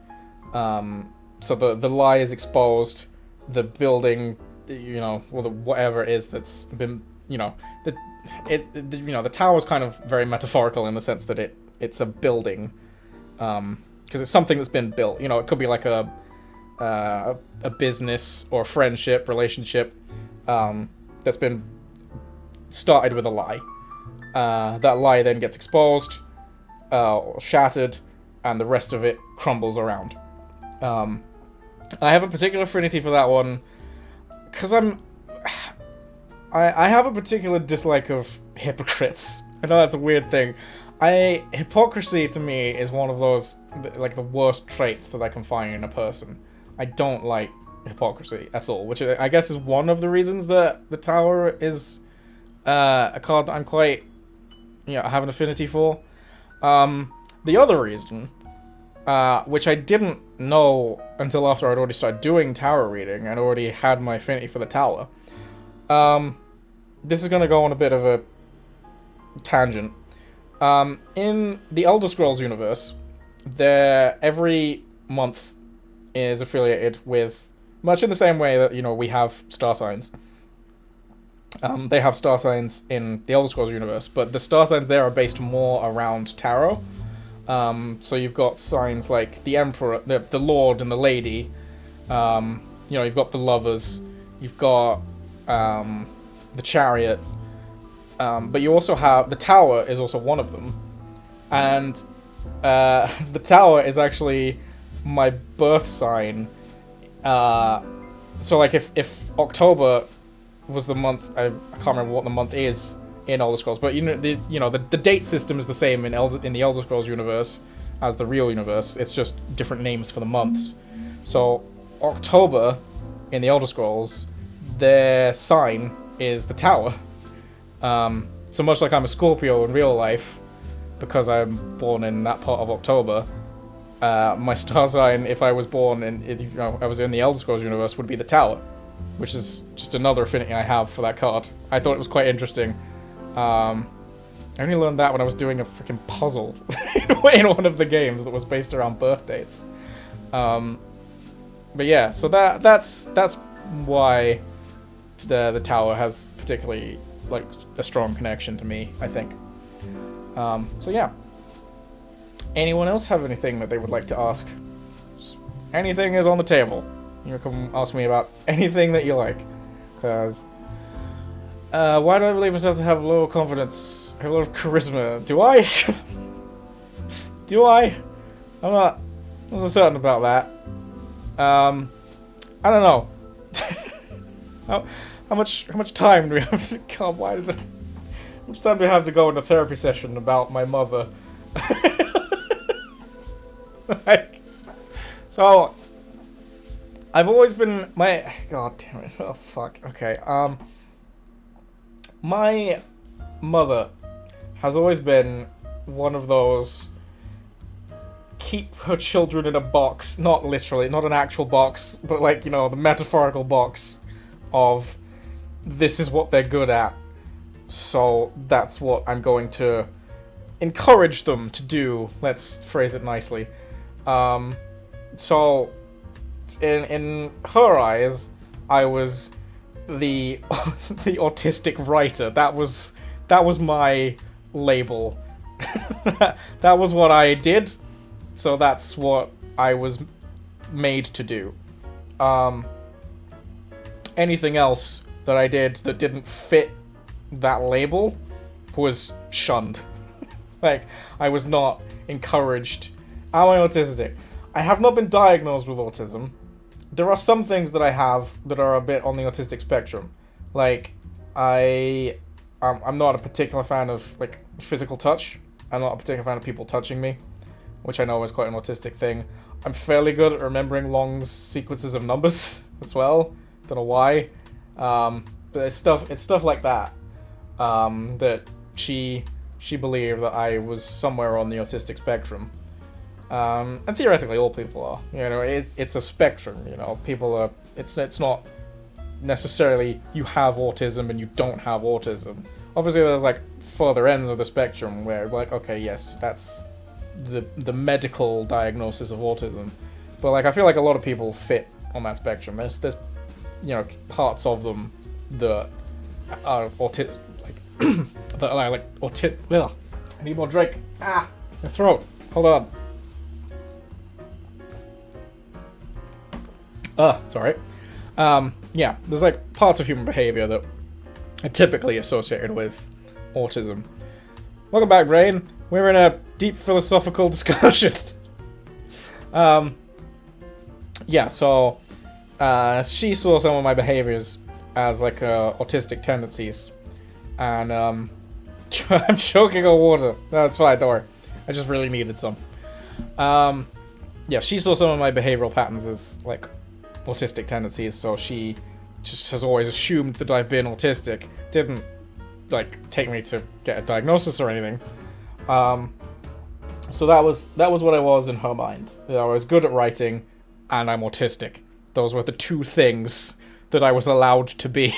A: So the lie is exposed. The building, or whatever it is that's been, the Tower is kind of very metaphorical in the sense that it's a building, because it's something that's been built. It could be like a business or a friendship, relationship, that's been started with a lie. That lie then gets exposed, or shattered, and the rest of it crumbles around. I have a particular affinity for that one, because I have a particular dislike of hypocrites. I know that's a weird thing. Hypocrisy to me is one of those, like, the worst traits that I can find in a person. I don't like hypocrisy at all, which I guess is one of the reasons that the Tower is a card that I'm quite, I have an affinity for. The other reason, which I didn't know until after I'd already started doing tarot reading and already had my affinity for the Tower. This is going to go on a bit of a tangent. In the Elder Scrolls universe, every month is affiliated with, much in the same way that, we have star signs. They have star signs in the Elder Scrolls universe, but the star signs there are based more around tarot. So you've got signs like the Emperor, the Lord and the Lady. You've got the Lovers. You've got the Chariot. But you also have... The Tower is also one of them. And the Tower is actually my birth sign. So, like, if October was the month... I can't remember what the month is in Elder Scrolls, but the date system is the same in the Elder Scrolls universe as the real universe. It's just different names for the months. So, October in the Elder Scrolls, their sign is the Tower. So much like I'm a Scorpio in real life, because I'm born in that part of October, my star sign, if I was born I was in the Elder Scrolls universe, would be the Tower, which is just another affinity I have for that card. I thought it was quite interesting. I only learned that when I was doing a freaking puzzle in one of the games that was based around birth dates. But yeah, so that's why the Tower has particularly, like, a strong connection to me, I think. So yeah. Anyone else have anything that they would like to ask? Anything is on the table. You can ask me about anything that you like. Because, why do I believe myself to have low confidence, have a lot of charisma? Do I? Do I? I'm not so certain about that. I don't know. How much time do we have to come? Why does it? How much time do we have to go in a therapy session about my mother? Like, so I've always been God damn it! Oh fuck. Okay. My mother has always been one of those keep her children in a box, not literally, not an actual box, but like, you know, the metaphorical box of this is what they're good at, so that's what I'm going to encourage them to do. Let's phrase it nicely. So in her eyes, I was the the autistic writer. That was my label. That was what I did. So that's what I was made to do. Anything else that I did that didn't fit that label was shunned. Like, I was not encouraged. Am I autistic? I have not been diagnosed with autism. There are some things that I have that are a bit on the autistic spectrum. Like, I'm not a particular fan of, like, physical touch. I'm not a particular fan of people touching me, which I know is quite an autistic thing. I'm fairly good at remembering long sequences of numbers as well. Don't know why. But it's stuff like that. That she believed that I was somewhere on the autistic spectrum. And theoretically all people are. You know, it's a spectrum, you know. People are it's not necessarily you have autism and you don't have autism. Obviously there's like further ends of the spectrum where like, okay, yes, that's the medical diagnosis of autism, but like I feel like a lot of people fit on that spectrum. There's you know, parts of them that are autistic, like that are like autistic. I need more drink. My throat. Hold on. Sorry. Yeah, there's like parts of human behavior that are typically associated with autism. Welcome back, Rain. We're in a deep philosophical discussion. Yeah, so she saw some of my behaviors as like autistic tendencies, and I'm choking on water. No, it's fine, don't worry. I just really needed some. Yeah, she saw some of my behavioral patterns as like autistic tendencies, so she just has always assumed that I've been autistic. Didn't like take me to get a diagnosis or anything. So that was what I was in her mind. I was good at writing, and I'm autistic. Those were the two things that I was allowed to be.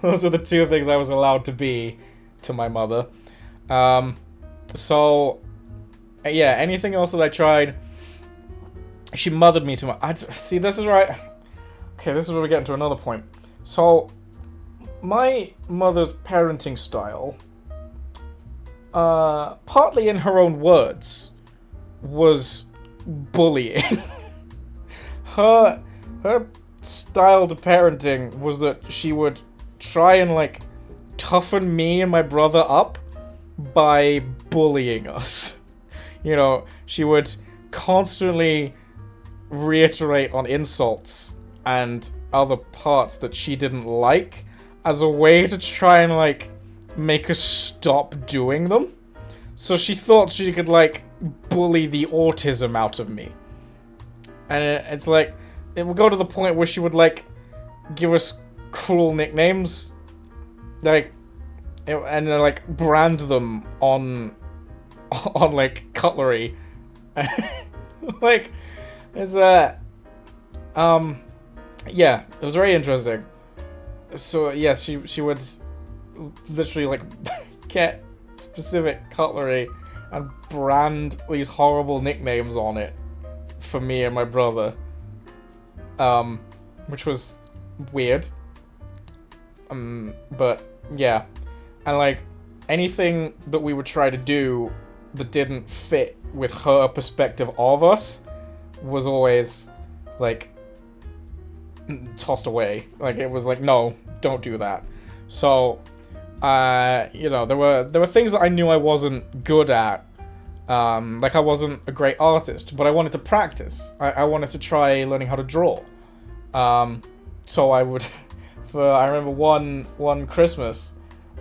A: Those were the two things I was allowed to be to my mother. So yeah, anything else that I tried, she mothered me too much. See, this is right. Okay, this is where we get into another point. So my mother's parenting style, partly in her own words, was bullying. her style to parenting was that she would try and like toughen me and my brother up by bullying us. You know, she would constantly reiterate on insults and other parts that she didn't like as a way to try and like make us stop doing them. So she thought she could like bully the autism out of me. And it's like, it would go to the point where she would like give us cruel nicknames, like, and then like brand them on like cutlery. Like, it's yeah, it was very interesting. So yes, she would literally like get specific cutlery and brand these horrible nicknames on it for me and my brother, which was weird. But yeah, and like anything that we would try to do that didn't fit with her perspective of us was always like tossed away. Like, it was like, no, don't do that. So, you know, there were things that I knew I wasn't good at. Like, I wasn't a great artist, but I wanted to practice. I wanted to try learning how to draw. So I would, I remember one Christmas,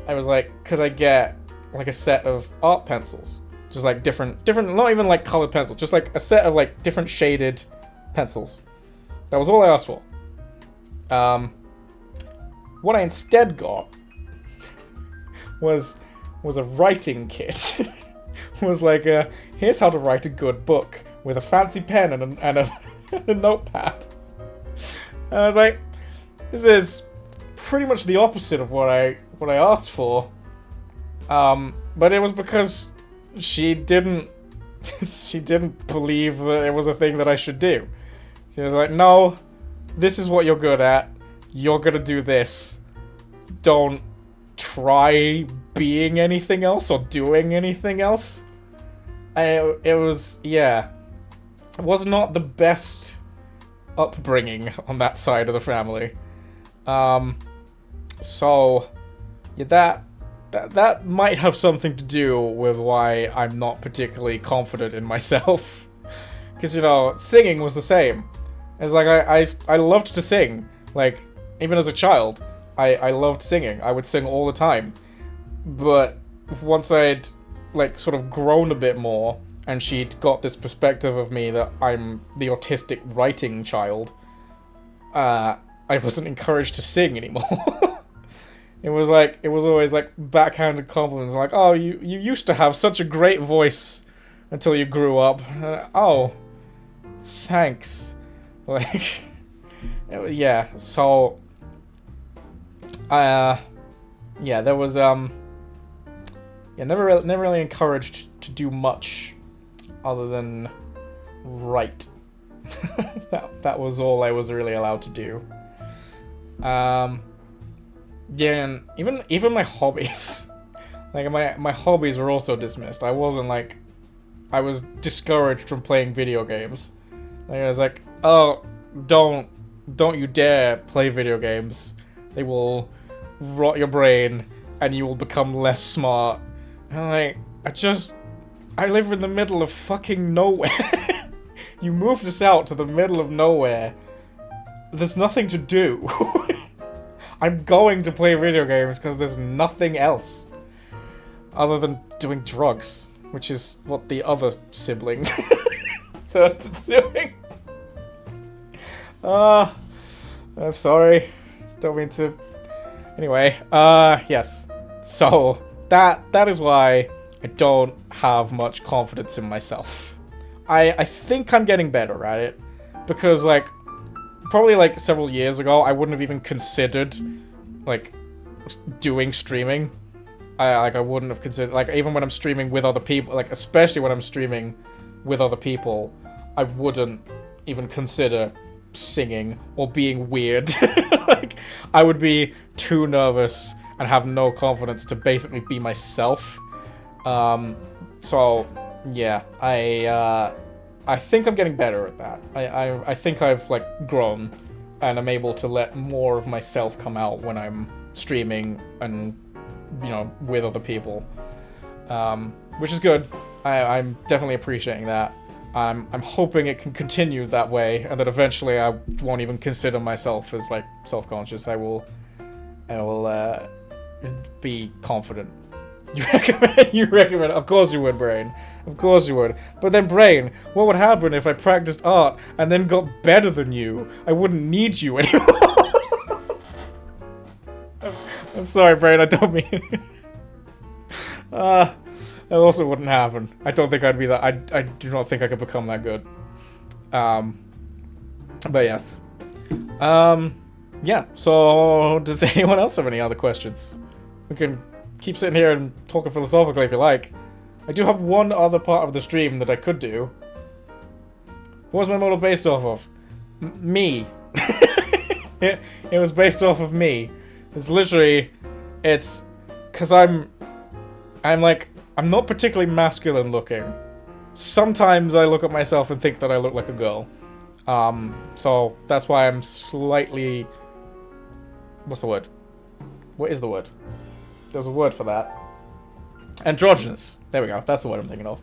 A: I was like, could I get like a set of art pencils? Just like different, not even like colored pencils, just like a set of like different shaded pencils. That was all I asked for. What I instead got was a writing kit. Was like here's how to write a good book with a fancy pen and a notepad. And I was like, this is pretty much the opposite of what I asked for. But it was because she didn't believe that it was a thing that I should do. She was like, no, this is what you're good at. You're gonna do this. Don't try being anything else or doing anything else. It was not the best upbringing on that side of the family. So yeah, that might have something to do with why I'm not particularly confident in myself. Because, you know, singing was the same. It's like I loved to sing. Like, even as a child, I loved singing. I would sing all the time. But once I'd like sort of grown a bit more, and she'd got this perspective of me that I'm the autistic writing child, I wasn't encouraged to sing anymore. It was always like backhanded compliments, like, oh, you used to have such a great voice until you grew up. Oh, thanks. Like, yeah. So, yeah, there was never really encouraged to do much other than write. that was all I was really allowed to do. Yeah, and even my hobbies, like my hobbies were also dismissed. I was discouraged from playing video games. Like, I was like, oh, don't you dare play video games. They will rot your brain and you will become less smart. And I'm like, I live in the middle of fucking nowhere. You moved us out to the middle of nowhere. There's nothing to do. I'm going to play video games because there's nothing else other than doing drugs, which is what the other sibling started doing. I'm sorry. Don't mean to. Anyway, yes. So that is why I don't have much confidence in myself. I think I'm getting better at it, because like probably like several years ago I wouldn't have even considered like doing streaming. I wouldn't have considered, like, even when I'm streaming with other people, like especially when I'm streaming with other people, I wouldn't even consider singing or being weird. Like, I would be too nervous and have no confidence to basically be myself. So yeah, I think I'm getting better at that. I think I've like grown and I'm able to let more of myself come out when I'm streaming and, you know, with other people, which is good. I'm definitely appreciating that. I'm hoping it can continue that way, and that eventually I won't even consider myself as like self-conscious. I will be confident. You recommend? Of course you would, Brain. Of course you would. But then, Brain, what would happen if I practiced art and then got better than you? I wouldn't need you anymore. I'm sorry, Brain. I don't mean. That also wouldn't happen. I don't think I'd be that. I do not think I could become that good. But yes. Yeah. So, does anyone else have any other questions? We can keep sitting here and talking philosophically if you like. I do have one other part of the stream that I could do. What was my model based off of? Me. It was based off of me. It's literally, it's because I'm not particularly masculine looking. Sometimes I look at myself and think that I look like a girl. So that's why I'm slightly... What's the word? What is the word? There's a word for that. Androgynous. There we go. That's the word I'm thinking of.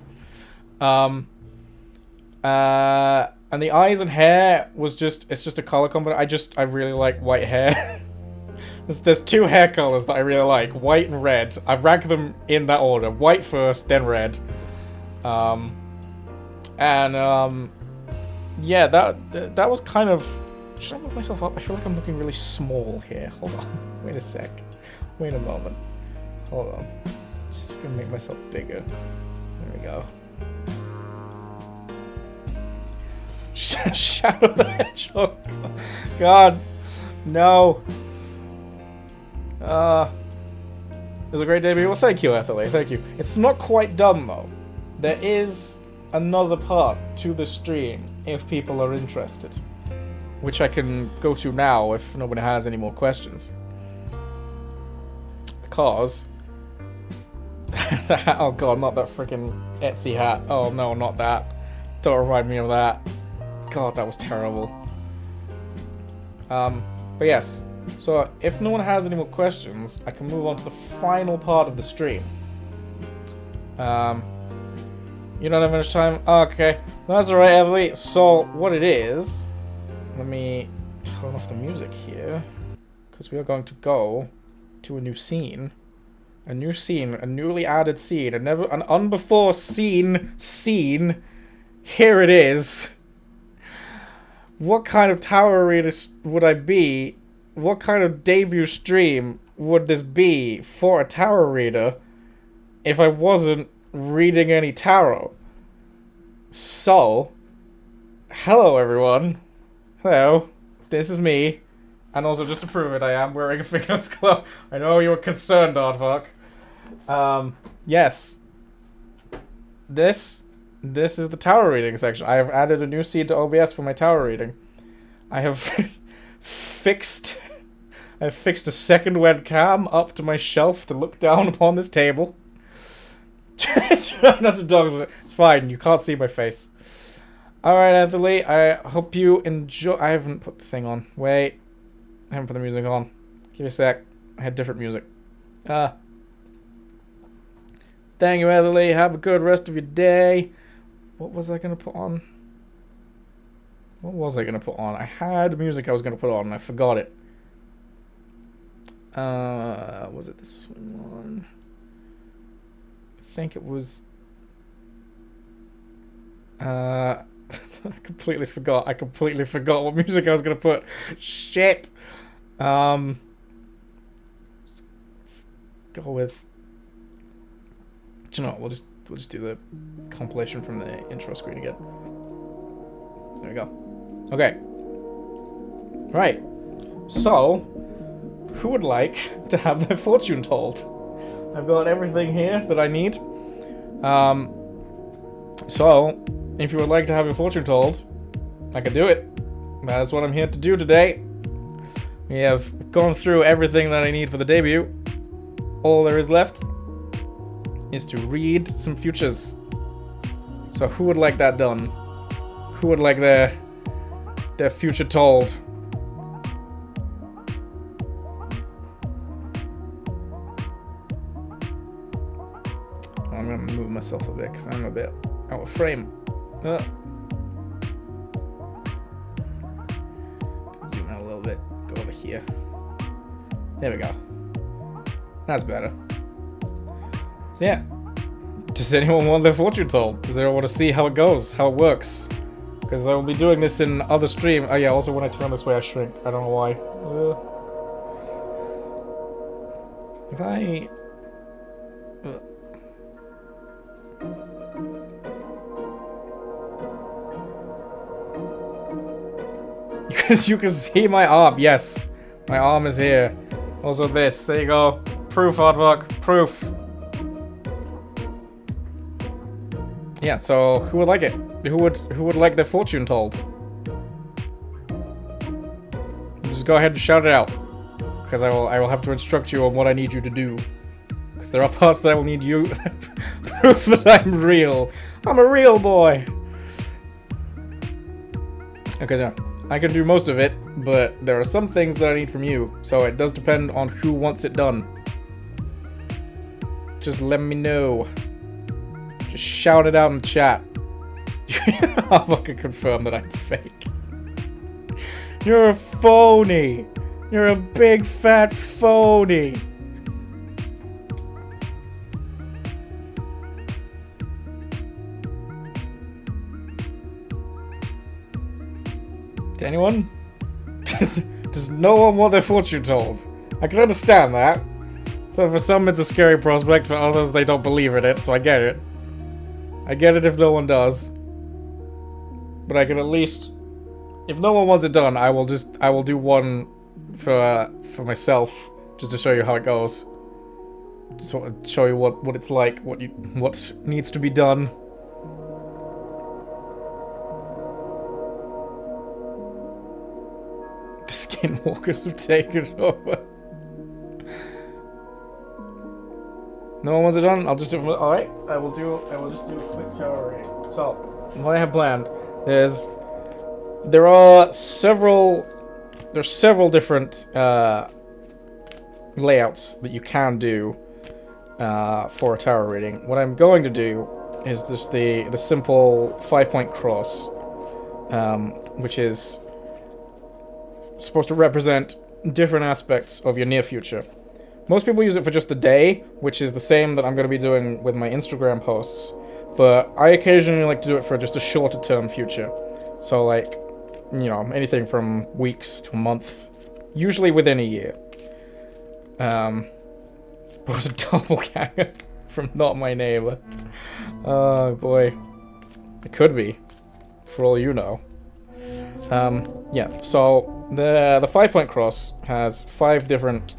A: And the eyes and hair was just... It's just a color combination. I really like white hair. There's two hair colors that I really like. White and red. I rank them in that order. White first, then red. Yeah, that was kind of... Should I move myself up? I feel like I'm looking really small here. Hold on. Wait a sec. Wait a moment. Hold on. Just gonna make myself bigger. There we go. Shadow the Hedgehog. God. No. It was a great debut. Well, thank you, Etherly. Thank you. It's not quite done, though. There is another part to the stream if people are interested, which I can go to now if nobody has any more questions. Because... oh god, not that freaking Etsy hat. Oh no, not that. Don't remind me of that. God, that was terrible. But yes. So, if no one has any more questions, I can move on to the final part of the stream. You don't have much time? Oh, okay. That's alright, Emily. So, what it is... Let me turn off the music here. Because we are going to go to a new scene. A new scene. A newly added scene. An unbefore seen scene. Here it is. What kind of tower reader would I be? What kind of debut stream would this be for a tarot reader if I wasn't reading any tarot? So, hello everyone. Hello, this is me. And also, just to prove it, I am wearing a fingerless glove. I know you were concerned, Oddfuck. Yes. This is the tower reading section. I have added a new seed to OBS for my tower reading. I have fixed a second webcam up to my shelf to look down upon this table. Try not to dog with it. It's fine, you can't see my face. Alright, Anthony, I hope you enjoy... I haven't put the thing on. Wait. I haven't put the music on. Give me a sec. I had different music. Thank you, Anthony. Have a good rest of your day. What was I going to put on? What was I going to put on? I had music I was going to put on and I forgot it. Was it this one? I think it was... I completely forgot. I completely forgot what music I was going to put. Shit! Let's go with... Do you know what? We'll just do the compilation from the intro screen again. There we go. Okay. Right. So, who would like to have their fortune told? I've got everything here that I need. So, if you would like to have your fortune told, I can do it. That is what I'm here to do today. We have gone through everything that I need for the debut. All there is left is to read some futures. So who would like that done? Who would like their future told? I'm gonna move myself a bit because I'm a bit out of frame. Zoom out a little bit. Go over here. There we go. That's better. So yeah. Does anyone want their fortune told? Does anyone want to see how it goes? How it works? Because I will be doing this in other stream. Oh yeah, also when I turn this way I shrink. I don't know why. If I... Because you can see my arm. Yes. My arm is here. Also this. There you go. Proof, Aardvark. Proof. Yeah, so who would like it? Who would like their fortune told? Just go ahead and shout it out. Because I will have to instruct you on what I need you to do. Because there are parts that I will need you proof that I'm real. I'm a real boy. Because yeah, I can do most of it, but there are some things that I need from you, so it does depend on who wants it done. Just let me know. Just shout it out in the chat. I'll fucking confirm that I'm fake. You're a phony! You're a big fat phony! To anyone? Does no one want their fortune told? I can understand that. So for some it's a scary prospect, for others they don't believe in it, so I get it. I get it if no one does. But I can at least... If no one wants it done, I will do one for myself, just to show you how it goes. Just want to show you what it's like, what needs to be done. The skinwalkers have taken over. No one wants it done? I'll just do it. Alright, I will just do a quick tower rating. So, what I have planned is there's several different layouts that you can do for a tower rating. What I'm going to do is just the simple 5-point cross, which is supposed to represent different aspects of your near future. Most people use it for just the day, which is the same that I'm going to be doing with my Instagram posts, but I occasionally like to do it for just a shorter term future. So like, you know, anything from weeks to a month, usually within a year. It was a doppelganger from Not My Neighbor. Oh boy. It could be, for all you know. Yeah, so the 5-point cross has 5 different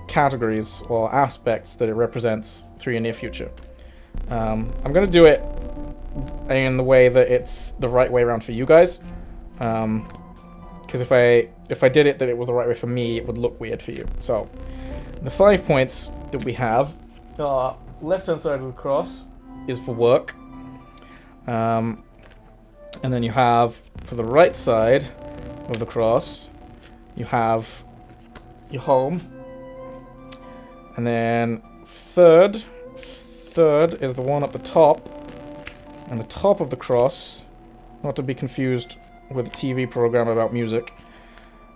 A: categories or aspects that it represents through your near future. I'm gonna do it in the way that it's the right way around for you guys, because if I did it that it was the right way for me, it would look weird for you. So the 5 points that we have, left hand side of the cross is for work, and then you have for the right side of the cross you have your home. And then third is the one up the top. And the top of the cross, not to be confused with a TV program about music,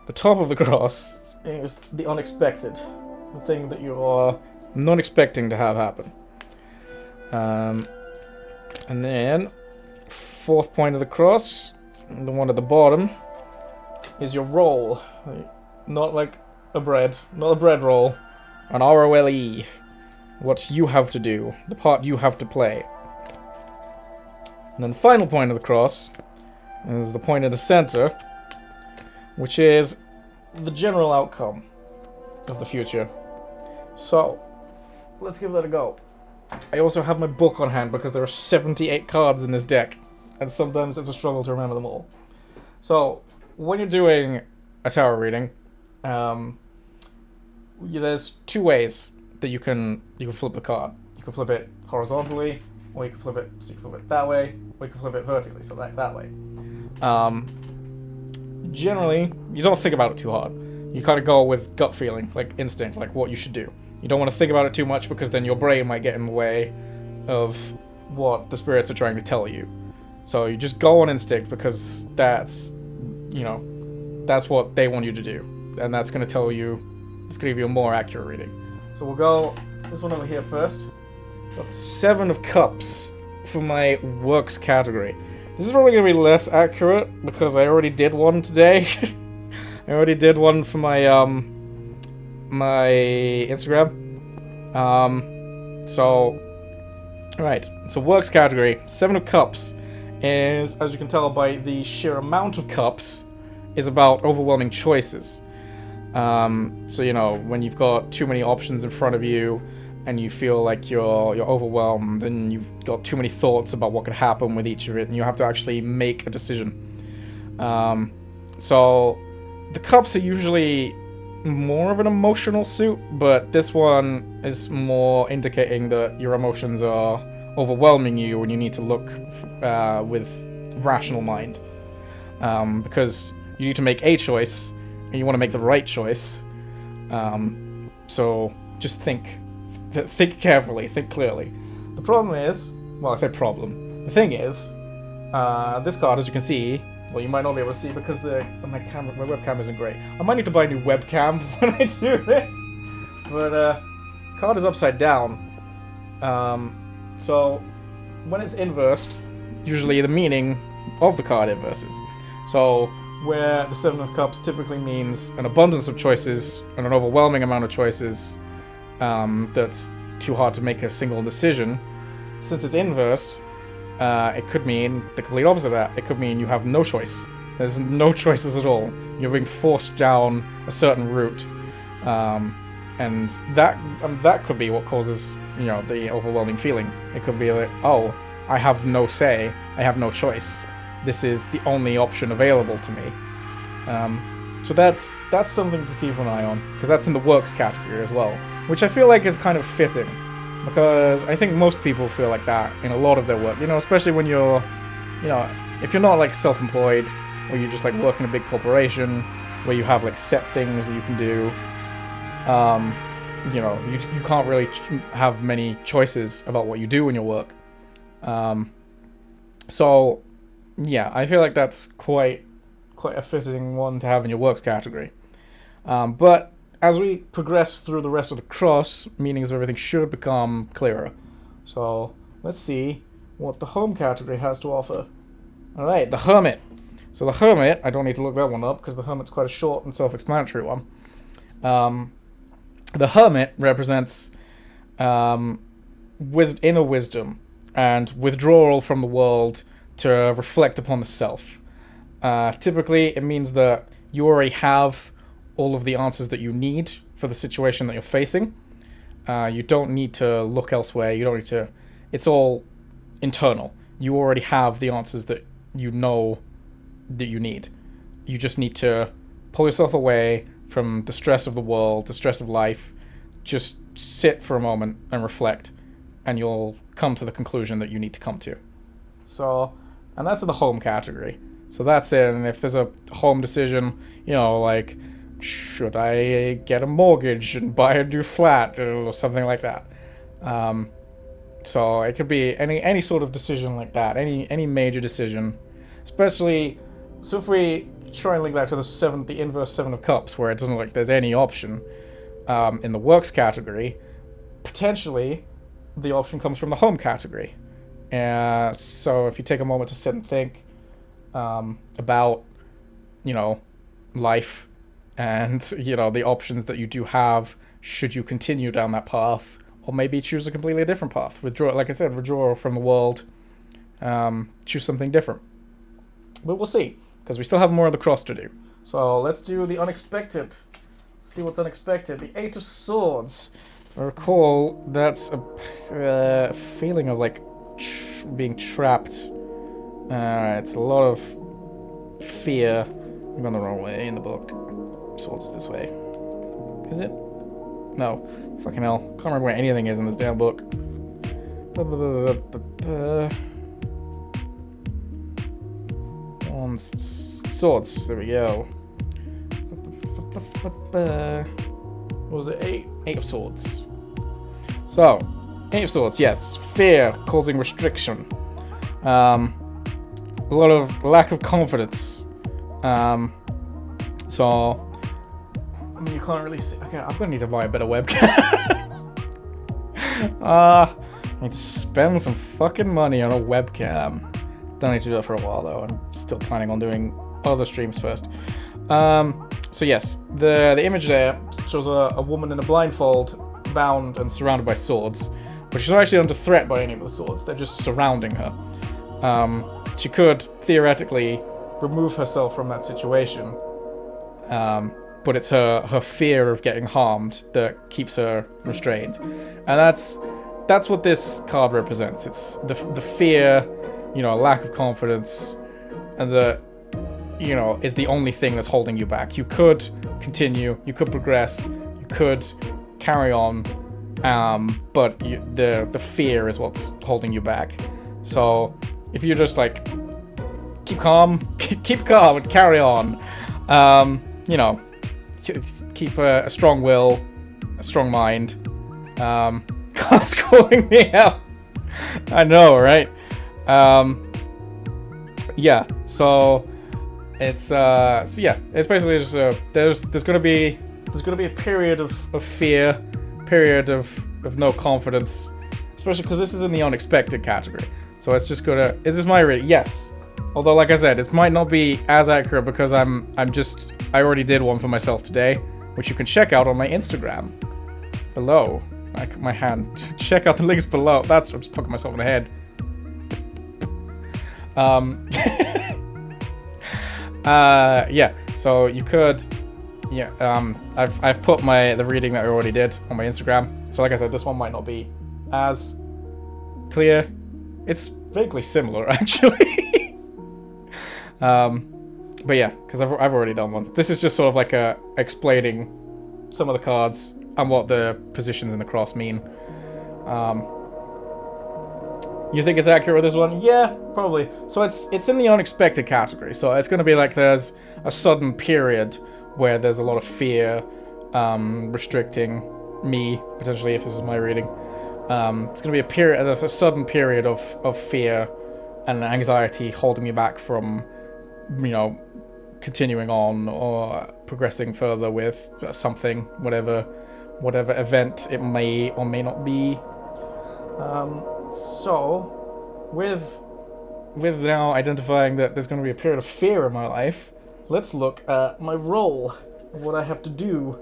A: the top of the cross is the unexpected. The thing that you are not expecting to have happen. And then, 4th point of the cross, the one at the bottom, is your role. Not like a bread, not a bread roll. An ROLE. What you have to do. The part you have to play. And then the final point of the cross is the point in the center, which is the general outcome of the future. So, let's give that a go. I also have my book on hand because there are 78 cards in this deck, and sometimes it's a struggle to remember them all. So, when you're doing a tarot reading, there's 2 ways that you can flip the card. You can flip it horizontally, or you can flip it that way, or you can flip it vertically, so that way. Generally, you don't think about it too hard. You kind of go with gut feeling, like instinct, like what you should do. You don't want to think about it too much because then your brain might get in the way of what the spirits are trying to tell you. So you just go on instinct because that's what they want you to do. And that's going to tell you, it's going to give you a more accurate reading. So we'll go this one over here first. Got 7 of Cups for my works category. This is probably going to be less accurate because I already did one today. I already did one for my my Instagram. So works category, 7 of Cups is, as you can tell by the sheer amount of cups, is about overwhelming choices. So you know, when you've got too many options in front of you and you feel like you're overwhelmed and you've got too many thoughts about what could happen with each of it, and you have to actually make a decision. So the cups are usually more of an emotional suit, but this one is more indicating that your emotions are overwhelming you and you need to look with rational mind. because you need to make a choice, and you want to make the right choice. So just think carefully, think clearly. The problem is, well, I said problem. The thing is, this card, as you can see, well, you might not be able to see because my webcam isn't great. I might need to buy a new webcam when I do this. But card is upside down. So when it's inversed, usually the meaning of the card inverses. So where the Seven of Cups typically means an abundance of choices and an overwhelming amount of choices, that's too hard to make a single decision. Since it's inversed, it could mean the complete opposite of that. It could mean you have no choice. There's no choices at all. You're being forced down a certain route, and that could be what causes, the overwhelming feeling. It could be like, oh, I have no say. I have no choice. This is the only option available to me. So that's something to keep an eye on, because that's in the works category as well, which I feel like is kind of fitting, because I think most people feel like that in a lot of their work, especially when you're, if you're not like self-employed, or you just like work in a big corporation where you have like set things that you can do. You can't really have many choices about what you do in your work. So yeah, I feel like that's quite a fitting one to have in your works category. But as we progress through the rest of the cross, meanings of everything should become clearer. So let's see what the home category has to offer. Alright, the Hermit. So the Hermit, I don't need to look that one up because the Hermit's quite a short and self-explanatory one. The Hermit represents inner wisdom and withdrawal from the world to reflect upon the self. Typically, it means that you already have all of the answers that you need for the situation that you're facing. You don't need to look elsewhere. You don't need to... It's all internal. You already have the answers that you know that you need. You just need to pull yourself away from the stress of the world, the stress of life. Just sit for a moment and reflect, and you'll come to the conclusion that you need to come to. So, and that's in the home category. So that's it. And if there's a home decision, like, should I get a mortgage and buy a new flat or something like that? So it could be any sort of decision like that, any major decision, especially. So if we try and link back to the inverse Seven of Cups, where it doesn't look like there's any option in the works category, potentially the option comes from the home category. So if you take a moment to sit and think about, life and, the options that you do have, should you continue down that path, or maybe choose a completely different path. Withdraw from the world, choose something different. But we'll see, because we still have more of the cross to do. So let's do the unexpected. See what's unexpected. The Eight of Swords. If I recall, that's a feeling of like being trapped. It's a lot of fear. I'm going the wrong way in the book. Swords is this way. Is it? No. Fucking hell. Can't remember where anything is in this damn book. Swords. There we go. What was it? Eight of Swords. So, Eight of Swords, yes. Fear causing restriction. A lot of lack of confidence. So, you can't really see. Okay, I'm gonna need to buy a better webcam. I need to spend some fucking money on a webcam. Don't need to do that for a while though. I'm still planning on doing other streams first. So yes, the image there shows a woman in a blindfold, bound and surrounded by swords, but she's not actually under threat by any of the swords. They're just surrounding her. She could theoretically remove herself from that situation, but it's her fear of getting harmed that keeps her restrained, and that's what this card represents. It's the fear, lack of confidence, and the is the only thing that's holding you back. You could continue, you could progress, you could carry on, but the fear is what's holding you back. So if you just keep calm, keep calm, and carry on. You know, keep a strong will, a strong mind. God's calling me out. I know, right? Yeah. So it's yeah. It's basically just there's gonna be a period of fear, period of no confidence, especially because this is in the unexpected category. So it's just gonna. Is this my reading? Yes. Although, like I said, it might not be as accurate because I already did one for myself today, which you can check out on my Instagram below. Like my hand. Check out the links below. I'm just poking myself in the head. Yeah. So you could. Yeah. I've put the reading that I already did on my Instagram. So like I said, this one might not be as clear. It's vaguely similar, actually. But yeah, because I've already done one. This is just sort of like explaining some of the cards and what the positions in the cross mean. You think it's accurate with this one? Yeah, probably. So it's in the unexpected category. So it's going to be like there's a sudden period where there's a lot of fear restricting me, potentially, if this is my reading. It's going to be there's a sudden period of fear and anxiety holding me back from, continuing on or progressing further with something, whatever event it may or may not be. So, with now identifying that there's going to be a period of fear in my life, let's look at my role and what I have to do.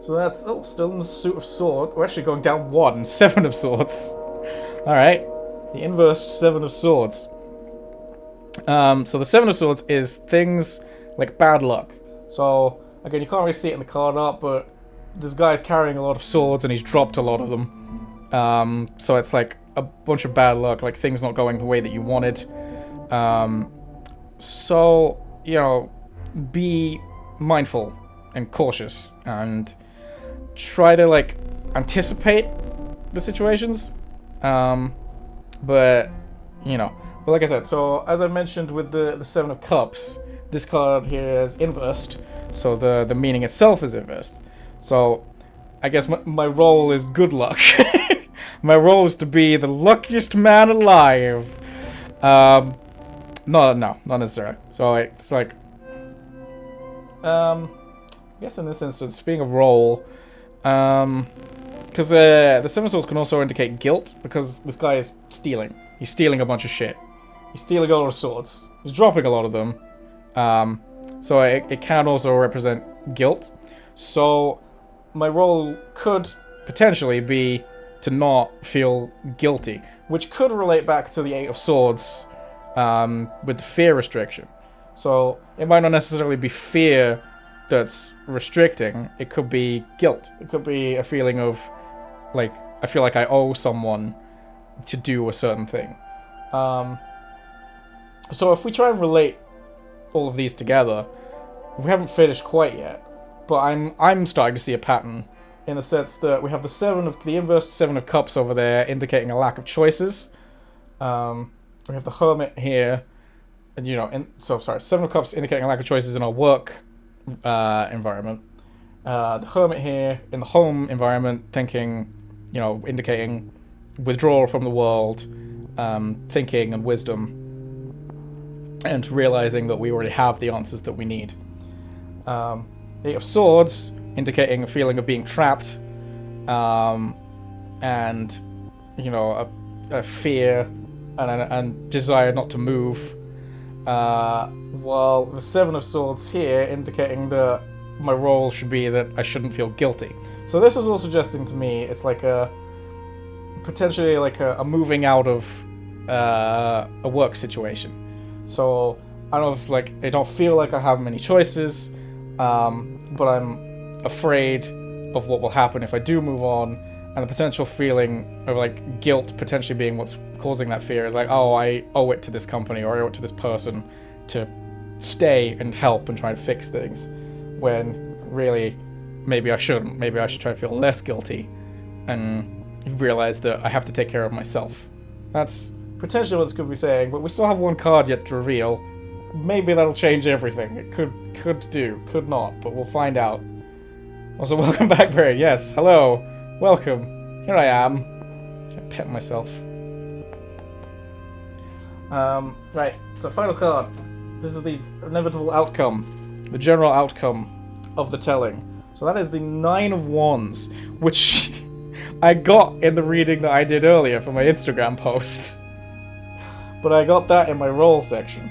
A: So that's still in the suit of swords. We're actually going down 1, 7 of swords. All right, the inverse 7 of swords. So the 7 of swords is things like bad luck. So again, you can't really see it in the card art, but this guy's carrying a lot of swords and he's dropped a lot of them. So it's like a bunch of bad luck, like things not going the way that you wanted. So be mindful and cautious and try to anticipate the situations. But like I said, so as I mentioned with the 7 of Cups, this card here is inversed, so the meaning itself is inversed. So I guess my role is good luck. My role is to be the luckiest man alive. No, not necessarily. So it's like, I guess in this instance, being a role, because the 7 of Swords can also indicate guilt, because this guy is stealing. He's stealing a bunch of shit. He's stealing a lot of swords. He's dropping a lot of them. So it can also represent guilt. So my role could potentially be to not feel guilty, which could relate back to the 8 of Swords with the fear restriction. So it might not necessarily be fear that's restricting. It could be guilt. It could be a feeling of, I feel like I owe someone to do a certain thing. So if we try and relate all of these together, we haven't finished quite yet, but I'm starting to see a pattern in the sense that we have the inverse 7 of Cups over there, indicating a lack of choices. We have the Hermit here, and 7 of Cups indicating a lack of choices in our work environment. The Hermit here in the home environment, indicating withdrawal from the world, thinking and wisdom, and realizing that we already have the answers that we need. 8 of Swords, indicating a feeling of being trapped, and a fear and desire not to move. While the 7 of Swords here, indicating that my role should be that I shouldn't feel guilty. So this is all suggesting to me it's potentially a moving out of a work situation. So I don't feel like I have many choices, but I'm afraid of what will happen if I do move on, and the potential feeling of guilt potentially being what's causing that fear is I owe it to this company or I owe it to this person to stay and help and try and fix things, when really maybe I shouldn't. Maybe I should try to feel less guilty and realize that I have to take care of myself. That's potentially what this could be saying, but we still have one card yet to reveal. maybe that'll change everything. It could do, could not, but we'll find out. Also, welcome back, Bray. Yes, hello, welcome. Here I am. I pet myself. Right. So final card. This is the inevitable outcome, the general outcome of the telling. So that is the 9 of Wands, which I got in the reading that I did earlier for my Instagram post. But I got that in my roll section.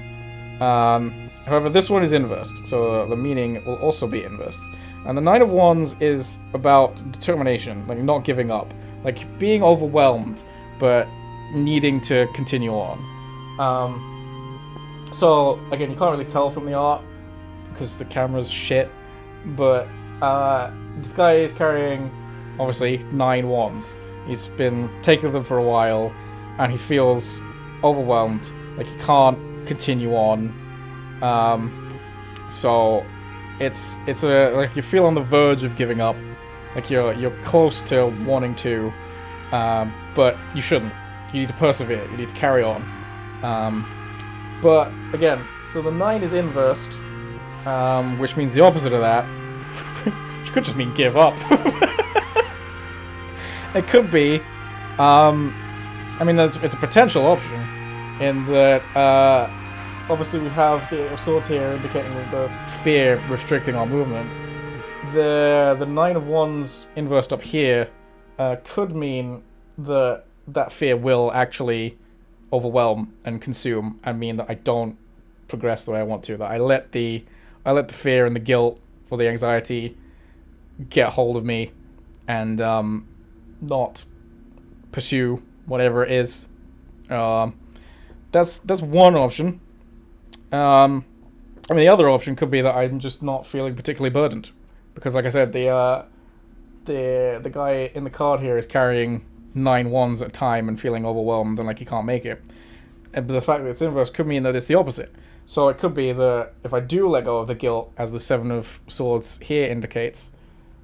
A: However, this one is inversed, so the meaning will also be inversed. And the 9 of Wands is about determination, like not giving up, like being overwhelmed, but needing to continue on. So again, you can't really tell from the art because the camera's shit, but this guy is carrying, obviously, 9 wands. He's been taking them for a while, and he feels overwhelmed, like he can't continue on. So it's like you feel on the verge of giving up, like you're close to wanting to, but you shouldn't. You need to persevere. You need to carry on. But again, so the 9 is inversed, which means the opposite of that. Which could just mean give up. It could be. I mean, it's a potential option, in that obviously we have the swords here indicating the fear restricting our movement. The 9 of wands inversed up here could mean that fear will actually overwhelm and consume, and mean that I don't progress the way I want to. That I let the fear and the guilt or the anxiety get hold of me, and not pursue whatever it is. That's one option. I mean, the other option could be that I'm just not feeling particularly burdened, because, like I said, the guy in the card here is carrying 9 wands at a time and feeling overwhelmed and like he can't make it. And the fact that it's inverse could mean that it's the opposite. So it could be that if I do let go of the guilt, as the 7 of swords here indicates,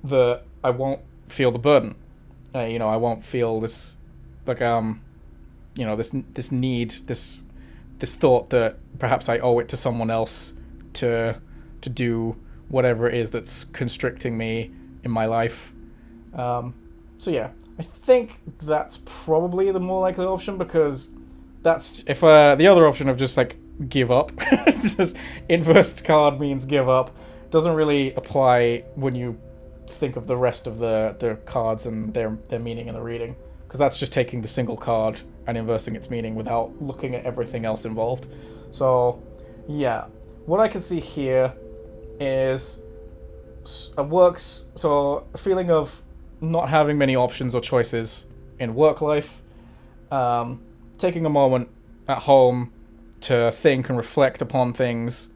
A: that I won't feel the burden. I won't feel this, like, this need, this thought that perhaps I owe it to someone else to do whatever it is that's constricting me in my life. So yeah, I think that's probably the more likely option, because that's if the other option of just like give up, just inverse card means give up, doesn't really apply when you think of the rest of the cards and their meaning in the reading, because that's just taking the single card and inversing its meaning without looking at everything else involved. So yeah, what I can see here is a feeling of not having many options or choices in work life, taking a moment at home to think and reflect upon things,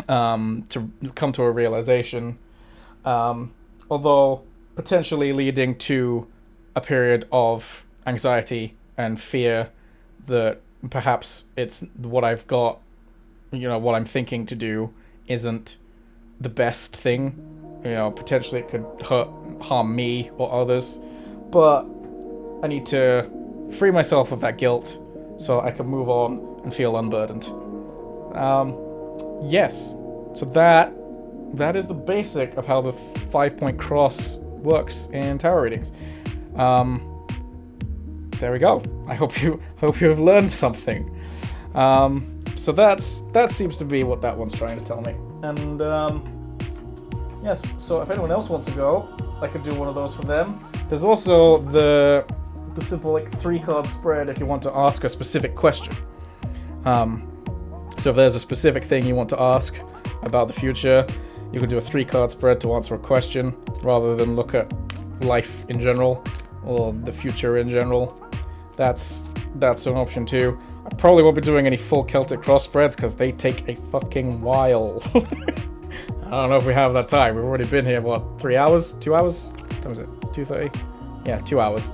A: to come to a realization, although potentially leading to a period of anxiety and fear that perhaps it's what I've got, what I'm thinking to do isn't the best thing. Potentially it could harm me or others, but I need to free myself of that guilt so I can move on and feel unburdened. Yes, so that is the basic of how the 5-point cross works in tarot readings. There we go. I hope you have learned something. So that seems to be what that one's trying to tell me. And yes, so if anyone else wants to go, I could do one of those for them. There's also the simple 3-card spread if you want to ask a specific question. So if there's a specific thing you want to ask about the future, you can do a 3-card spread to answer a question rather than look at life in general or the future in general. That's an option too. I probably won't be doing any full Celtic cross spreads because they take a fucking while. I don't know if we have that time. We've already been here, 3 hours? 2 hours? What time is it? 2:30? Yeah, 2 hours.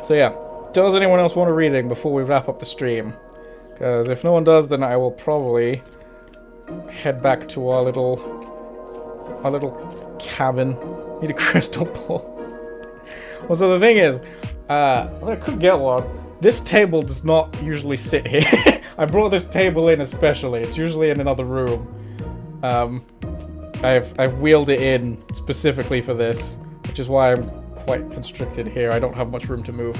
A: So yeah, does anyone else want a reading before we wrap up the stream? Because if no one does, then I will probably head back to our little cabin. Need a crystal ball. Well, so the thing is, I could get one, This table does not usually sit here. I brought this table in especially. It's usually in another room. I've wheeled it in specifically for this, which is why I'm quite constricted here. I don't have much room to move.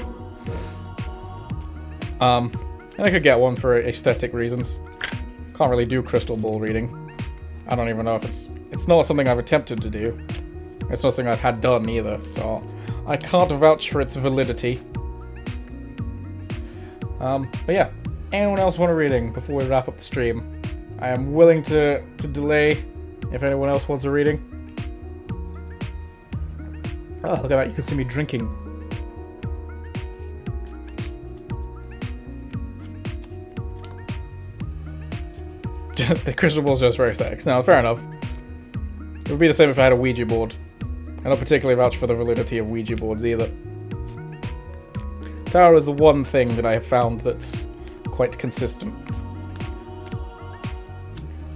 A: And I could get one for aesthetic reasons. Can't really do crystal ball reading. I don't even know if it's not something I've attempted to do. It's not something I've had done either, so I can't vouch for its validity. But yeah, anyone else want a reading before we wrap up the stream? I am willing to delay if anyone else wants a reading. Oh, look at that, you can see me drinking. The crystal ball's just for aesthetics. Now, fair enough. It would be the same if I had a Ouija board. I don't particularly vouch for the validity of Ouija boards either. Tower is the one thing that I have found that's quite consistent.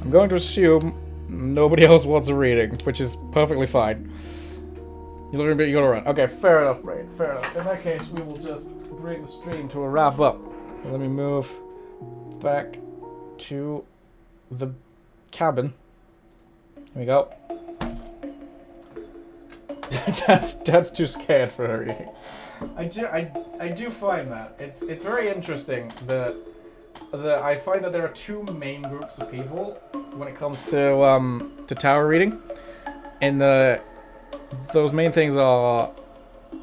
A: I'm going to assume nobody else wants a reading, which is perfectly fine. You're looking a bit, you gotta run. Okay, fair enough, Brain. Fair enough. In that case, we will just bring the stream to a wrap up. Let me move back to the cabin. Here we go. Dad's too scared for her reading. I do find that it's very interesting that I find that there are two main groups of people when it comes to tower reading. And those main things are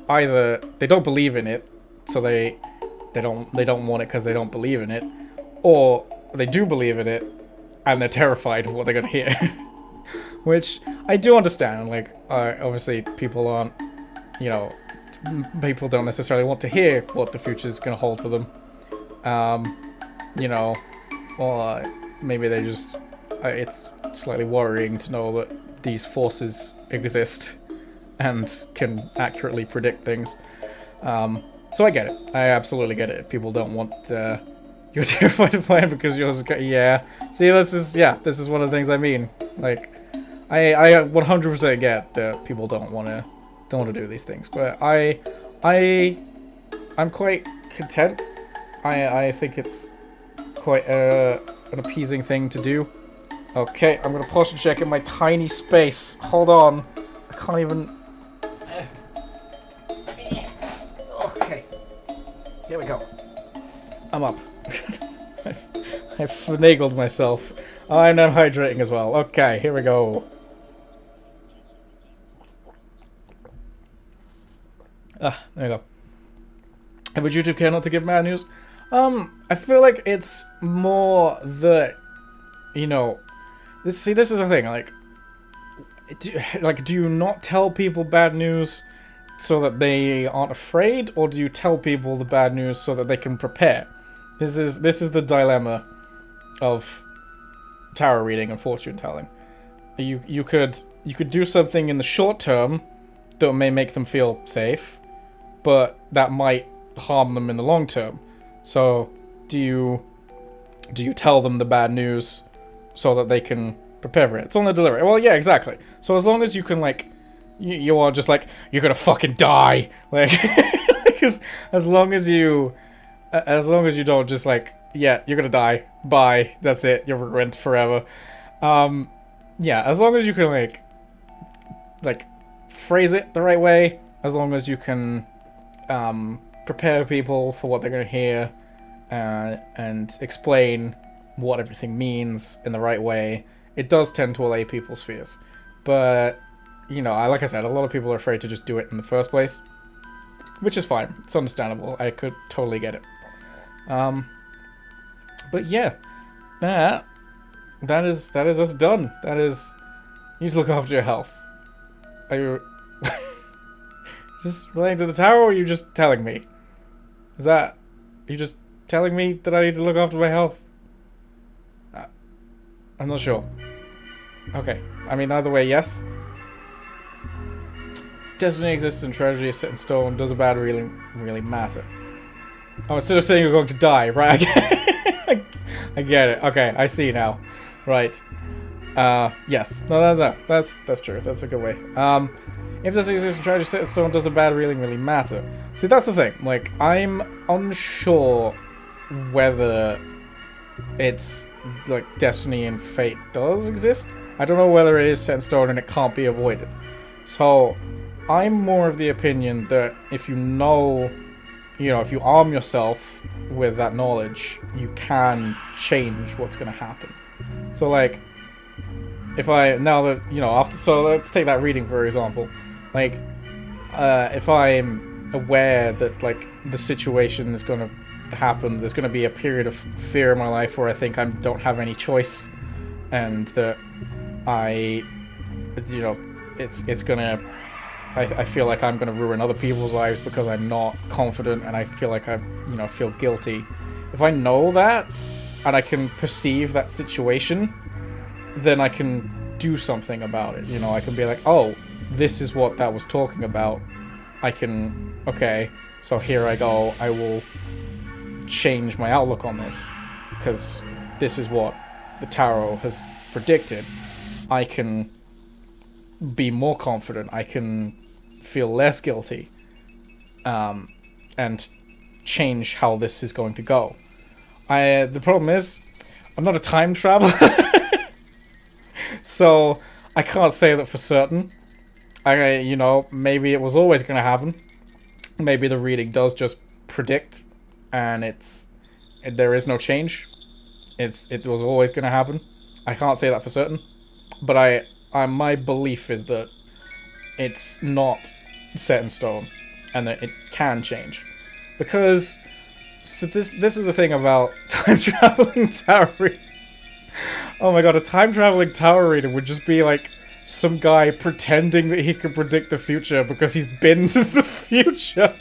A: either they don't believe in it, so they don't want it because they don't believe in it, or they do believe in it and they're terrified of what they're gonna hear. Which I do understand. Like, obviously people aren't, you know, people don't necessarily want to hear what the future's gonna hold for them. You know, or maybe they just it's slightly worrying to know that these forces exist and can accurately predict things. So I get it. I absolutely get it. If people don't want you're terrified of playing because yours is yeah. See, this is one of the things I mean. Like, I 100% get that people don't want to do these things, but I'm quite content. I think it's quite an appeasing thing to do. Okay, I'm gonna posture check in my tiny space. Hold on, I can't even. Okay, here we go. I'm up. I've finagled myself. I'm now hydrating as well. Okay, here we go. There you go. Would YouTube care not to give mad news? I feel like it's more the, you know, this is the thing. Like, do you not tell people bad news so that they aren't afraid, or do you tell people the bad news so that they can prepare? This is the dilemma of tarot reading and fortune telling. You could do something in the short term that may make them feel safe, but that might harm them in the long term. So do you tell them the bad news so that they can prepare for it? It's on the delivery. Well, yeah, exactly. So as long as you can, like, you are just like, you're gonna fucking die, like, because as long as you don't just like, yeah, you're gonna die, bye, that's it, you're ruined forever. Yeah, as long as you can like phrase it the right way, as long as you can prepare people for what they're gonna hear, and explain what everything means in the right way, it does tend to allay people's fears. But, you know, like I said, a lot of people are afraid to just do it in the first place, which is fine. It's understandable. I could totally get it. But yeah, that is us done. That is, you need to look after your health. Are you is this relating to the tower, or are you just telling me? Are you just telling me that I need to look after my health? I'm not sure. Okay, I mean, either way, yes. Destiny exists and tragedy is set in stone. Does a bad really matter? Oh, instead of saying you're going to die, right? I get it. Okay, I see now. Right. Yes. No, that's true. That's a good way. If destiny exists and tragedy is set in stone, does the bad really matter? See, that's the thing. Like, I'm unsure whether it's like destiny and fate does exist. I don't know whether it is set in stone and it can't be avoided. So, I'm more of the opinion that if you know, if you arm yourself with that knowledge, you can change what's going to happen. So, like, if I, now that, after, so let's take that reading for example. Like, if I'm aware that, like, the situation is going to happen, there's going to be a period of fear in my life where I think I don't have any choice, and that it's gonna, I feel like I'm gonna ruin other people's lives because I'm not confident, and I feel like I, feel guilty. If I know that, and I can perceive that situation, then I can do something about it. I can be like, oh, this is what that was talking about. I can, okay, so here I go. I will change my outlook on this, because this is what the tarot has predicted. I can be more confident. I can feel less guilty, and change how this is going to go. The problem is, I'm not a time traveler, so I can't say that for certain. Maybe it was always going to happen. Maybe the reading does just predict, and there is no change. It was always going to happen. I can't say that for certain, but my belief is that it's not set in stone, and that it can change, because so this is the thing about time traveling tarot reading. Oh my god, a time traveling tarot reader would just be like some guy pretending that he can predict the future because he's been to the future.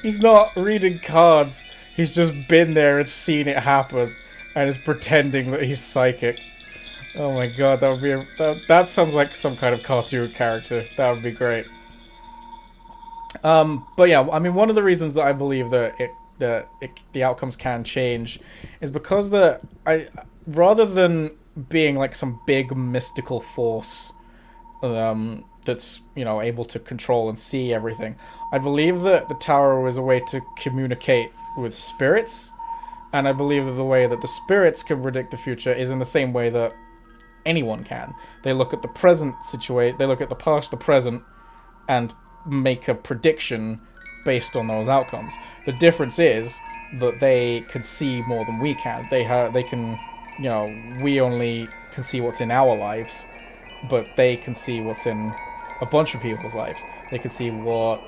A: He's not reading cards. He's just been there and seen it happen, and is pretending that he's psychic. Oh my god, that would be that sounds like some kind of cartoon character. That would be great. But yeah, I mean, one of the reasons that I believe that the outcomes can change is because rather than being like some big mystical force that's able to control and see everything, I believe that the tarot is a way to communicate with spirits, and I believe that the way that the spirits can predict the future is in the same way that anyone can. They look at the present situation, they look at the past, the present, and make a prediction based on those outcomes. The difference is that they can see more than we can. They can, we only can see what's in our lives, but they can see what's in a bunch of people's lives. They can see what,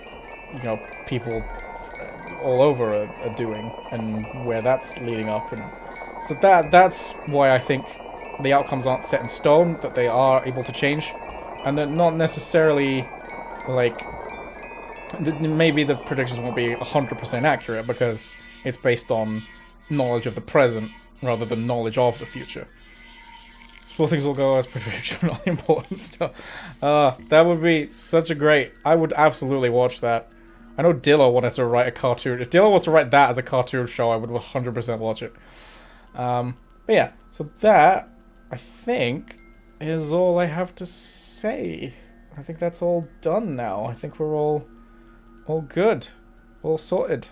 A: people all over are doing, and where that's leading up. And so that's why I think the outcomes aren't set in stone, that they are able to change, and that not necessarily, like, maybe the predictions won't be 100% accurate because it's based on knowledge of the present rather than knowledge of the future. Small things will go as prediction on important stuff. That would be such a great... I would absolutely watch that. I know Dilla wanted to write a cartoon. If Dilla wants to write that as a cartoon show, I would 100% watch it. But yeah, so that, I think, is all I have to say. I think that's all done now. I think we're all good. All sorted.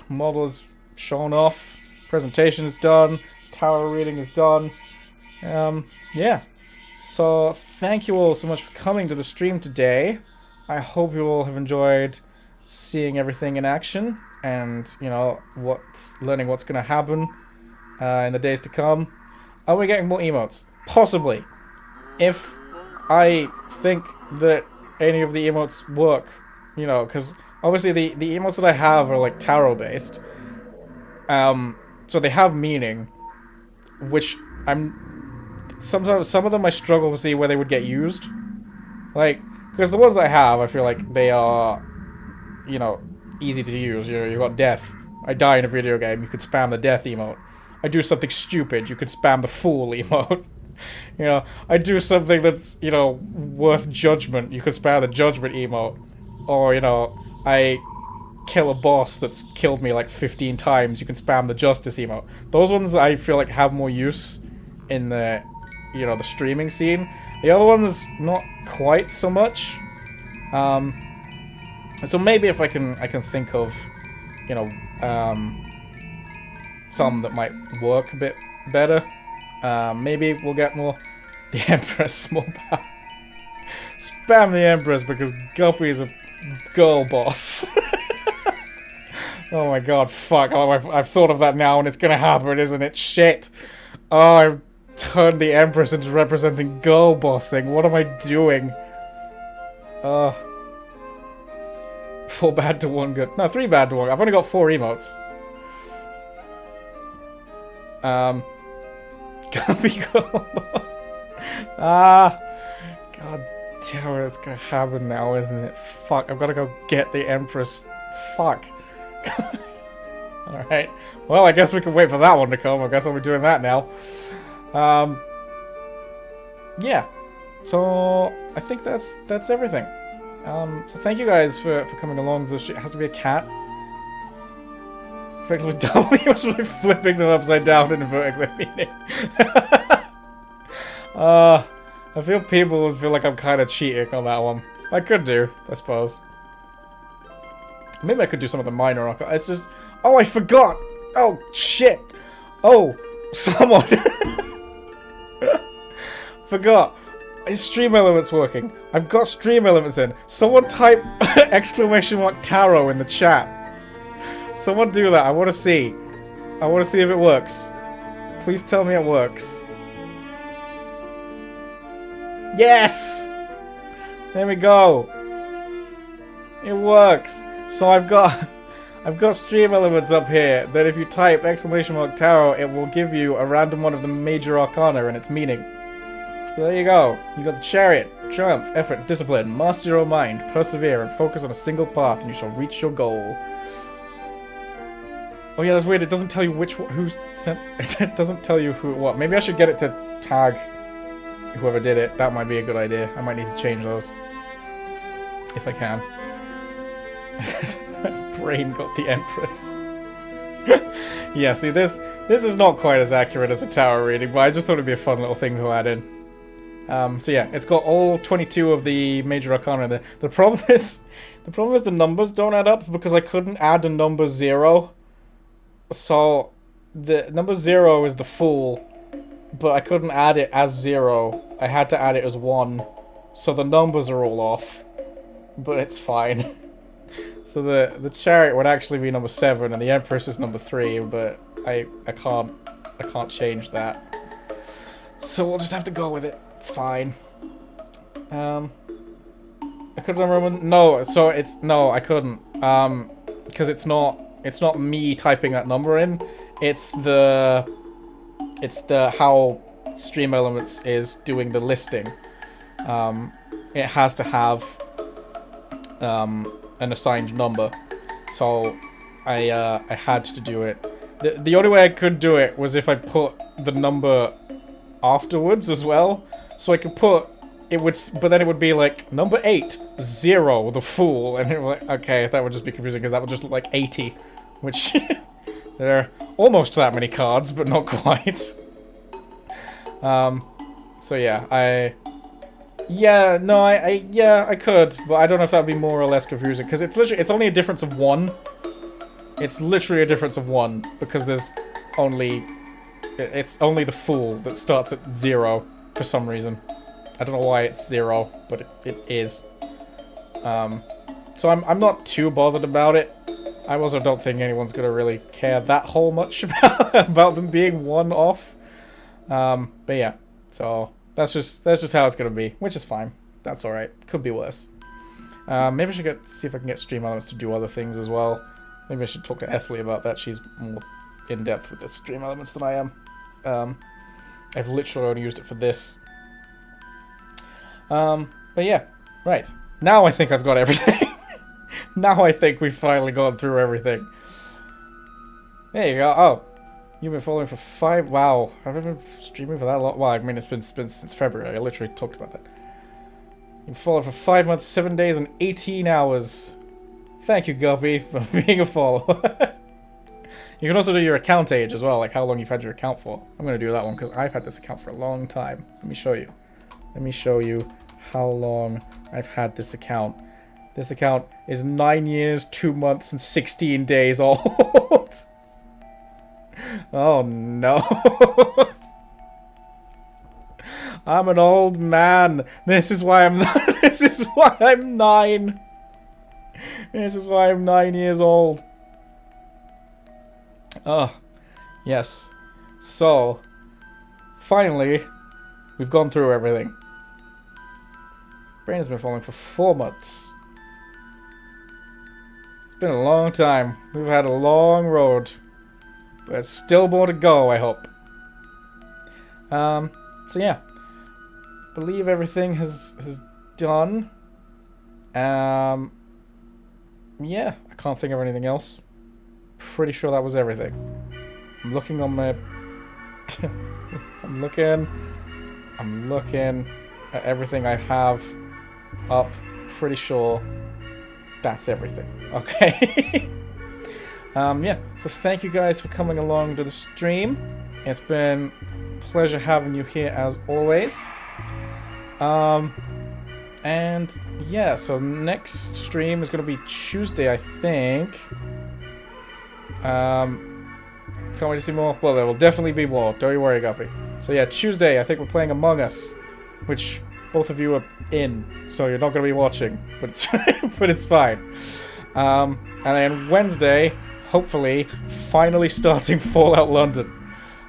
A: Model is shown off. Presentation is done. Tower reading is done. Yeah. So, thank you all so much for coming to the stream today. I hope you all have enjoyed seeing everything in action, and, learning what's going to happen in the days to come. Are we getting more emotes? Possibly. If I think that any of the emotes work, because obviously the emotes that I have are like tarot based. So they have meaning, which sometimes some of them I struggle to see where they would get used. Like, because the ones that I have, I feel like they are, easy to use. You got death. I die in a video game, you could spam the death emote. I do something stupid, you could spam the fool emote. I do something that's, worth judgment, you could spam the judgment emote. Or, I kill a boss that's killed me like 15 times, you can spam the justice emote. Those ones I feel like have more use in the, the streaming scene. The other ones, not quite so much. So maybe if I can think of, you know, some that might work a bit better. Maybe we'll get more. The Empress small power. Spam the Empress because Guppy is a girl boss. Oh my god, fuck. Oh, I've thought of that now and it's gonna happen, isn't it? Shit. Oh, I've turned the Empress into representing girl bossing. What am I doing? 4 bad to 1 good. No, 3 bad to 1. I've only got 4 emotes. Guppy girl boss. Ah. God damn it, it's gonna happen now, isn't it? Fuck, I've gotta go get the Empress. Fuck. Alright. Well, I guess we can wait for that one to come. I guess I'll be doing that now. Yeah. So, I think that's everything. So thank you guys for coming along. It has to be a cat. Effectively doubling was by flipping them upside down and inverting their meaning. I feel people would feel like I'm kind of cheating on that one. I could do, I suppose. Maybe I could do some of the minor arc. It's just... Oh, I forgot! Oh, shit! Oh, someone... Forgot. Is Stream Elements working? I've got Stream Elements in. Someone type !Taro in the chat. Someone do that. I want to see. I want to see if it works. Please tell me it works. Yes! There we go. It works. So I've got Stream Elements up here that if you type !Taro, it will give you a random one of the major arcana and its meaning. So there you go. You got the Chariot, Triumph, Effort, Discipline, Master your mind, Persevere, and focus on a single path, and you shall reach your goal. Oh yeah, that's weird. It doesn't tell you which one, who sent. It doesn't tell you who what. Maybe I should get it to tag whoever did it. That might be a good idea. I might need to change those if I can. My brain got the Empress. Yeah, see this is not quite as accurate as a tower reading, but I just thought it'd be a fun little thing to add in. So yeah, it's got all 22 of the major arcana there. The problem is the numbers don't add up because I couldn't add a number 0. So the number 0 is the Fool, but I couldn't add it as 0. I had to add it as 1. So the numbers are all off, but it's fine. So the Chariot would actually be number 7 and the Empress is number 3, but I can't change that. So we'll just have to go with it. It's fine. I couldn't remember. No, so it's no, I couldn't. Because it's not me typing that number in. It's the how Stream Elements is doing the listing. It has to have an assigned number. So I had to do it. The only way I could do it was if I put the number afterwards as well. So I could put it would, but then it would be like number 8, 0, the Fool, and it was like, okay, that would just be confusing because that would just look like 80, which there are almost that many cards, but not quite. So yeah, I could, but I don't know if that'd be more or less confusing because it's only a difference of 1. It's literally a difference of 1 because it's only the Fool that starts at 0 for some reason. I don't know why it's 0, but it is. So I'm not too bothered about it. I also don't think anyone's gonna really care that whole much about them being 1 off. But yeah, so that's just how it's gonna be, which is fine. That's all right. Could be worse. Maybe I should see if I can get Stream Elements to do other things as well. Maybe I should talk to Ethely about that. She's more in depth with the Stream Elements than I am. I've literally only used it for this. But yeah, right. Now I think I've got everything. Now I think we've finally gone through everything. There you go. Oh, you've been following for 5... Wow, have I been streaming for that long? Well, I mean, it's been since February. I literally talked about that. You've been following for 5 months, 7 days, and 18 hours. Thank you, Guppy, for being a follower. You can also do your account age as well, like how long you've had your account for. I'm going to do that one because I've had this account for a long time. Let me show you. Let me show you how long I've had this account. This account is 9 years, 2 months, and 16 days old. Oh no. I'm an old man. This is why I'm this is why I'm 9. This is why I'm 9 years old. Oh, yes. So, finally, we've gone through everything. Brain has been falling for 4 months. It's been a long time. We've had a long road. But there's still more to go, I hope. So yeah. Believe everything has done. Yeah, I can't think of anything else. Pretty sure that was everything. I'm looking on my... I'm looking at everything I have up. Pretty sure that's everything. Okay. Yeah, so thank you guys for coming along to the stream. It's been a pleasure having you here as always. And yeah, so next stream is going to be Tuesday, I think. Can't wait to see more. Well, there will definitely be more. Don't you worry, Guppy. So yeah, Tuesday, I think we're playing Among Us, which both of you are in, so you're not going to be watching, but it's but it's fine. And then Wednesday, hopefully, finally starting Fallout London.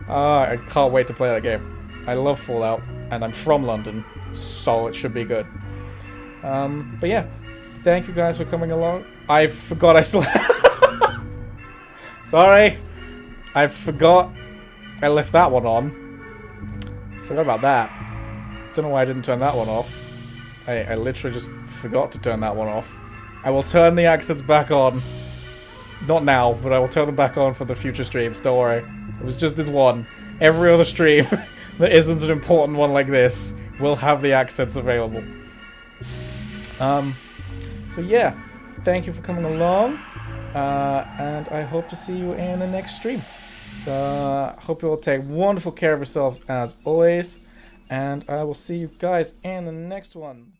A: I can't wait to play that game. I love Fallout, and I'm from London, so it should be good. But yeah, thank you guys for coming along. I forgot I still Sorry. I forgot I left that one on. Forgot about that. Don't know why I didn't turn that one off. I literally just forgot to turn that one off. I will turn the accents back on. Not now, but I will turn them back on for the future streams, don't worry. It was just this one. Every other stream that isn't an important one like this will have the accents available. So yeah, thank you for coming along. And I hope to see you in the next stream. So, hope you all take wonderful care of yourselves as always. And I will see you guys in the next one.